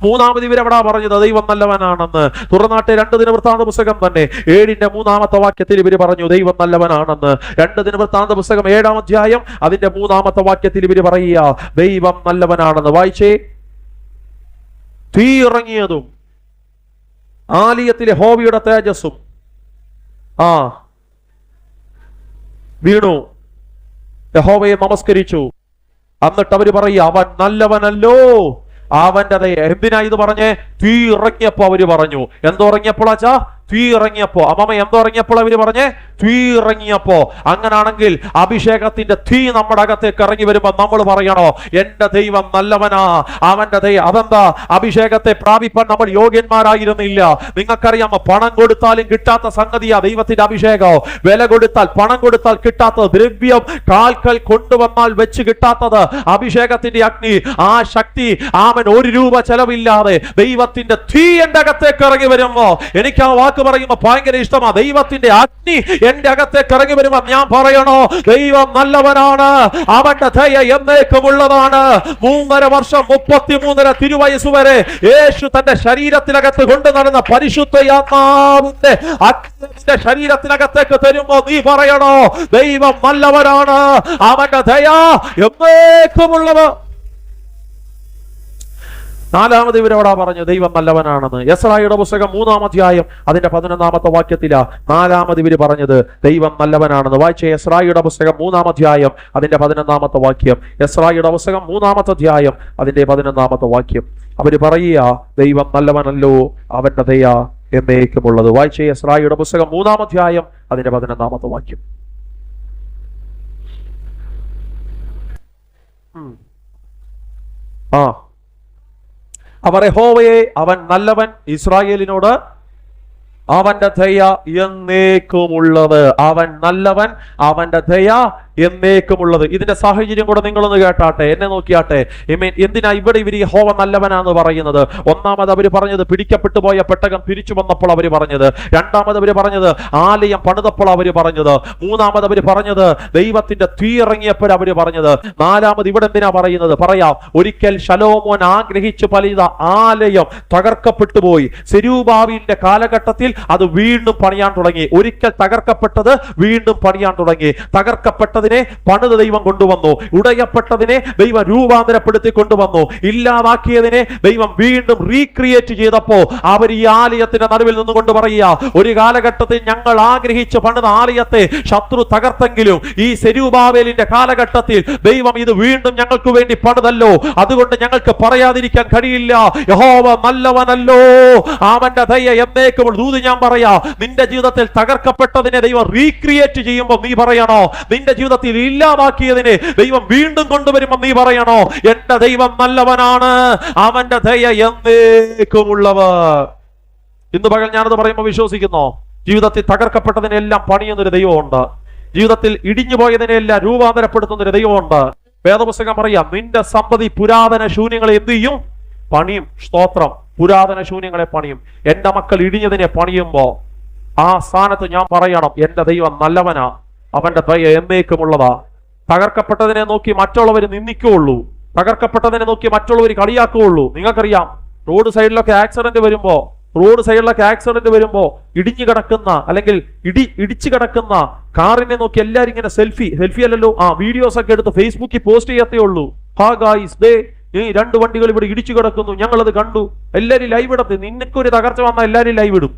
മൂന്നാമത് ഇവരെവിടാ പറഞ്ഞത് ദൈവം നല്ലവനാണെന്ന്? തുറന്നാട്ടെ 2 ദിനവൃത്താന്ത പുസ്തകം തന്നെ 7-ന്റെ 3-ാമത്തെ വാക്യത്തിൽ ഇവര് പറഞ്ഞു ദൈവം നല്ലവനാണെന്ന്. 2 ദിനവൃത്താന്ത പുസ്തകം 7-ാം അധ്യായം അതിന്റെ 3-ാമത്തെ വാക്യത്തിൽ ഇവര് പറയുക ദൈവം നല്ലവനാണെന്ന്. വായിച്ചേ. തീ ഇറങ്ങിയതും ആലയത്തിലെ യഹോവയുടെ തേജസ്സും വീണു, യഹോവയെ നമസ്കരിച്ചു. എന്നിട്ട് അവര് പറയുക അവൻ നല്ലവനല്ലോ, അവന്റെ ദയ. എന്തിനാ ഇത് പറഞ്ഞേ? തീ ഇറങ്ങിയപ്പോ അവര് പറഞ്ഞു. എന്തോ ഇറങ്ങിയപ്പോഴാച്ചാ? തീ ഇറങ്ങിയപ്പോ. അമ്മമ്മ എന്തോ ഇറങ്ങിയപ്പോൾ അവര് പറഞ്ഞേ? തീ ഇറങ്ങിയപ്പോ. അങ്ങനാണെങ്കിൽ അഭിഷേകത്തിന്റെ തീ നമ്മുടെ അകത്തേക്ക് ഇറങ്ങി വരുമ്പോ നമ്മൾ പറയണോ, എന്റെ ദൈവം നല്ലവനാ, അവന്റെ ദയ. അതെന്താ? അഭിഷേകത്തെ പ്രാപിപ്പാൻ നമ്മൾ യോഗ്യന്മാരായിരുന്നില്ല. നിങ്ങൾക്കറിയാമോ, പണം കൊടുത്താലും കിട്ടാത്ത സംഗതിയാ ദൈവത്തിന്റെ അഭിഷേകം. വില കൊടുത്താൽ, പണം കൊടുത്താൽ കിട്ടാത്തത്, ദ്രവ്യം കാൽക്കൽ കൊണ്ടുവന്നാൽ വെച്ച് കിട്ടാത്തത് അഭിഷേകത്തിന്റെ അഗ്നി. ആ ശക്തി ആമൻ 1 രൂപ ചെലവില്ലാതെ ദൈവത്തിന്റെ തീ എന്റെ അകത്തേക്ക് ഇറങ്ങി വരുമ്പോ എനിക്ക് ആ വാക്ക് പറയുമ്പോ ഭയങ്കര ഇഷ്ടമാണ്. ദൈവത്തിന്റെ അഗ്നി എന്റെ അകത്തേക്ക് ഇറങ്ങി വരുമ്പോ ഞാൻ പറയണോ, ദൈവം നല്ലവനാണ്, അവന്റെ ദയ എന്നേക്കുമുള്ളതാണ്. 3.5 വർഷം 33.5 തിരുവയസ്സ് വരെ യേശു തന്റെ ശരീരത്തിനകത്ത് കൊണ്ടു നടന്ന പരിശുദ്ധയാത്മാവിന്റെ അഗ്നിന്റെ ശരീരത്തിനകത്തേക്ക് തരുമ്പോ നീ പറയണോ, ദൈവം നല്ലവനാണ്, അവന്റെ ദയ എന്നേക്കുമുള്ളത്. 4-ാമത് ഇവരോടാ പറഞ്ഞു ദൈവം നല്ലവനാണെന്ന്. യെസ്രായിയുടെ പുസ്തകം 3-ാം അധ്യായം അതിന്റെ 11-ാമത്തെ വാക്യത്തിലാ 4-ാമത് ഇവര് പറഞ്ഞത് ദൈവം നല്ലവനാണെന്ന്. വായിച്ച യെസ്രായിയുടെ പുസ്തകം 3-ാം അധ്യായം അതിന്റെ 11-ാമത്തെ വാക്യം. യെസ്രായിയുടെ പുസ്തകം 3-ാമത്തെ അധ്യായം അതിന്റെ 11-ാമത്തെ വാക്യം. അവര് പറയുക ദൈവം നല്ലവനല്ലോ, അവന്റെ ദയ എന്നേക്കുമുള്ളത്. വായിച്ച യെസ്രായിയുടെ പുസ്തകം 3-ാം അധ്യായം അതിന്റെ 11-ാമത്തെ വാക്യം. അവർ യഹോവയെ അവൻ നല്ലവൻ, ഇസ്രായേലിനോട് അവന്റെ ദയ എന്നേക്കുമുള്ളത്. അവൻ നല്ലവൻ, അവന്റെ ദയ എന്നേക്കുമുള്ളത്. ഇതിന്റെ സാഹചര്യം കൂടെ നിങ്ങളൊന്ന് കേട്ടാട്ടെ, എന്നെ നോക്കിയാട്ടെ. എന്തിനാ ഇവിടെ ഇവർ യഹോവ നല്ലവനാന്ന് പറയുന്നത്? ഒന്നാമത് അവര് പറഞ്ഞത് പിടിക്കപ്പെട്ടു പോയ പെട്ടകം തിരിച്ചു വന്നപ്പോൾ അവര് പറഞ്ഞത്. രണ്ടാമത് അവര് പറഞ്ഞത് ആലയം പണിതപ്പോൾ അവര് പറഞ്ഞത്. മൂന്നാമത് അവര് പറഞ്ഞത് ദൈവത്തിന്റെ തീ ഇറങ്ങിയപ്പോൾ അവര് പറഞ്ഞത്. നാലാമത് ഇവിടെ എന്തിനാ പറയുന്നത്? പറയാം, ഒരിക്കൽ ശലോമോൻ ആഗ്രഹിച്ചു പണിത ആലയം തകർക്കപ്പെട്ടു പോയി. സെരൂബാബേലിന്റെ കാലഘട്ടത്തിൽ അത് വീണ്ടും പണിയാൻ തുടങ്ങി. ഒരിക്കൽ തകർക്കപ്പെട്ടത് വീണ്ടും പണിയാൻ തുടങ്ങി. തകർക്കപ്പെട്ടതിനെ പണിത് ദൈവം കൊണ്ടുവന്നു. ഉടയപ്പെട്ടതിനെ ദൈവം രൂപാന്തരപ്പെടുത്തി കൊണ്ടുവന്നു. ഇല്ലാതാക്കിയതിനെ ദൈവം വീണ്ടും റീക്രിയേറ്റ് ചെയ്തപ്പോ അവർ ഈ ആലയത്തിന്റെ നടുവിൽ നിന്നുകൊണ്ട് പറയുക, ഒരു കാലഘട്ടത്തിൽ ഞങ്ങൾ ആഗ്രഹിച്ച് പണിത ആലയത്തെ ശത്രു തകർത്തെങ്കിലും ഈ സെരൂബാബേലിന്റെ കാലഘട്ടത്തിൽ ദൈവം ഇത് വീണ്ടും ഞങ്ങൾക്ക് വേണ്ടി പണിതല്ലോ. അതുകൊണ്ട് ഞങ്ങൾക്ക് പറയാതിരിക്കാൻ കഴിയില്ല, യഹോവ നല്ലവനല്ലോ, അവന്റെ ദയ എന്നേക്കും. ദൂത് ഞാൻ പറയാ, നിന്റെ ജീവിതത്തിൽ തകർക്കപ്പെട്ടതിനെ ദൈവം റീക്രിയേറ്റ് ചെയ്യുമ്പോൾ നീ പറയണോ? നിന്റെ ജീവിതത്തിൽ ഇല്ലാതാക്കിയതിനെ ദൈവം വീണ്ടും കൊണ്ടുവരുമ്പോൾ നീ പറയണോ? എന്റെ ദൈവം നല്ലവനാണ്, അവന്റെ ദയ എന്നേക്കുമുള്ളവർ. ഇന്ന് പകൽ ഞാനത് പറയുമ്പോൾ വിശ്വസിക്കുന്നോ? ജീവിതത്തിൽ തകർക്കപ്പെട്ടതിനെല്ലാം പണിയുന്നൊരു ദൈവമുണ്ട്. ജീവിതത്തിൽ ഇടിഞ്ഞു പോയതിനെല്ലാം രൂപാന്തരപ്പെടുത്തുന്നൊരു ദൈവമുണ്ട്. വേദപുസ്തകം പറയാം, നിന്റെ സന്തതി പുരാതന ശൂന്യങ്ങളെ എന്ത് ചെയ്യും? പണിയും. സ്തോത്രം. പുരാതന ശൂന്യങ്ങളെ പണിയും. എന്റെ മക്കൾ ഇടിഞ്ഞതിനെ പണിയുമ്പോ ആ സ്ഥാനത്ത് ഞാൻ പറയണം, എന്റെ ദൈവം നല്ലവനാ, അവന്റെ ദയ എന്നേക്കുമുള്ളതാ. തകർക്കപ്പെട്ടതിനെ നോക്കി മറ്റുള്ളവർ നിന്ദിക്കുകയുള്ളൂ. തകർക്കപ്പെട്ടതിനെ നോക്കി മറ്റുള്ളവർ കളിയാക്കുകയുള്ളൂ. നിങ്ങൾക്കറിയാം, റോഡ് സൈഡിലൊക്കെ ആക്സിഡന്റ് വരുമ്പോ ഇടിഞ്ഞു കിടക്കുന്ന അല്ലെങ്കിൽ ഇടിച്ചു കിടക്കുന്ന കാറിനെ നോക്കി എല്ലാരും ഇങ്ങനെ സെൽഫി അല്ലല്ലോ, വീഡിയോസ് ഒക്കെ എടുത്ത് ഫേസ്ബുക്കിൽ പോസ്റ്റ് ചെയ്യത്തേ ഉള്ളൂ. ഹാ ഗായ്സ്, ദേ ഈ 2 വണ്ടികൾ ഇവിടെ ഇടിച്ചു കിടക്കുന്നു, ഞങ്ങളത് കണ്ടു. എല്ലാരും ലൈവ് ഇടത്ത്. നിനക്കൊരു തകർച്ച വന്നാൽ എല്ലാരും ലൈവ് ഇടും.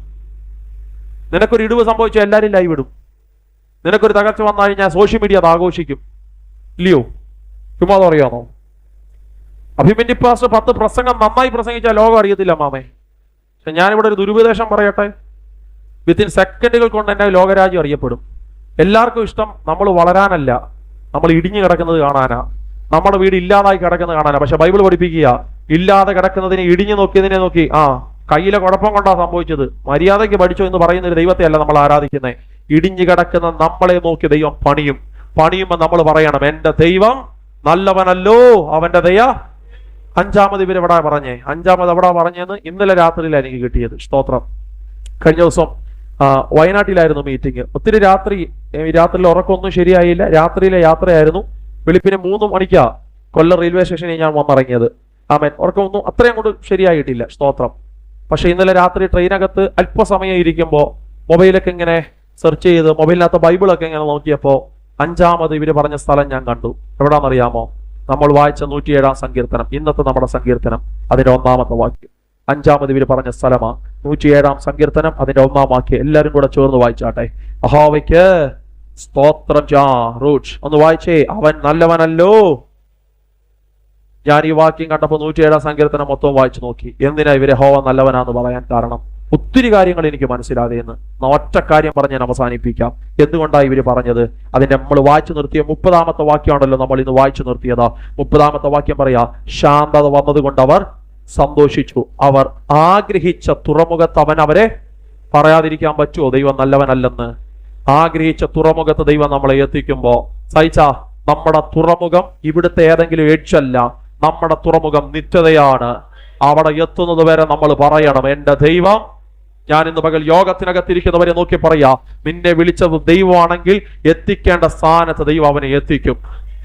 നിനക്കൊരു ഇടിവ് സംഭവിച്ചാൽ എല്ലാരും ലൈവ് ഇടും. നിനക്കൊരു തകർച്ച വന്നു കഴിഞ്ഞാൽ സോഷ്യൽ മീഡിയ അത് ആഘോഷിക്കും, ഇല്ലയോ? ചുമ്മാ അറിയാമോ? അഭിമന്യു പാസ്റ്റർ 10 പ്രസംഗം നന്നായി പ്രസംഗിച്ചാൽ ലോകം അറിയത്തില്ല മാമേ. പക്ഷെ ഞാനിവിടെ ഒരു ദുരുപദേശം പറയട്ടെ, വിത്തിൻ സെക്കൻഡുകൾ കൊണ്ട് എന്നെ ലോകരാജ്യം അറിയപ്പെടും. എല്ലാവർക്കും ഇഷ്ടം നമ്മൾ വളരാനല്ല, നമ്മൾ ഇടിഞ്ഞു കിടക്കുന്നത് കാണാനാ. നമ്മുടെ വീട് ഇല്ലാതായി കിടക്കുന്നത് കാണാനാ. പക്ഷെ ബൈബിൾ പഠിപ്പിക്കുക, ഇല്ലാതെ കിടക്കുന്നതിനെ ഇടിഞ്ഞു നോക്കിയതിനെ നോക്കി കയ്യിലെ കുഴപ്പം കൊണ്ടാ സംഭവിച്ചത്, മര്യാദയ്ക്ക് പഠിച്ചോ എന്ന് പറയുന്ന ഒരു ദൈവത്തെ അല്ല നമ്മൾ ആരാധിക്കുന്നത്. ഇടിഞ്ഞു കിടക്കുന്ന നമ്മളെ നോക്കി ദൈവം പണിയുമ്പോൾ നമ്മൾ പറയണം, എന്റെ ദൈവം നല്ലവനല്ലോ, അവന്റെ ദയ. അഞ്ചാമത് ഇവരെവിടാ പറഞ്ഞെന്ന് ഇന്നലെ രാത്രിയിലാണ് എനിക്ക് കിട്ടിയത്. സ്തോത്രം. കഴിഞ്ഞ ദിവസം വയനാട്ടിലായിരുന്നു മീറ്റിംഗ്. ഒത്തിരി രാത്രിയിൽ ഉറക്കമൊന്നും ശരിയായില്ല. രാത്രിയിലെ യാത്രയായിരുന്നു. വെളുപ്പിന് 3 മണിക്കാ കൊല്ലം റെയിൽവേ സ്റ്റേഷനിൽ ഞാൻ വന്നിറങ്ങിയത്. ആമേൻ. ഉറക്കമൊന്നും അത്രയും കൊണ്ട് ശരിയായിട്ടില്ല. സ്തോത്രം. പക്ഷെ ഇന്നലെ രാത്രി ട്രെയിനകത്ത് അല്പസമയം ഇരിക്കുമ്പോൾ മൊബൈലൊക്കെ ഇങ്ങനെ സെർച്ച് ചെയ്ത് മൊബൈലിനകത്ത് ബൈബിളൊക്കെ ഇങ്ങനെ നോക്കിയപ്പോൾ 5ാമത് ഇവര് പറഞ്ഞ സ്ഥലം ഞാൻ കണ്ടു. എവിടാന്നറിയാമോ? നമ്മൾ വായിച്ച 107-ാം സങ്കീർത്തനം, ഇന്നത്തെ നമ്മുടെ സങ്കീർത്തനം, അതിന്റെ 1ാമത്തെ വാക്യം. 5ാമത് ഇവര് പറഞ്ഞ സ്ഥലമാ 107-ാം സങ്കീർത്തനം, അതിന്റെ 1ാം വാക്യം. എല്ലാരും കൂടെ ചേർന്ന് വായിച്ചാട്ടെ. യഹോവയ്ക്ക് സ്തോത്രം. ഒന്ന് വായിച്ചേ, അവൻ നല്ലവനല്ലോ. ഞാൻ ഈ വാക്യം കണ്ടപ്പോൾ 107-ാം സങ്കീർത്തനം മൊത്തം വായിച്ചു നോക്കി. എന്തിനാ ഇവരെ യഹോവ നല്ലവനാന്ന് പറയാൻ കാരണം? ഒത്തിരി കാര്യങ്ങൾ എനിക്ക് മനസ്സിലാതെയെന്ന്. ഒറ്റ കാര്യം പറഞ്ഞ് ഞാൻ അവസാനിപ്പിക്കാം. എന്തുകൊണ്ടാണ് ഇവര് പറഞ്ഞത്? അതിന്റെ നമ്മൾ വായിച്ചു നിർത്തിയ 30-ാമത്തെ വാക്യമാണല്ലോ നമ്മൾ ഇന്ന് വായിച്ചു നിർത്തിയത്. 30-ാമത്തെ വാക്യം പറയാ, ശാന്തത വന്നതുകൊണ്ട് അവർ സന്തോഷിച്ചു. അവർ ആഗ്രഹിച്ച തുറമുഖത്ത് അവൻ അവരെ പറയാതിരിക്കാൻ പറ്റുമോ ദൈവം നല്ലവനല്ലെന്ന്? ആഗ്രഹിച്ച തുറമുഖത്ത് ദൈവം നമ്മളെ എത്തിക്കുമ്പോ നമ്മുടെ തുറമുഖം ഇവിടുത്തെ ഏതെങ്കിലും എഡ്ജല്ല, നമ്മുടെ തുറമുഖം നിത്യതയാണ്. അവിടെ എത്തുന്നത് വരെ നമ്മൾ പറയണം, എന്റെ ദൈവം. ഞാൻ ഇന്ന് പകൽ യോഗത്തിനകത്തിരിക്കുന്നവരെ നോക്കി പറയാ, നിന്നെ വിളിച്ചത് ദൈവമാണെങ്കിൽ എത്തിക്കേണ്ട സ്ഥാനത്ത് ദൈവം അവനെ എത്തിക്കും.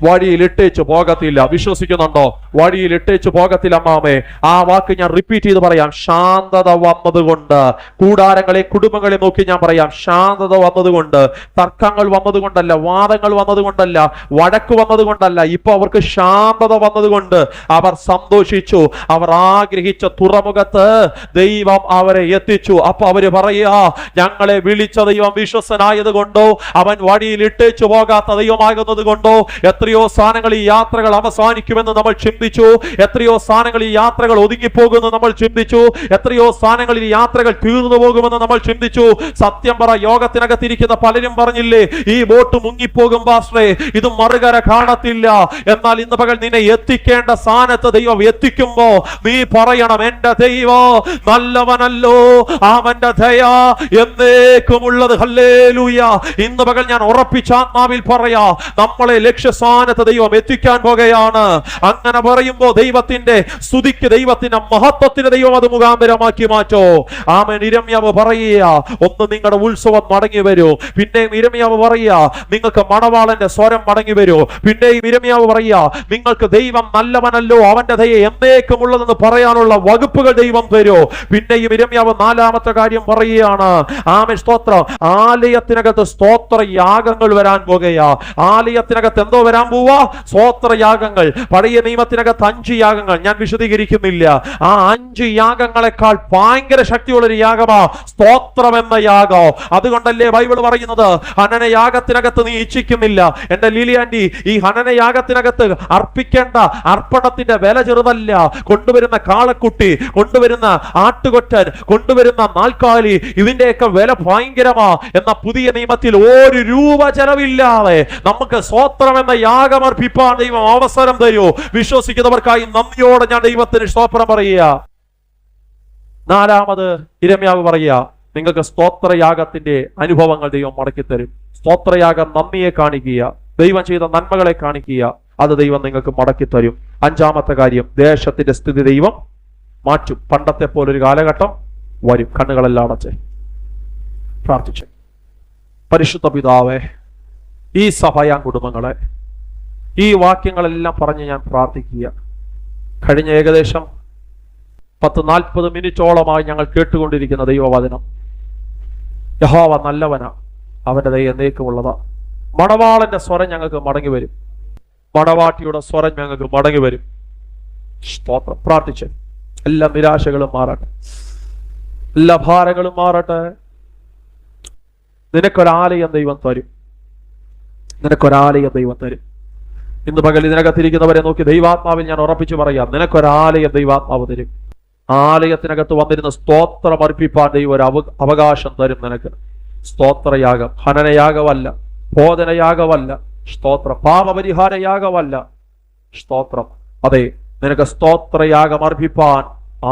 വഴിയിൽ ഇട്ടേച്ചു പോകത്തില്ല. വിശ്വസിക്കുന്നുണ്ടോ? വഴിയിൽ ഇട്ടേച്ചു പോകത്തില്ല അമ്മാമേ. ആ വാക്ക് ഞാൻ റിപ്പീറ്റ് ചെയ്ത് പറയാം. ശാന്തത വന്നതുകൊണ്ട്, കൂടാരങ്ങളെ കുടുംബങ്ങളെ നോക്കി ഞാൻ പറയാം, ശാന്തത വന്നതുകൊണ്ട്. തർക്കങ്ങൾ വന്നതുകൊണ്ടല്ല, വാദങ്ങൾ വന്നതുകൊണ്ടല്ല, വഴക്ക് വന്നതുകൊണ്ടല്ല, ഇപ്പൊ അവർക്ക് ശാന്തത വന്നതുകൊണ്ട് അവർ സന്തോഷിച്ചു. അവർ ആഗ്രഹിച്ച തുറമുഖത്ത് ദൈവം അവരെ എത്തിച്ചു. അപ്പൊ അവര് പറയാ, ഞങ്ങളെ വിളിച്ച ദൈവം വിശ്വസനായത് കൊണ്ടോ, അവൻ വഴിയിൽ ഇട്ടേച്ചു പോകാത്ത ദൈവമാകുന്നത് കൊണ്ടോ, എത്ര എത്രയോ സ്ഥാനങ്ങൾ ഈ യാത്രകൾ അവസാനിക്കുമെന്ന് നമ്മൾ ചിന്തിച്ചു. എത്രയോ സ്ഥാനങ്ങൾ ഈ യാത്രകൾ ഒതുങ്ങിപ്പോകുമെന്ന് നമ്മൾ ചിന്തിച്ചു. എത്രയോ സ്ഥാനങ്ങളിൽ ഈ യാത്രകൾ തീർന്നു പോകുമെന്ന് നമ്മൾ ചിന്തിച്ചു. സത്യം പറ, യോഗത്തിനകത്തിരിക്കുന്ന പലരും പറഞ്ഞില്ലേ, ഈ ബോട്ട് മുങ്ങിപ്പോകും പാസ്റ്ററേ, ഇത് മറുകര കാണത്തില്ല. എന്നാൽ ഇന്ന് പകൽ നിന്നെ എത്തിക്കേണ്ട സ്ഥാനത്ത് ദൈവം എത്തിക്കുമ്പോ നീ പറയണം, എന്റെ ദൈവം നല്ലവനല്ലോ, അവന്റെ ദയ എന്നേക്കുമുള്ളത്. ഹല്ലേലൂയ. ഇന്ന് പകൽ ഞാൻ ഉറപ്പിച്ച ആത്മാവിൽ പറയാ, നമ്മളെ ലക്ഷ്യസ്ഥാനത്ത് ദൈവം എത്തിക്കാൻ പോകുകയാണ്. അങ്ങനെ പറയുമ്പോ ദൈവത്തിന്റെ സ്തുതിക്ക്, ദൈവത്തിന്റെ മഹത്വത്തിന് ദൈവം അത് മുഖാന്തരമാക്കി മാറ്റോ. ആമേൻ. ഇരമ്യാവ് പറയുക, ഒന്ന് നിങ്ങളുടെ ഉത്സവം മടങ്ങി വരൂ. പിന്നെയും ഇരമ്യാവ് പറയുക, നിങ്ങൾക്ക് മണവാളന്റെ സ്വരം മടങ്ങി വരൂ. പിന്നെയും ഇരമ്യാവ് പറയുക, നിങ്ങൾക്ക് ദൈവം നല്ലവനല്ലോ, അവന്റെ ദയ എന്നേക്കുമുള്ളതെന്ന് പറയാനുള്ള വകുപ്പുകൾ ദൈവം തരൂ. പിന്നെയും ഇരമ്യാവ് നാലാമത്തെ കാര്യം പറയുകയാണ്. ആമേൻ. സ്തോത്രം. ആലയത്തിനകത്ത് സ്തോത്ര യാഗങ്ങൾ വരാൻ പോകുകയാ. ആലയത്തിനകത്ത് എന്തോ വരാൻ പോവാ? സ്തോത്ര യാഗങ്ങൾ. പഴയ നിയമത്തിനകത്ത് 5 യാഗങ്ങൾ, ഞാൻ വിശദീകരിക്കുന്നില്ല. ആ 5 യാഗങ്ങളെക്കാൾ ഭയങ്കര ശക്തിയുള്ള ഒരു യാഗമാ സ്തോത്രം എന്ന യാഗം. അതുകൊണ്ടല്ലേ ബൈബിൾ പറയുന്നത്, ഹനനയാഗത്തിനകത്ത് നീ ഇച്ഛിക്കുന്നില്ല. എന്റെ ലിലി ആന്റി, ഈ ഹനനയാഗത്തിനകത്ത് അർപ്പിക്കേണ്ട അർപ്പണത്തിന്റെ വില ചെറുതല്ല. കൊണ്ടുവരുന്ന കാളക്കുട്ടി, കൊണ്ടുവരുന്ന ആട്ടുകൊറ്റൻ, കൊണ്ടുവരുന്ന നാൽക്കാലി, ഇതിന്റെയൊക്കെ വില ഭയങ്കരമാ. എന്ന പുതിയ നിയമത്തിൽ 1 രൂപ ചെലവില്ലാതെ നമുക്ക് സ്തോത്രം എന്ന യാഗം അർപ്പിപ്പാൻ ദൈവം അവസരം തരൂ. വിശ്വസിക്കുന്നവർക്കായി നന്ദിയോടെ ഞാൻ ദൈവത്തിന് സ്തോത്രം പറയുക. നാലാമത് ഇരമ്യാവ് പറയുക, നിങ്ങൾക്ക് സ്തോത്രയാഗത്തിന്റെ അനുഭവങ്ങൾ ദൈവം മടക്കിത്തരും. സ്തോത്രയാഗം നന്ദിയെ കാണിക്കുക, ദൈവം ചെയ്ത നന്മകളെ കാണിക്കുക, അത് ദൈവം നിങ്ങൾക്ക് മടക്കിത്തരും. 5-ാമത്തെ കാര്യം, ദേശത്തിന്റെ സ്ഥിതി ദൈവം മാറ്റും. പണ്ടത്തെ പോലൊരു കാലഘട്ടം വരും. കണ്ണുകളെല്ലാം അടച്ച് പ്രാർത്ഥിച്ചു. പരിശുദ്ധ പിതാവേ, ഈ സഭയാ കുടുംബങ്ങളെ ഈ വാക്യങ്ങളെല്ലാം പറഞ്ഞ് ഞാൻ പ്രാർത്ഥിക്കുക. കഴിഞ്ഞ ഏകദേശം 10-40 മിനിറ്റോളമായി ഞങ്ങൾ കേട്ടുകൊണ്ടിരിക്കുന്ന ദൈവവചനം, യഹോവ നല്ലവനാ, അവന്റെ ദയ എന്നേക്കുമുള്ളതാ. മണവാളന്റെ സ്വരം ഞങ്ങൾക്ക് മടങ്ങി വരും. മണവാട്ടിയുടെ സ്വരം ഞങ്ങൾക്ക് മടങ്ങി വരും. സ്തോത്രം. പ്രാർത്ഥിച്ച് എല്ലാ നിരാശകളും മാറട്ടെ, എല്ലാ ഭാരങ്ങളും മാറട്ടെ. നിനക്കൊരാലയം ദൈവം തരും. നിനക്കൊരാലയം ദൈവം തരും. ഇന്ന് പകൽ ഇതിനകത്തിരിക്കുന്നവരെ നോക്കി ദൈവാത്മാവിൽ ഞാൻ ഉറപ്പിച്ചു പറയാം, നിനക്കൊരാലയം ദൈവാത്മാവ് തരും. ആലയത്തിനകത്ത് വന്നിരുന്ന സ്തോത്രം അർപ്പിപ്പാൻ ദൈവം ഒരു അവകാശം തരും നിനക്ക്. സ്തോത്രയാഗം ഹനനയാഗമല്ല, ഭോജനയാഗമല്ല, സ്തോത്രം പാപപരിഹാര യാഗമല്ല, സ്തോത്രം. അതെ, നിനക്ക് സ്തോത്രയാഗം അർപ്പിപ്പാൻ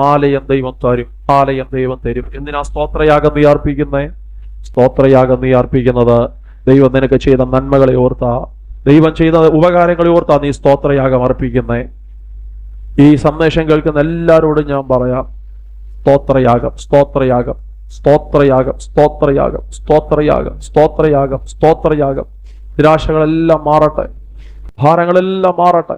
ആലയം ദൈവം തരും. ആലയം ദൈവം തരും. എന്തിനാ സ്തോത്രയാഗം നീ അർപ്പിക്കുന്നേ? സ്തോത്രയാഗം നീ അർപ്പിക്കുന്നത് ദൈവം നിനക്ക് ചെയ്ത നന്മകളെ ഓർത്താ, ദൈവം ചെയ്ത ഉപകാരങ്ങളെ ഓർത്താ നീ സ്തോത്രയാഗം അർപ്പിക്കുന്നേ. ഈ സന്ദേശം കേൾക്കുന്ന എല്ലാവരോടും ഞാൻ പറയാം, സ്തോത്രയാഗം, സ്തോത്രയാഗം, സ്തോത്രയാഗം, സ്തോത്രയാഗം, സ്തോത്രയാഗം, സ്തോത്രയാഗം, സ്തോത്രയാഗം. നിരാശകളെല്ലാം മാറട്ടെ, ഭാരങ്ങളെല്ലാം മാറട്ടെ.